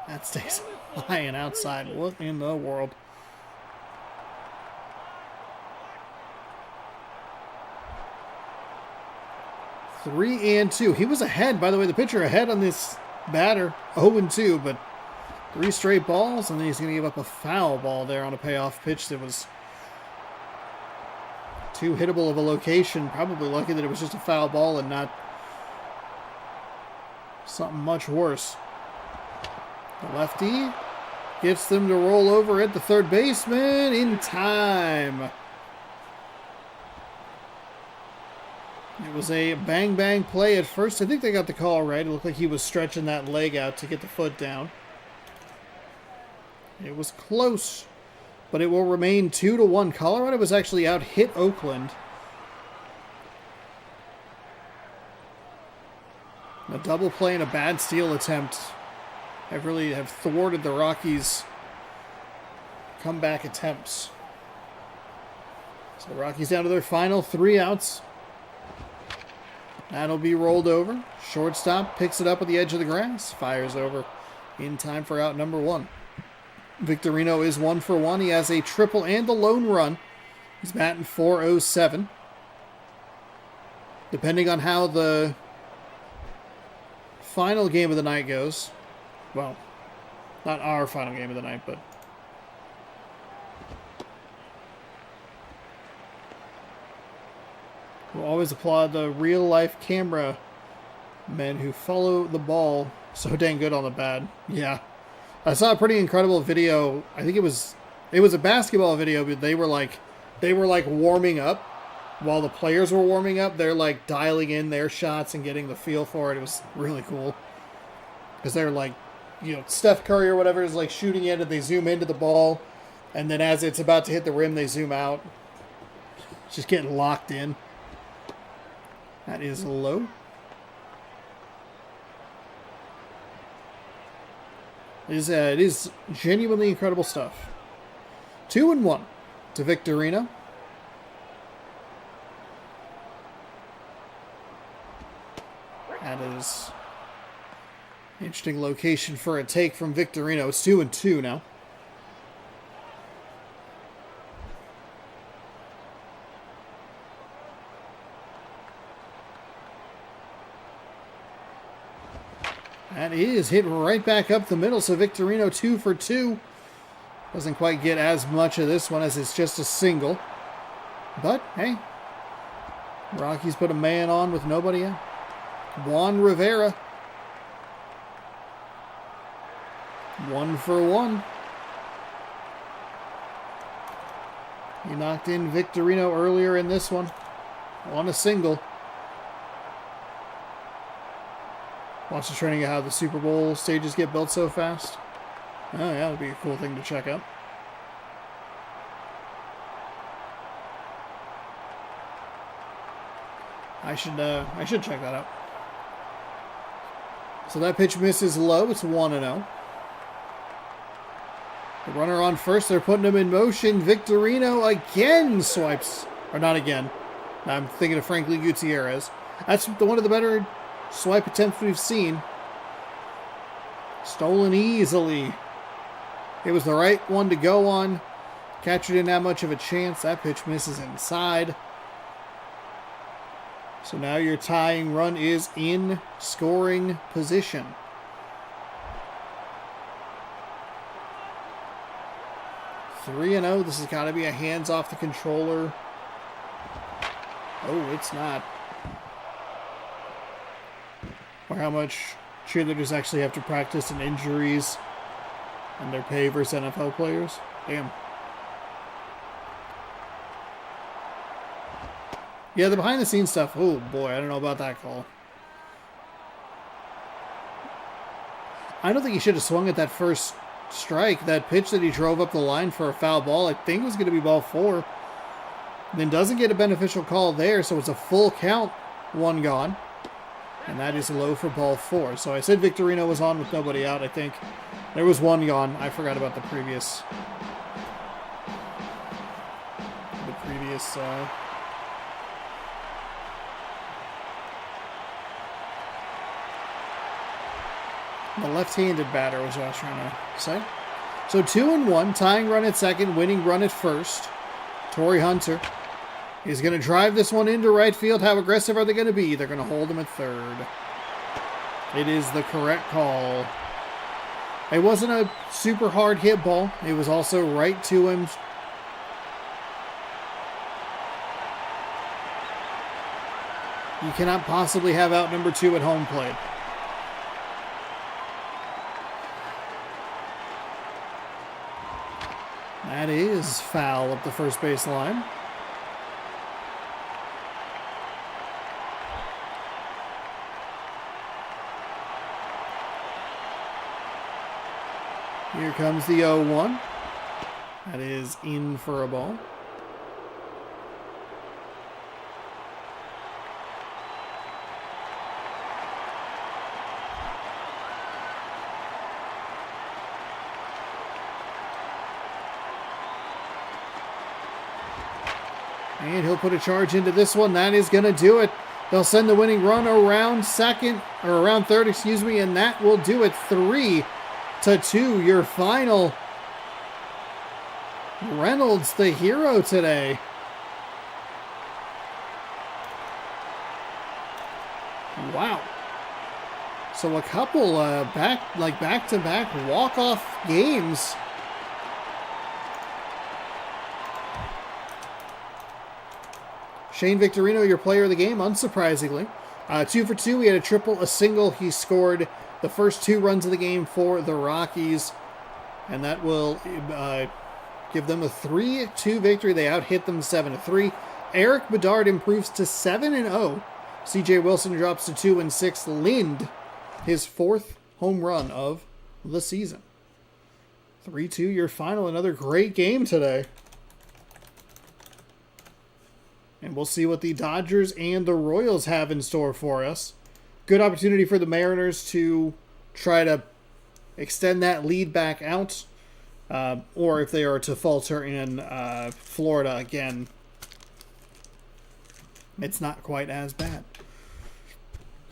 That stays high and outside. What in the world? Three and 2. He was ahead, by the way, the pitcher ahead on this batter. 0-2, but 3 straight balls, and then he's going to give up a foul ball there on a payoff pitch that was too hittable of a location. Probably lucky that it was just a foul ball and not something much worse. The lefty gets them to roll over at the third baseman in time. It was a bang-bang play at first. I think they got the call right. It looked like he was stretching that leg out to get the foot down. It was close, but it will remain 2-1. Colorado was actually out hit Oakland. A double play and a bad steal attempt have thwarted the Rockies' comeback attempts. So the Rockies down to their final 3 outs. That'll be rolled over. Shortstop picks it up at the edge of the grass. Fires over in time for out number 1. Victorino is 1 for 1. He has a triple and a lone run. He's batting .407. Depending on how the final game of the night goes. Well, not our final game of the night, but we'll always applaud the real-life camera men who follow the ball so dang good on the bat. Yeah. I saw a pretty incredible video. I think it was a basketball video, but they were like warming up while the players were warming up. They're like dialing in their shots and getting the feel for it. It was really cool. Because they're like, you know, Steph Curry or whatever is like shooting in and they zoom into the ball. And then as it's about to hit the rim, they zoom out. Just getting locked in. That is low. It is genuinely incredible stuff. 2-1 to Victorino. That is an interesting location for a take from Victorino. It's 2-2 now. That is hit right back up the middle, so Victorino 2 for 2. Doesn't quite get as much of this one as it's just a single. But, hey, Rockies put a man on with nobody out. Juan Rivera. 1 for 1. He knocked in Victorino earlier in this one on a single. Watch the training of how the Super Bowl stages get built so fast. Oh yeah, that'd be a cool thing to check out. I should check that out. So that pitch misses low. It's 1-0. The runner on first. They're putting him in motion. Victorino again swipes. Or not again. I'm thinking of Franklin Gutierrez. That's one of the better swipe attempts we've seen. Stolen easily. It was the right one to go on. Catcher didn't have much of a chance. That pitch misses inside. So now your tying run is in scoring position. .3-0. This has got to be a hands off the controller. Oh, it's not. Or how much cheerleaders actually have to practice in injuries and their pay versus NFL players. Damn. Yeah, the behind the scenes stuff. Oh boy, I don't know about that call. I don't think he should have swung at that first strike. That pitch that he drove up the line for a foul ball, I think was going to be ball 4. Then doesn't get a beneficial call there, so it's a full count. 1 gone. And that is low for ball 4. So I said Victorino was on with nobody out, I think. There was 1 gone. I forgot about the previous... the left-handed batter was what I was trying to say. So 2-1, tying run at second, winning run at first. Torrey Hunter is going to drive this one into right field. How aggressive are they going to be? They're going to hold him at third. It is the correct call. It wasn't a super hard hit ball. It was also right to him. You cannot possibly have out number 2 at home plate. That is foul up the first base line. Here comes the 0-1. That is in for a ball. And he'll put a charge into this one. That is going to do it. They'll send the winning run around third, and that will do it. 3-2, your final. Reynolds, the hero today. Wow. So a couple back-to-back walk-off games. Shane Victorino, your player of the game, unsurprisingly. 2 for 2. He had a triple, a single. He scored the first 2 runs of the game for the Rockies. And that will give them a 3-2 victory. They out-hit them 7-3. Eric Bedard improves to 7-0. CJ Wilson drops to 2-6. Lind, his 4th home run of the season. 3-2, your final. Another great game today. And we'll see what the Dodgers and the Royals have in store for us. Good opportunity for the Mariners to try to extend that lead back out. Or if they are to falter in Florida again, it's not quite as bad.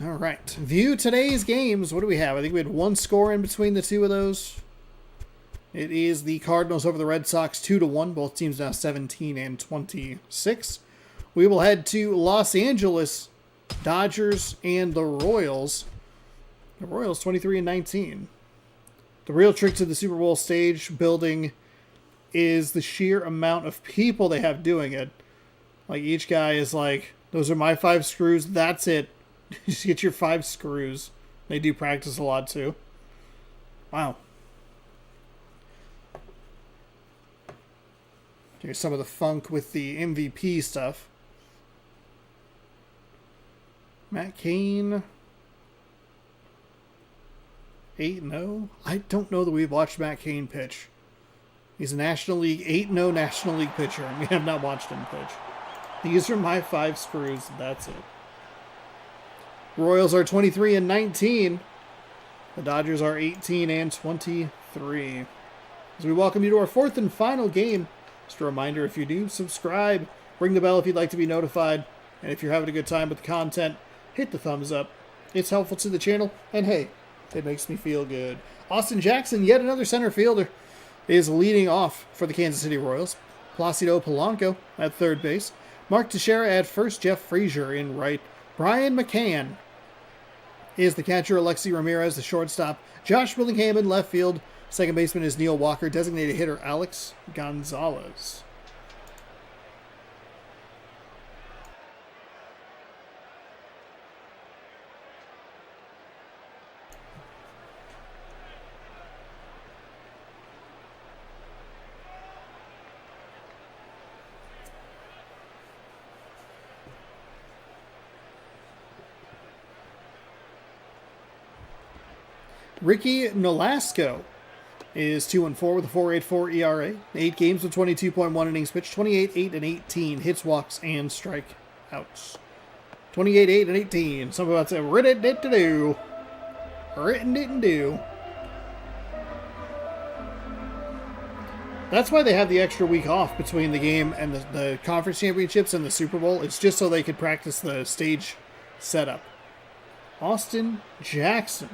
All right. View today's games. What do we have? I think we had 1 score in between the 2 of those. It is the Cardinals over the Red Sox 2-1. Both teams now 17 and 26. We will head to Los Angeles, Dodgers and the Royals. The Royals 23 and 19. The real trick to the Super Bowl stage building is the sheer amount of people they have doing it. Like, each guy is like, those are my 5 screws, that's it. Just get your 5 screws. They do practice a lot too. Wow. Here's some of the funk with the MVP stuff. Matt Cain, 8-0. I don't know that we've watched Matt Cain pitch. He's a National League 8-0 National League pitcher, and we have not watched him pitch. These are my 5 screws. That's it. Royals are 23 and 19. The Dodgers are 18 and 23. As we welcome you to our 4th and final game, just a reminder, if you do, subscribe, ring the bell if you'd like to be notified, and if you're having a good time with the content, hit the thumbs up. It's helpful to the channel, and hey, it makes me feel good. Austin Jackson, yet another center fielder, is leading off for the Kansas City Royals. Placido Polanco at third base. Mark Teixeira at first. Jeff Frazier in right. Brian McCann is the catcher. Alexi Ramirez, the shortstop. Josh Willingham in left field. Second baseman is Neil Walker. Designated hitter Alex Gonzalez. Ricky Nolasco is 2-4 with a 4.84 ERA. 8 games with 22.1 innings pitched, 28, 8, and 18 hits, walks, and strikeouts. 28, 8, and 18. Some about to say, written didn't do. That's why they have the extra week off between the game and the conference championships and the Super Bowl. It's just so they could practice the stage setup. Austin Jackson.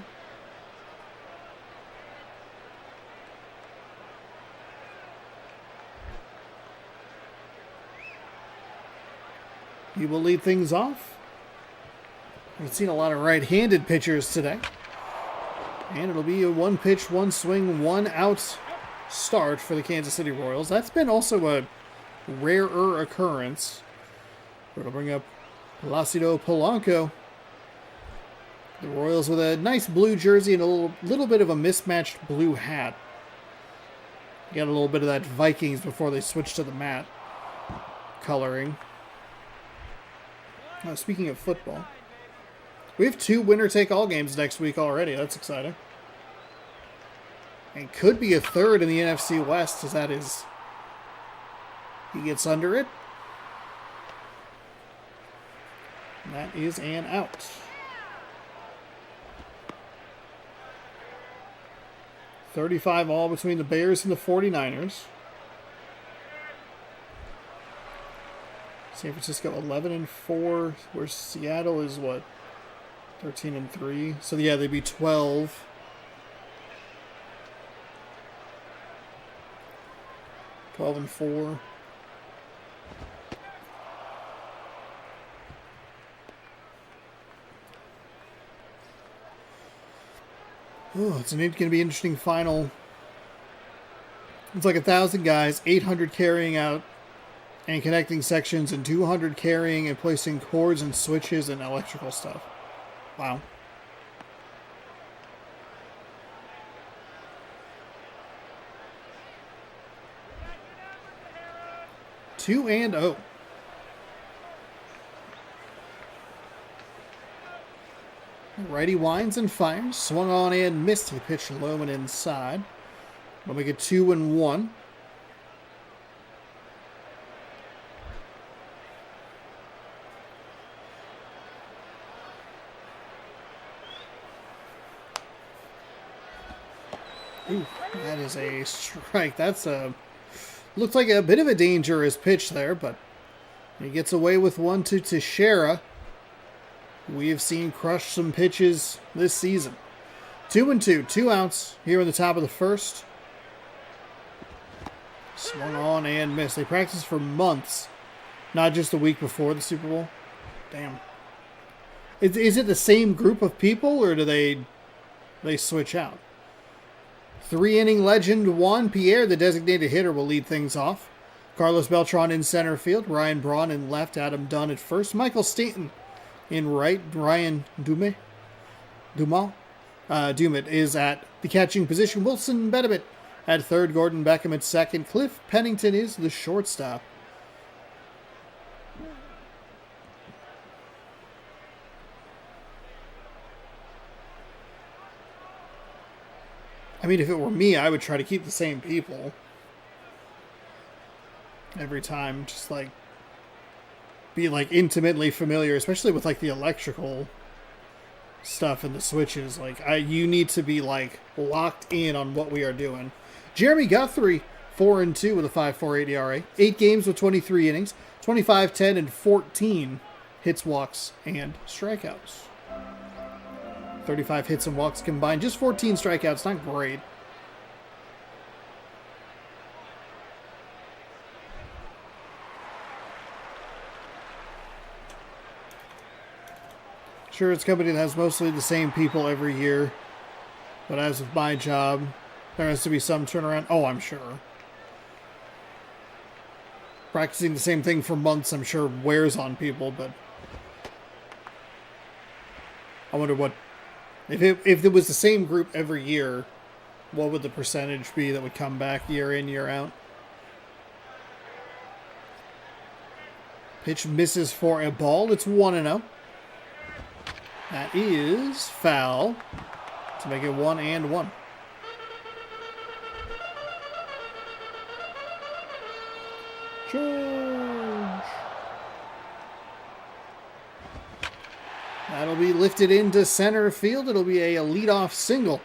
He will lead things off. We've seen a lot of right-handed pitchers today. And it'll be a 1 pitch, 1 swing, 1 out start for the Kansas City Royals. That's been also a rarer occurrence. It'll bring up Placido Polanco. The Royals with a nice blue jersey and a little bit of a mismatched blue hat. Got a little bit of that Vikings before they switched to the matte coloring. Speaking of football, we have 2 winner-take-all games next week already. That's exciting. And could be a 3rd in the NFC West, as that is... He gets under it. And that is an out. .35 all between the Bears and the 49ers. San Francisco 11-4. Where Seattle is what? 13-3. So yeah, they'd be 12. And 4. Oh, it's going to be an interesting final. It's like 1,000 guys, 800 carrying out and connecting sections, and 200 carrying and placing cords and switches and electrical stuff. Wow. Two and oh. Righty winds and fires. Swung on and missed. He pitched low and inside. We'll make it 2-1. Ooh, that is a strike. That's a... Looks like a bit of a dangerous pitch there, but he gets away with one to Teixeira. We have seen crush some pitches this season. 2-2, 2 outs here in the top of the first. Swung on and missed. They practiced for months, not just a week before the Super Bowl. Damn. Is it the same group of people, or do they switch out? 3-inning legend Juan Pierre, the designated hitter, will lead things off. Carlos Beltran in center field. Ryan Braun in left. Adam Dunn at first. Michael Stanton in right. Ryan Dumet is at the catching position. Wilson Betabit at third. Gordon Beckham at second. Cliff Pennington is the shortstop. I mean, if it were me, I would try to keep the same people every time. Just, like, be, like, intimately familiar, especially with, like, the electrical stuff and the switches. Like, you need to be, like, locked in on what we are doing. Jeremy Guthrie, 4-2 with a 5.48 ERA. 8 games with 23 innings. 25, 10, and 14 hits, walks, and strikeouts. 35 hits and walks combined. Just 14 strikeouts. Not great. Sure, it's a company that has mostly the same people every year. But as with my job, there has to be some turnaround. Oh, I'm sure. Practicing the same thing for months, I'm sure, wears on people, but I wonder what... If it was the same group every year, what would the percentage be that would come back year in, year out? Pitch misses for a ball. It's 1-0. That is foul to make it 1-1. George. That'll be lifted into center field. It'll be a leadoff single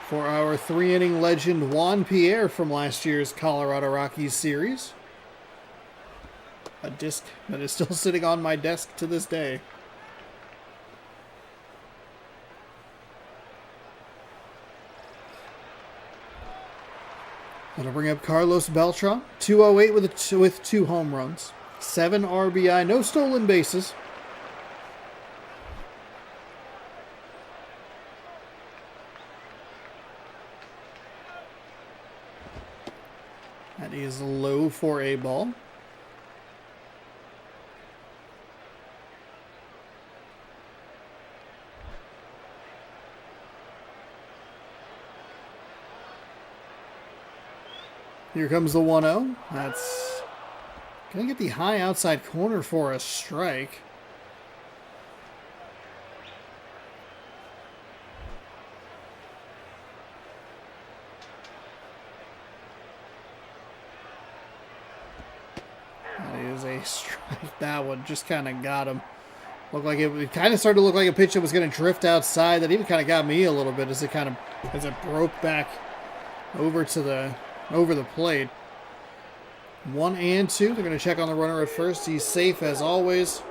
for our 3-inning legend Juan Pierre from last year's Colorado Rockies series. A disc that is still sitting on my desk to this day. That'll bring up Carlos Beltran, 208 with 2 home runs, 7 RBI, no stolen bases. That is low for a ball. Here comes the 1-0. That's going to get the high outside corner for a strike. That is a strike. That one just kind of got him. Looked like it kind of started to look like a pitch that was going to drift outside. That even kind of got me a little bit as it broke back over the plate. 1 and 2. They're going to check on the runner at first. He's safe as always.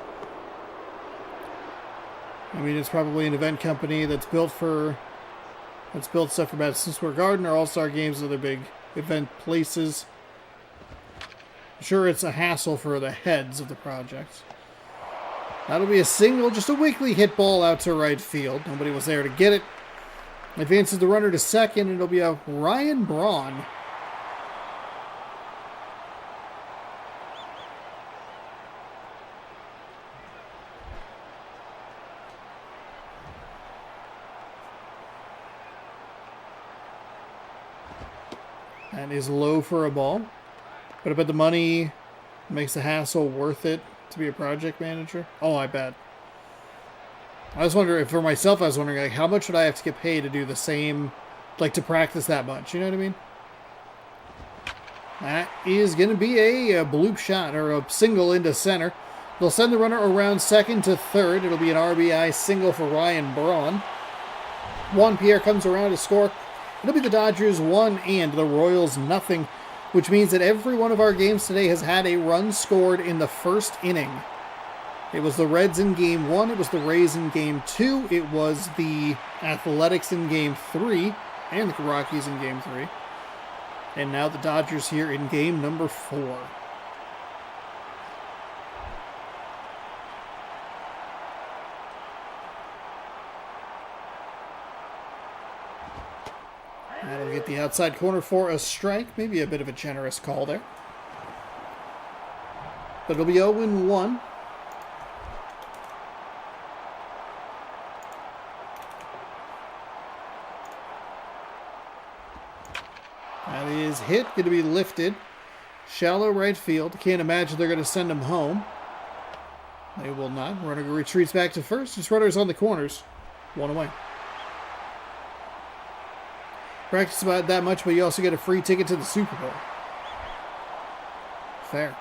I mean, it's probably an event company that's built stuff for Madison Square Garden or All-Star Games, other big event places. I'm sure it's a hassle for the heads of the project. That'll be a single, just a weakly hit ball out to right field. Nobody was there to get it. Advances the runner to second, and it'll be a Ryan Braun. That is low for a ball. But I bet the money makes the hassle worth it to be a project manager. Oh, I bet. I was wondering, for myself, I was wondering, like, how much would I have to get paid to do the same, like, to practice that much? You know what I mean? That is going to be a bloop shot, or a single into center. They'll send the runner around second to third. It'll be an RBI single for Ryan Braun. Juan Pierre comes around to score. It'll be the Dodgers 1 and the Royals nothing, which means that every one of our games today has had a run scored in the first inning. It was the Reds in Game 1, it was the Rays in Game 2, it was the Athletics in Game 3, and the Rockies in Game 3. And now the Dodgers here in Game number 4. That'll get the outside corner for a strike. Maybe a bit of a generous call there. But it'll be 0-1. That is hit. Going to be lifted. Shallow right field. Can't imagine they're going to send him home. They will not. Runner retreats back to first. Just runners on the corners. 1 away. Practice about that much, but you also get a free ticket to the Super Bowl. Fair.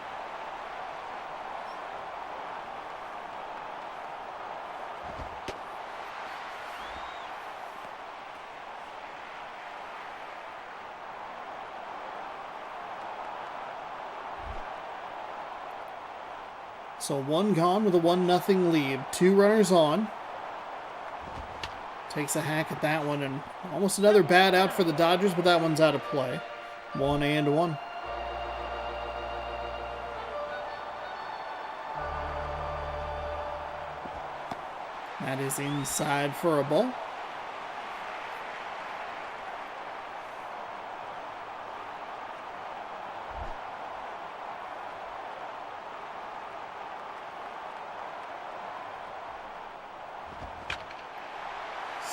So 1 gone with a 1-0 lead. 2 runners on. Takes a hack at that one, and almost another bad out for the Dodgers, but that one's out of play. 1-1. That is inside for a ball.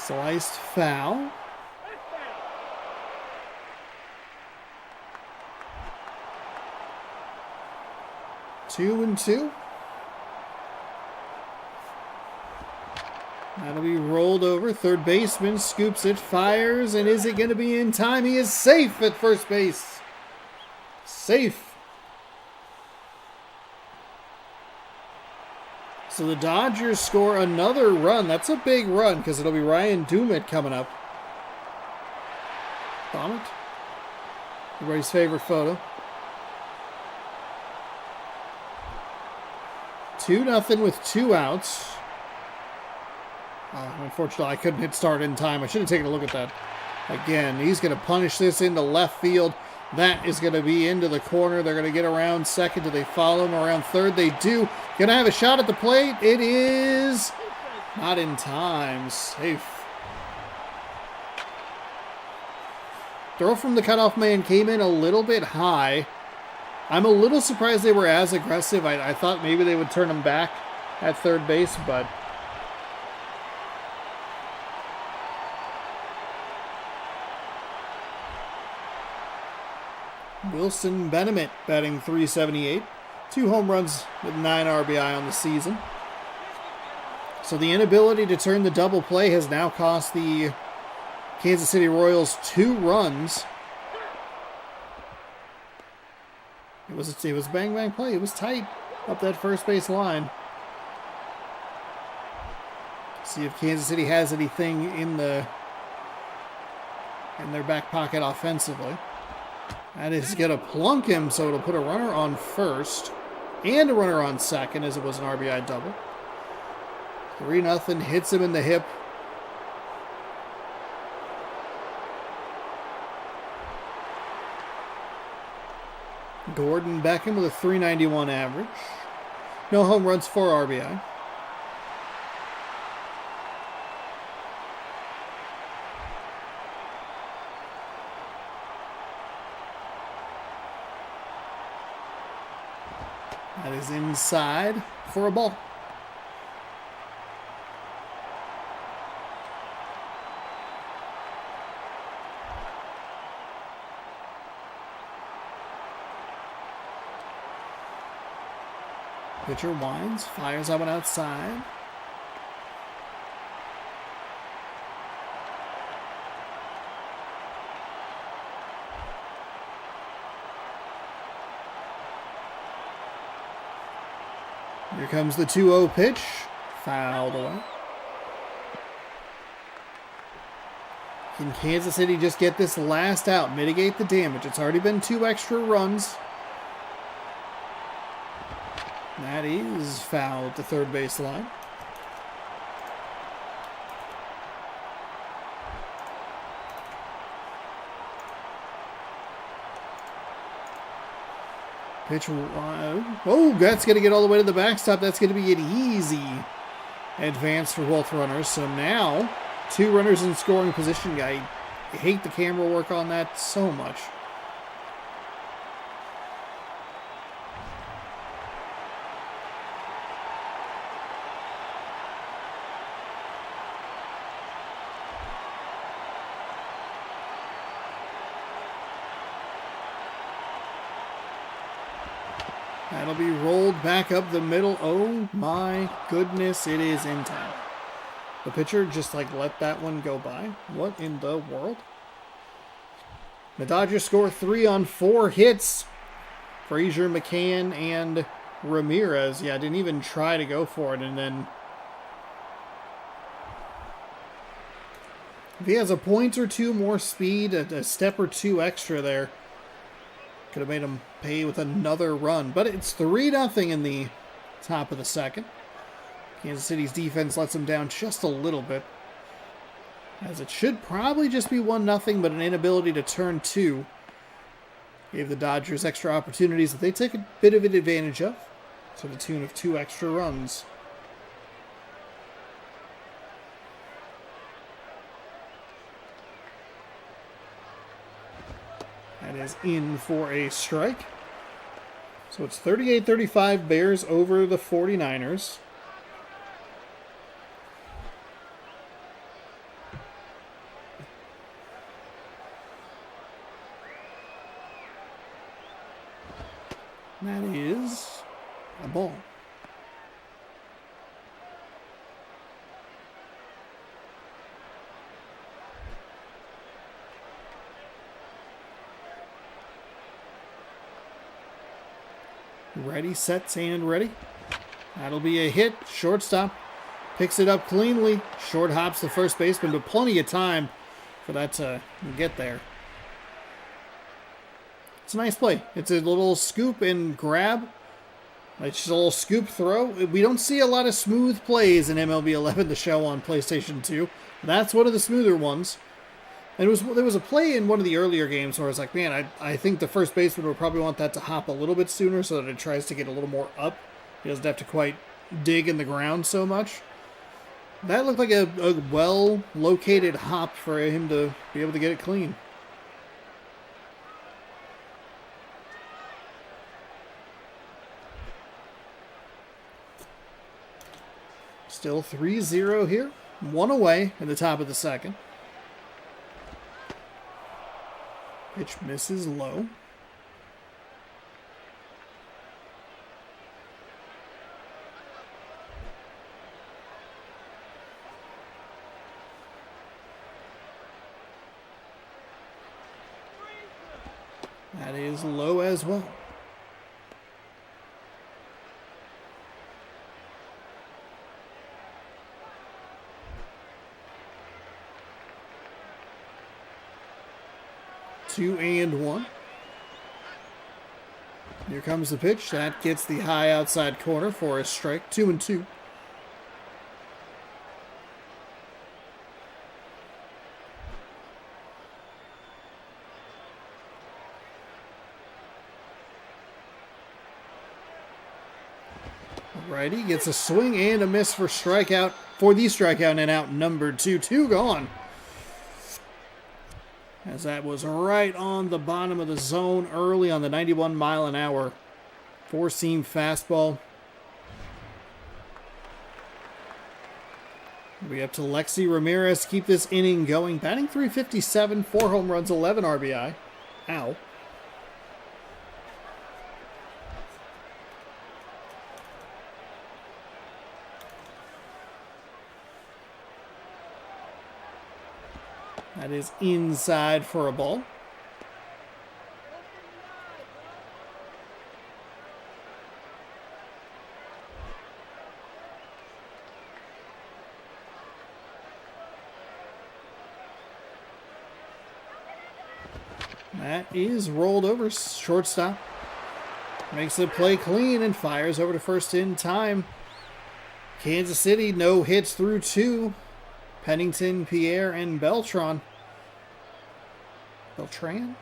Sliced foul. Two and 2. That'll be rolled over. Third baseman scoops it, fires, and is it going to be in time? He is safe at first base. Safe. So the Dodgers score another run. That's a big run because it'll be Ryan Dumit coming up. Dumit? Everybody's favorite photo. 2-0 with 2 outs. Unfortunately, I couldn't hit start in time. I should have taken a look at that. Again, he's going to punish this into left field. That is going to be into the corner. They're going to get around second. Do they follow him around third? They do. Going to have a shot at the plate. It is not in time. Safe. Throw from the cutoff man came in a little bit high. I'm a little surprised they were as aggressive. I thought maybe they would turn him back at third base, but Wilson Benemit batting .378. 2 home runs with 9 RBI on the season. So the inability to turn the double play has now cost the Kansas City Royals 2 runs. It was bang bang play. It was tight up that first base line. See if Kansas City has anything in their back pocket offensively. That is going to plunk him, so it'll put a runner on first and a runner on second, as it was an RBI double. 3-0, hits him in the hip. Gordon Beckham with a .391 average. No home runs, 4 RBI. That is inside for a ball. Pitcher winds, fires that one outside. Here comes the 2-0 pitch. Fouled away. Can Kansas City just get this last out, mitigate the damage? It's already been 2 extra runs. That is foul at the third base line. Pitch. Oh, that's going to get all the way to the backstop. That's going to be an easy advance for both runners. So now, 2 runners in scoring position. I hate the camera work on that so much. That'll be rolled back up the middle. Oh my goodness, it is in time. The pitcher just let that one go by. What in the world? The Dodgers score 3 on 4 hits. Frazier, McCann, and Ramirez. Yeah, didn't even try to go for it. And then if he has a point or 2 more speed, a step or 2 extra there, could have made him pay with another run. But it's 3-0 in the top of the second. Kansas City's defense lets them down just a little bit, as it should probably just be 1-0, but an inability to turn 2 gave the Dodgers extra opportunities that they take a bit of an advantage of, to the tune of 2 extra runs. That is in for a strike. So it's 38-35 Bears over the 49ers. That is a ball. Ready, set, and ready. That'll be a hit. Shortstop picks it up cleanly. Short hops the first baseman, but plenty of time for that to get there. It's a nice play. It's a little scoop and grab. It's just a little scoop throw. We don't see a lot of smooth plays in MLB 11 to show on PlayStation 2. That's one of the smoother ones. And there was a play in one of the earlier games where I was like, man, I think the first baseman would probably want that to hop a little bit sooner so that it tries to get a little more up. He doesn't have to quite dig in the ground so much. That looked like a well-located hop for him to be able to get it clean. Still 3-0 here. 1 away in the top of the second. Pitch misses low. That is low as well. Two and one. Here comes the pitch. That gets the high outside corner for a strike. 2-2. Righty gets a swing and a miss for strikeout. For the strikeout and out number 2. 2 gone. As that was right on the bottom of the zone early on the 91 mile an hour four-seam fastball. We up to Lexi Ramirez. Keep this inning going. Batting .357, 4 home runs, 11 RBI. Ow. That is inside for a ball. That is rolled over. Shortstop makes the play clean and fires over to first in time. Kansas City, no hits through 2. Pennington, Pierre, and Beltran. Beltran?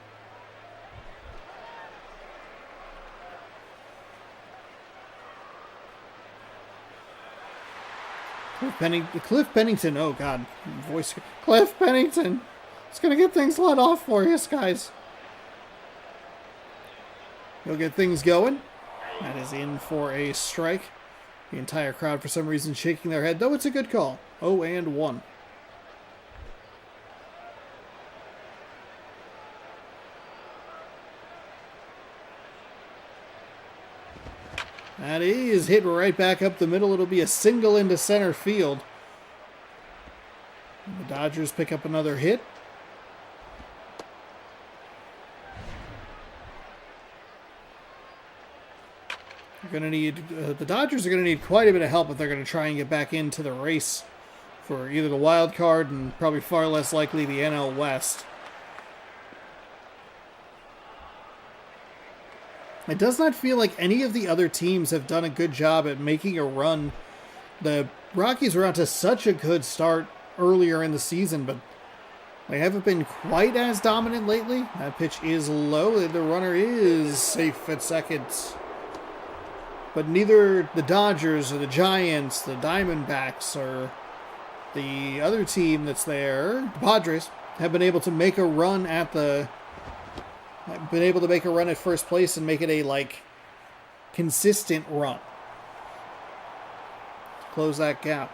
Cliff Pennington. Oh, God. Voice. Cliff Pennington. It's going to get things let off for you guys. He'll get things going. That is in for a strike. The entire crowd, for some reason, shaking their head, though it's a good call. 0-1. That is hit right back up the middle. It'll be a single into center field. The Dodgers pick up another hit. They're going to need the Dodgers are going to need quite a bit of help if they're going to try and get back into the race for either the wild card and probably far less likely the NL West. It does not feel like any of the other teams have done a good job at making a run. The Rockies were out to such a good start earlier in the season, but they haven't been quite as dominant lately. That pitch is low. The runner is safe at second. But neither the Dodgers or the Giants, the Diamondbacks, or the other team that's there, the Padres, have been able to make a run at first place and make it a, consistent run. Close that gap.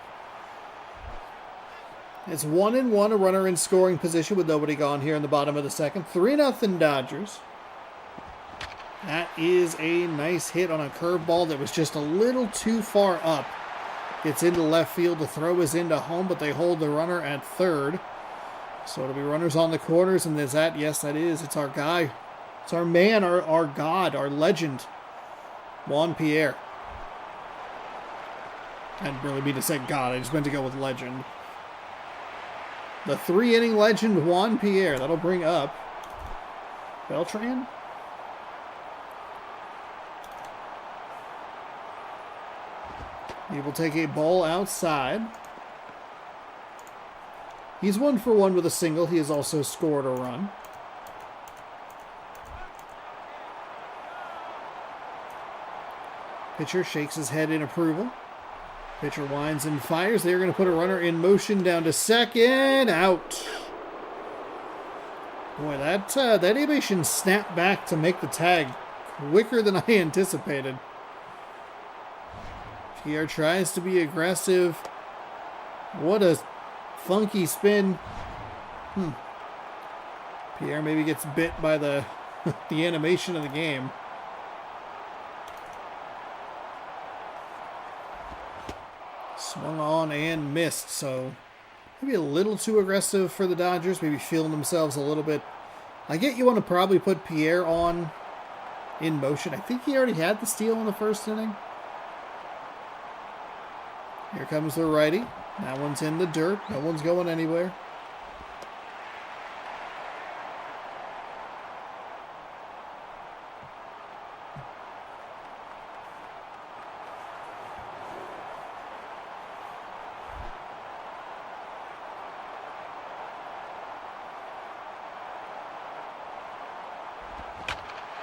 It's 1-1, a runner in scoring position with nobody gone here in the bottom of the second. 3-0 Dodgers. That is a nice hit on a curveball that was just a little too far up. Gets into left field. The throw is into home, but they hold the runner at third. So it'll be runners on the corners, and there's that. Yes, that is. It's our guy. It's our man, our god, our legend, Juan Pierre. I didn't really mean to say god. I just meant to go with legend. The 3-inning legend, Juan Pierre. That'll bring up Beltran. He will take a ball outside. He's 1 for 1 with a single. He has also scored a run. Pitcher shakes his head in approval. Pitcher winds and fires. They're going to put a runner in motion down to second. Out. Boy, that animation snapped back to make the tag quicker than I anticipated. Pierre tries to be aggressive. What a funky spin. Pierre maybe gets bit by the animation of the game. Swung on and missed, so maybe a little too aggressive for the Dodgers, maybe feeling themselves a little bit. I get you want to probably put Pierre on in motion. I think he already had the steal in the first inning. Here comes the righty. That one's in the dirt. No one's going anywhere.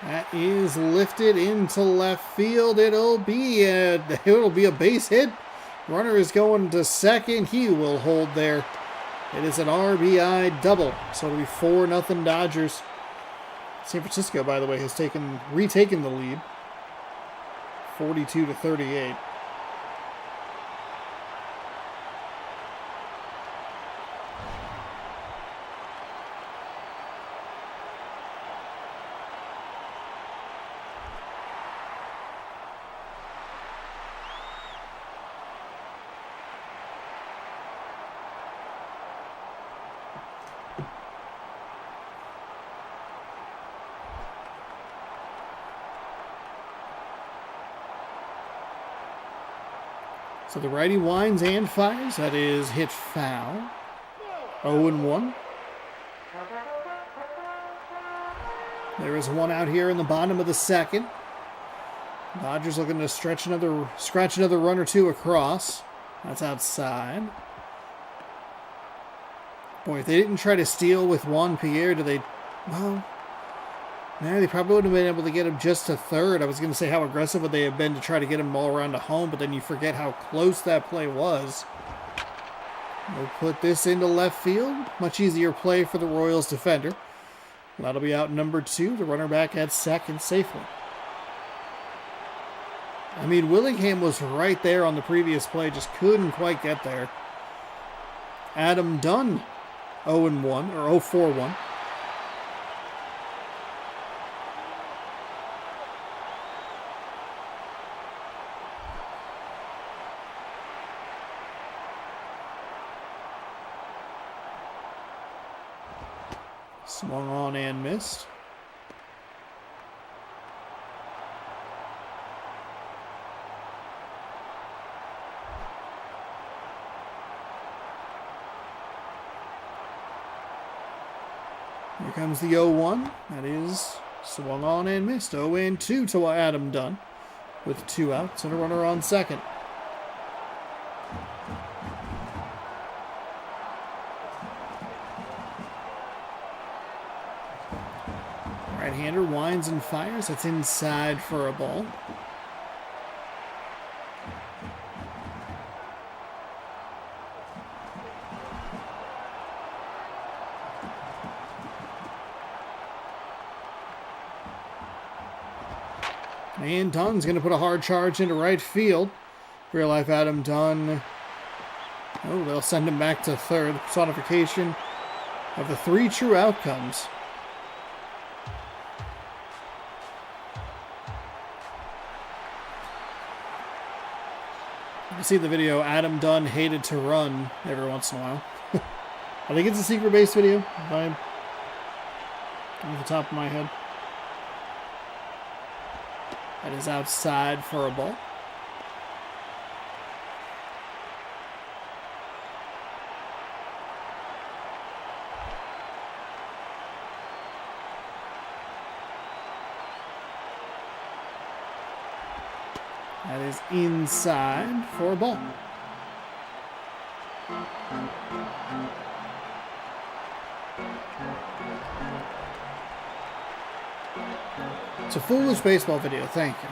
That is lifted into left field. It'll be a base hit. Runner is going to second. He will hold there. It is an RBI double. So it'll be 4-0 Dodgers. San Francisco, by the way, has retaken the lead. 42-38. So the righty winds and fires. That is hit foul. 0-1. There is one out here in the bottom of the second. Dodgers looking to scratch another run or two across. That's outside. Boy, if they didn't try to steal with Juan Pierre, well, they probably would have been able to get him just to third. I was going to say how aggressive would they have been to try to get him all around to home, but then you forget how close that play was. We'll put this into left field. Much easier play for the Royals defender. That'll be out number 2. The runner back at second safely. I mean, Willingham was right there on the previous play, just couldn't quite get there. Adam Dunn, 0-1, or 0-4-1. Swung on and missed. Here comes the 0-1. That is swung on and missed. 0-2 to Adam Dunn with 2 outs and a runner on second. Right-hander winds and fires. That's inside for a ball. And Dunn's going to put a hard charge into right field. Real life Adam Dunn. Oh, they'll send him back to third. Personification of the 3 true outcomes. You see the video, Adam Dunn hated to run every once in a while. I think it's a secret base video, if I'm off the top of my head. That is outside for a ball. That is inside for a ball. It's a foolish baseball video, thank you.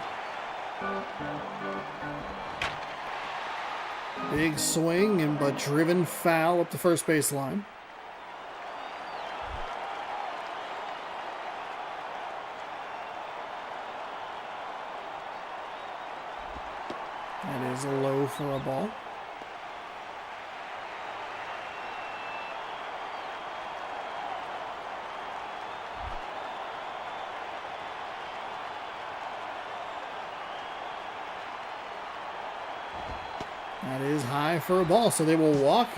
Big swing but driven foul up the first base line. That is low for a ball. That is high for a ball, so they will walk.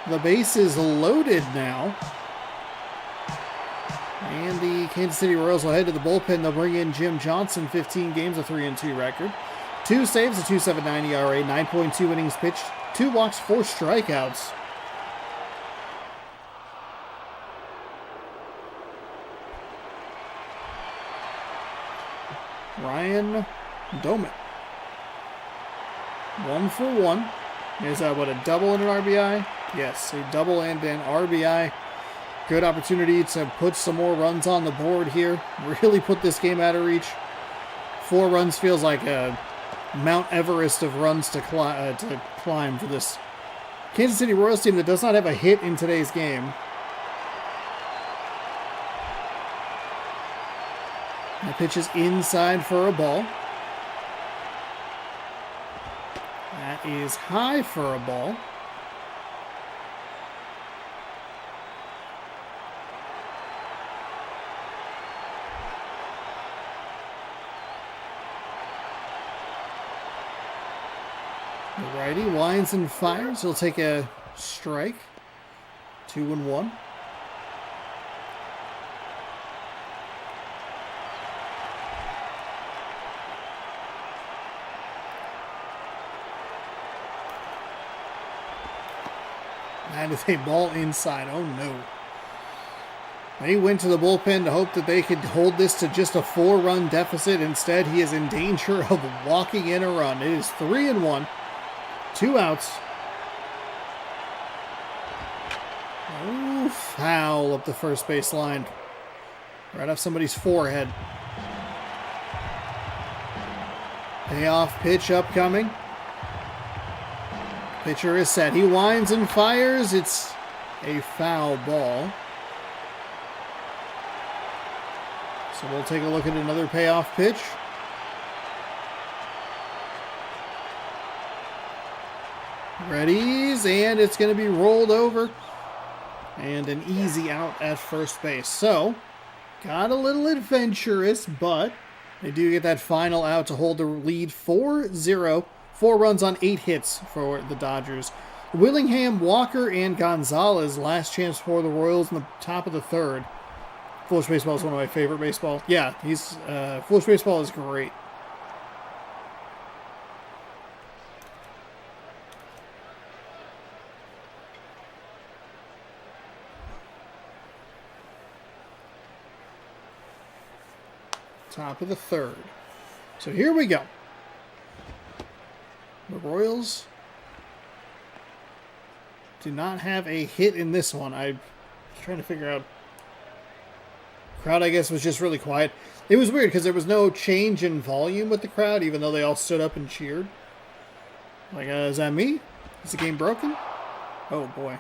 The base is loaded now. And the Kansas City Royals will head to the bullpen. They'll bring in Jim Johnson, 15 games, a 3-2 record. 2 saves, a 2.79 ERA, 9.2 innings pitched, 2 walks, 4 strikeouts. Ryan Doman. 1 for 1. Is that what, a double and an RBI? Yes, a double and an RBI. Good opportunity to put some more runs on the board here. Really put this game out of reach. 4 runs feels like a Mount Everest of runs to climb for this Kansas City Royals team that does not have a hit in today's game. The pitch is inside for a ball. That is high for a ball. The righty winds and fires. He'll take a strike. 2-1. That is a ball inside. Oh no. They went to the bullpen to hope that they could hold this to just a 4-run deficit. Instead, he is in danger of walking in a run. It is 3-1. 2 outs. Oh, foul up the first base line. Right off somebody's forehead. Payoff pitch upcoming. Pitcher is set. He winds and fires. It's a foul ball. So we'll take a look at another payoff pitch. Readies, and it's going to be rolled over. And an easy out at first base. So, got a little adventurous, but they do get that final out to hold the lead 4-0. 4 runs on 8 hits for the Dodgers. Willingham, Walker, and Gonzalez last chance for the Royals in the top of the 3rd. Foolish Baseball is one of my favorite baseball. Yeah, Foolish Baseball is great. Top of the 3rd. So here we go. The Royals do not have a hit in this one. I was trying to figure out. Crowd, I guess, was just really quiet. It was weird because there was no change in volume with the crowd, even though they all stood up and cheered. Like, is that me? Is the game broken? Oh, boy.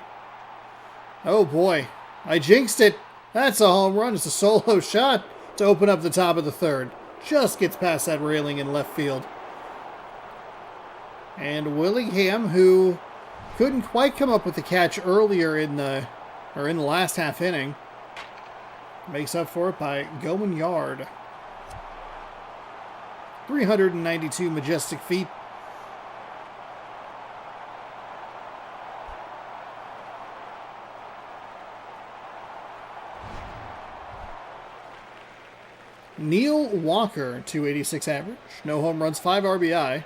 Oh, boy. I jinxed it. That's a home run. It's a solo shot to open up the top of the 3rd. Just gets past that railing in left field. And Willingham, who couldn't quite come up with the catch earlier in the last half inning, makes up for it by going yard. 392 majestic feet. Neil Walker, 286 average. No home runs, 5 RBI.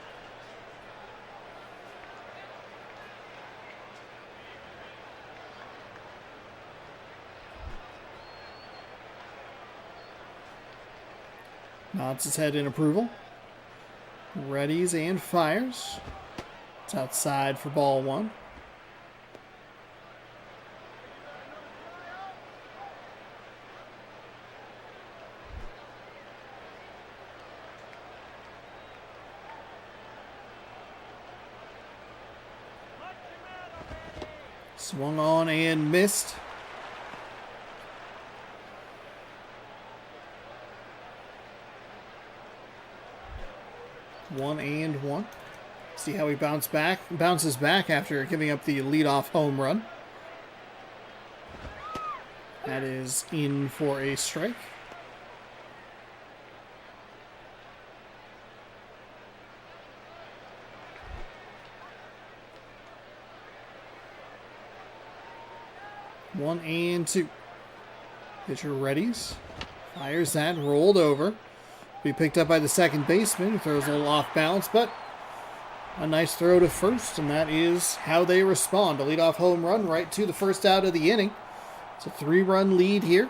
Nods his head in approval. Readies and fires. It's outside for ball 1. Swung on and missed. One and one. See how he bounces back after giving up the leadoff home run. That is in for a strike. One and two. Pitcher readies. Fires that, rolled over. Be picked up by the second baseman, who throws a little off balance, but a nice throw to first, and that is how they respond. A leadoff home run right to the first out of the inning. It's a 3-run lead here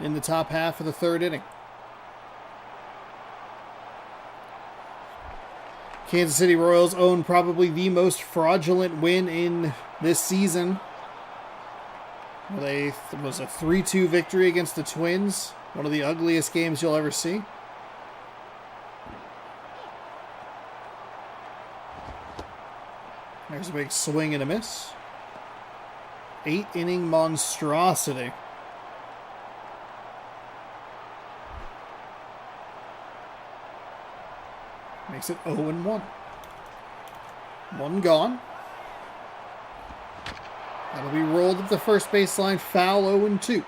in the top half of the 3rd inning. Kansas City Royals own probably the most fraudulent win in this season. Was a 3-2 victory against the Twins. One of the ugliest games you'll ever see. There's a big swing and a miss. 8-inning monstrosity. Makes it 0-1. One gone. That'll be rolled at the first baseline. Foul, 0-2.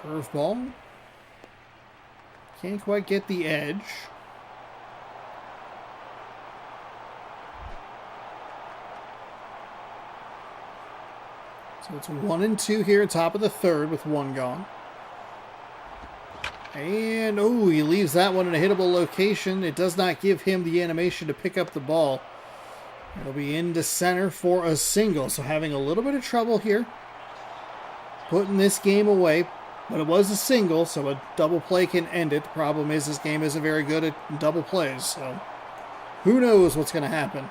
Curveball. Can't quite get the edge. So it's 1-2 here, top of the third with one gone. And, oh, he leaves that one in a hittable location. It does not give him the animation to pick up the ball. It'll be into center for a single. So having a little bit of trouble here. Putting this game away. But it was a single, so a double play can end it. The problem is this game isn't very good at double plays. So who knows what's going to happen.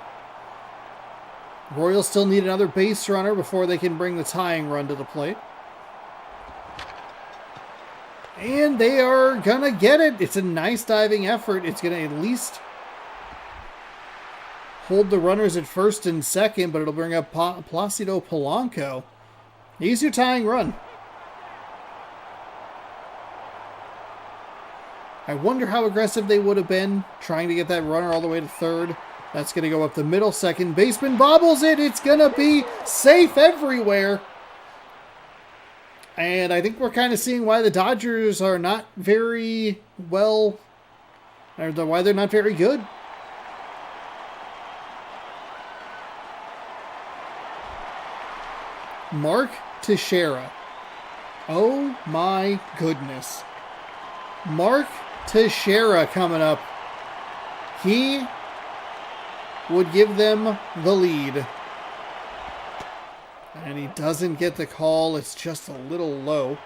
Royals still need another base runner before they can bring the tying run to the plate. And they are going to get it. It's a nice diving effort. It's going to at least hold the runners at first and second, but it'll bring up Placido Polanco. He's your tying run. I wonder how aggressive they would have been trying to get that runner all the way to third. That's going to go up the middle. Second baseman bobbles it. It's going to be safe everywhere. And I think we're kind of seeing why the Dodgers are not very well, or why they're not very good. Mark Teixeira. Oh my goodness. Mark Teixeira coming up. He would give them the lead. And he doesn't get the call. It's just a little low.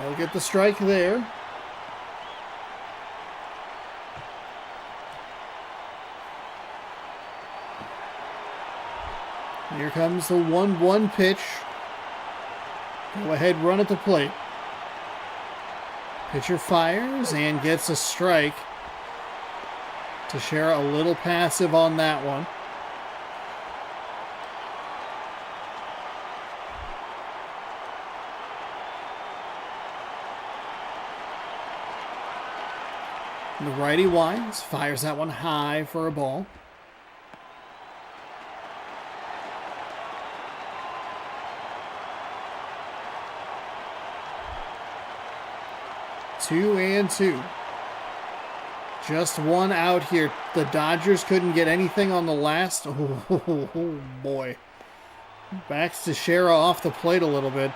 They'll get the strike there. Here comes the 1-1 pitch. Go ahead, run at the plate. Pitcher fires and gets a strike. Teixeira a little passive on that one. The righty winds, fires that one high for a ball. Two and two. Just one out here. The Dodgers couldn't get anything on the last. Oh boy. Backs Teixeira off the plate a little bit.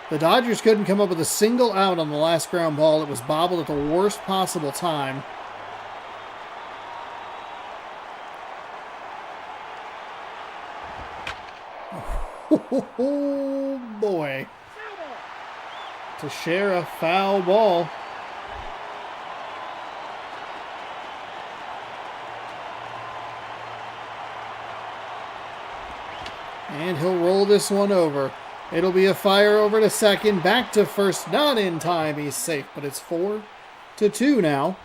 The Dodgers couldn't come up with a single out on the last ground ball. It was bobbled at the worst possible time. Oh boy. Teixeira, foul ball. And he'll roll this one over. It'll be a fire over to second. Back to first. Not in time. He's safe. But it's 4-2 now.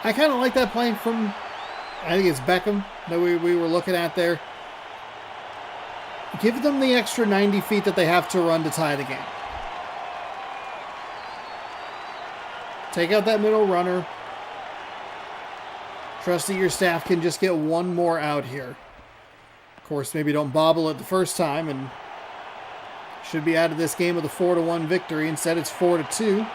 I kind of like that play from, I think it's Beckham that we were looking at there. Give them the extra 90 feet that they have to run to tie the game. Take out that middle runner. Trust that your staff can just get one more out here. Of course, maybe don't bobble it the first time and should be out of this game with a 4-1 victory. Instead, it's 4-2.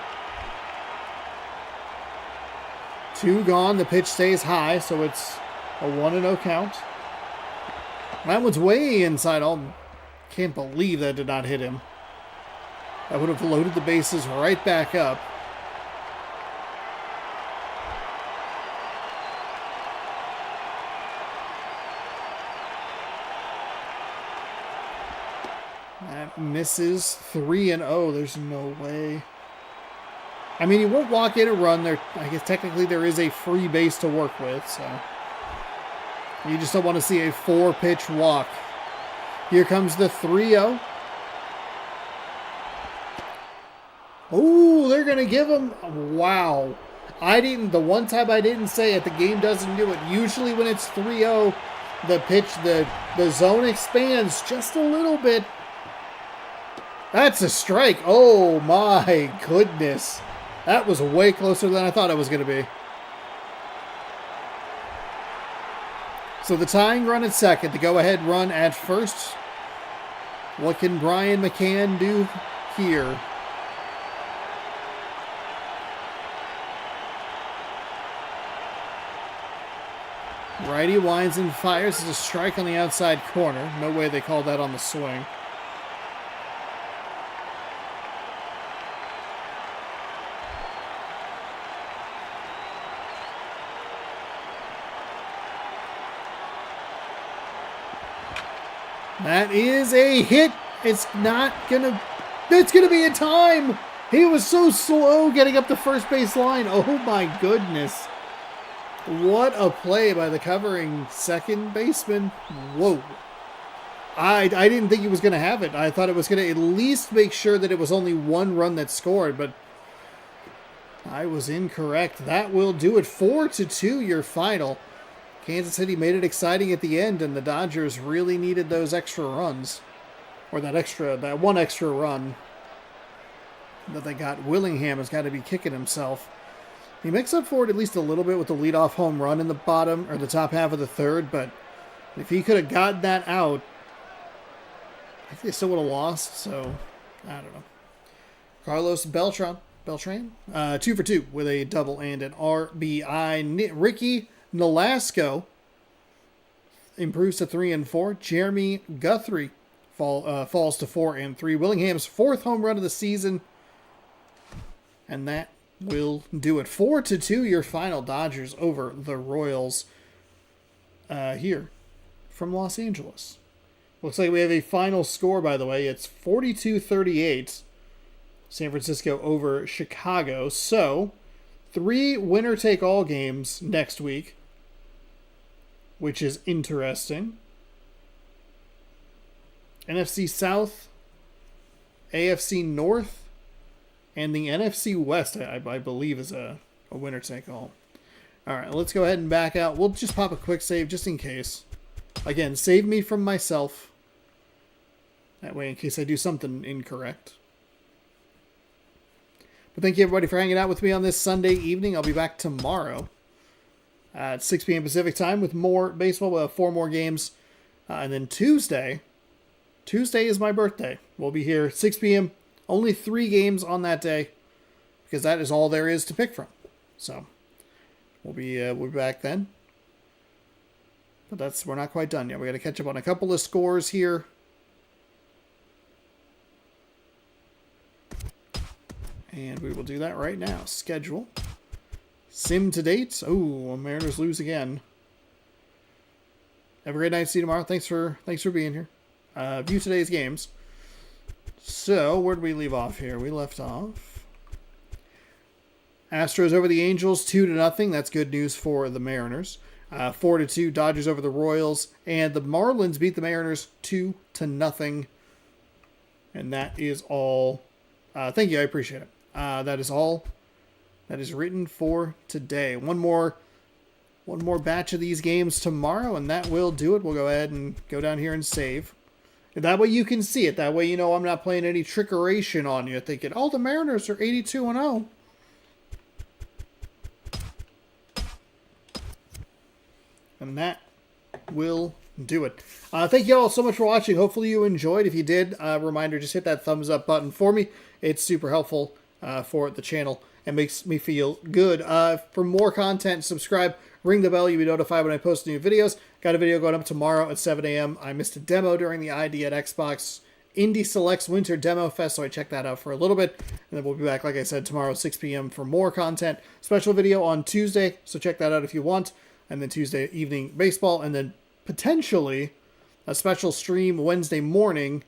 2 gone. The pitch stays high, so it's a 1-0 count. That one's way inside. Oh, can't believe that did not hit him. That would have loaded the bases right back up. That misses 3-0. There's no way. I mean, he won't walk in a run. There, I guess technically there is a free base to work with, so you just don't want to see a 4-pitch walk. Here comes the 3-0. Oh, they're going to give him... Wow. The one time I didn't say it, the game doesn't do it. Usually when it's 3-0, the zone expands just a little bit. That's a strike. Oh my goodness. That was way closer than I thought it was going to be. So the tying run at second, the go-ahead run at first. What can Brian McCann do here? Righty winds and fires. It's a strike on the outside corner. No way they called that on the swing. That is a hit. It's gonna be in time. He was so slow getting up the first base line. Oh my goodness. What a play by the covering second baseman. Whoa. I didn't think he was going to have it. I thought it was going to at least make sure that it was only one run that scored, but I was incorrect. That will do it. 4-2 your final. Kansas City made it exciting at the end, and the Dodgers really needed those extra runs. Or that one extra run that they got. Willingham has got to be kicking himself. He makes up for it at least a little bit with the leadoff home run in the bottom, or the top half of the third, but if he could have gotten that out, I think they still would have lost, so I don't know. Carlos Beltran, 2 for 2 with a double and an RBI. Ricky Nolasco improves to 3-4. Jeremy Guthrie falls to 4-3. Willingham's 4th home run of the season, and that will do it. 4-2 your final. Dodgers over the Royals here from Los Angeles. Looks like we have a final score, by the way. It's 42-38. San Francisco over Chicago. So 3 winner-take-all games next week, which is interesting. NFC South, AFC North, and the NFC West, I believe, is a winner-take-all. All right, let's go ahead and back out. We'll just pop a quick save just in case. Again, save me from myself. That way, in case I do something incorrect. But thank you, everybody, for hanging out with me on this Sunday evening. I'll be back tomorrow at 6 p.m. Pacific time with more baseball. We'll have 4 more games. And then Tuesday is my birthday. We'll be here 6 p.m. Only 3 games on that day, because that is all there is to pick from. So we'll be back then. But we're not quite done yet. We got to catch up on a couple of scores here. And we will do that right now. Schedule. Sim to date. Oh, Mariners lose again. Have a great night. See you tomorrow. Thanks for being here. View today's games. So, where did we leave off here? We left off Astros over the Angels 2-0. That's good news for the Mariners. 4-2 Dodgers over the Royals, and the Marlins beat the Mariners 2-0. And that is all. Thank you, I appreciate it. That is all that is written for today. One more batch of these games tomorrow, and that will do it. We'll go ahead and go down here and save. And that way you can see it. That way you know I'm not playing any trickeration on you, thinking, oh, the Mariners are 82-0. And that will do it. Thank you all so much for watching. Hopefully you enjoyed. If you did, reminder, just hit that thumbs up button for me. It's super helpful for the channel and makes me feel good. For more content, subscribe. Ring the bell. You'll be notified when I post new videos. Got a video going up tomorrow at 7 a.m. I missed a demo during the ID at Xbox Indie Selects Winter Demo Fest, so I checked that out for a little bit. And then we'll be back, like I said, tomorrow at 6 p.m. for more content. Special video on Tuesday, so check that out if you want. And then Tuesday evening baseball, and then potentially a special stream Wednesday morning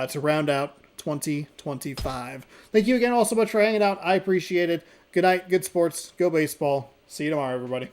to round out 2025. Thank you again all so much for hanging out. I appreciate it. Good night, good sports, go baseball. See you tomorrow, everybody.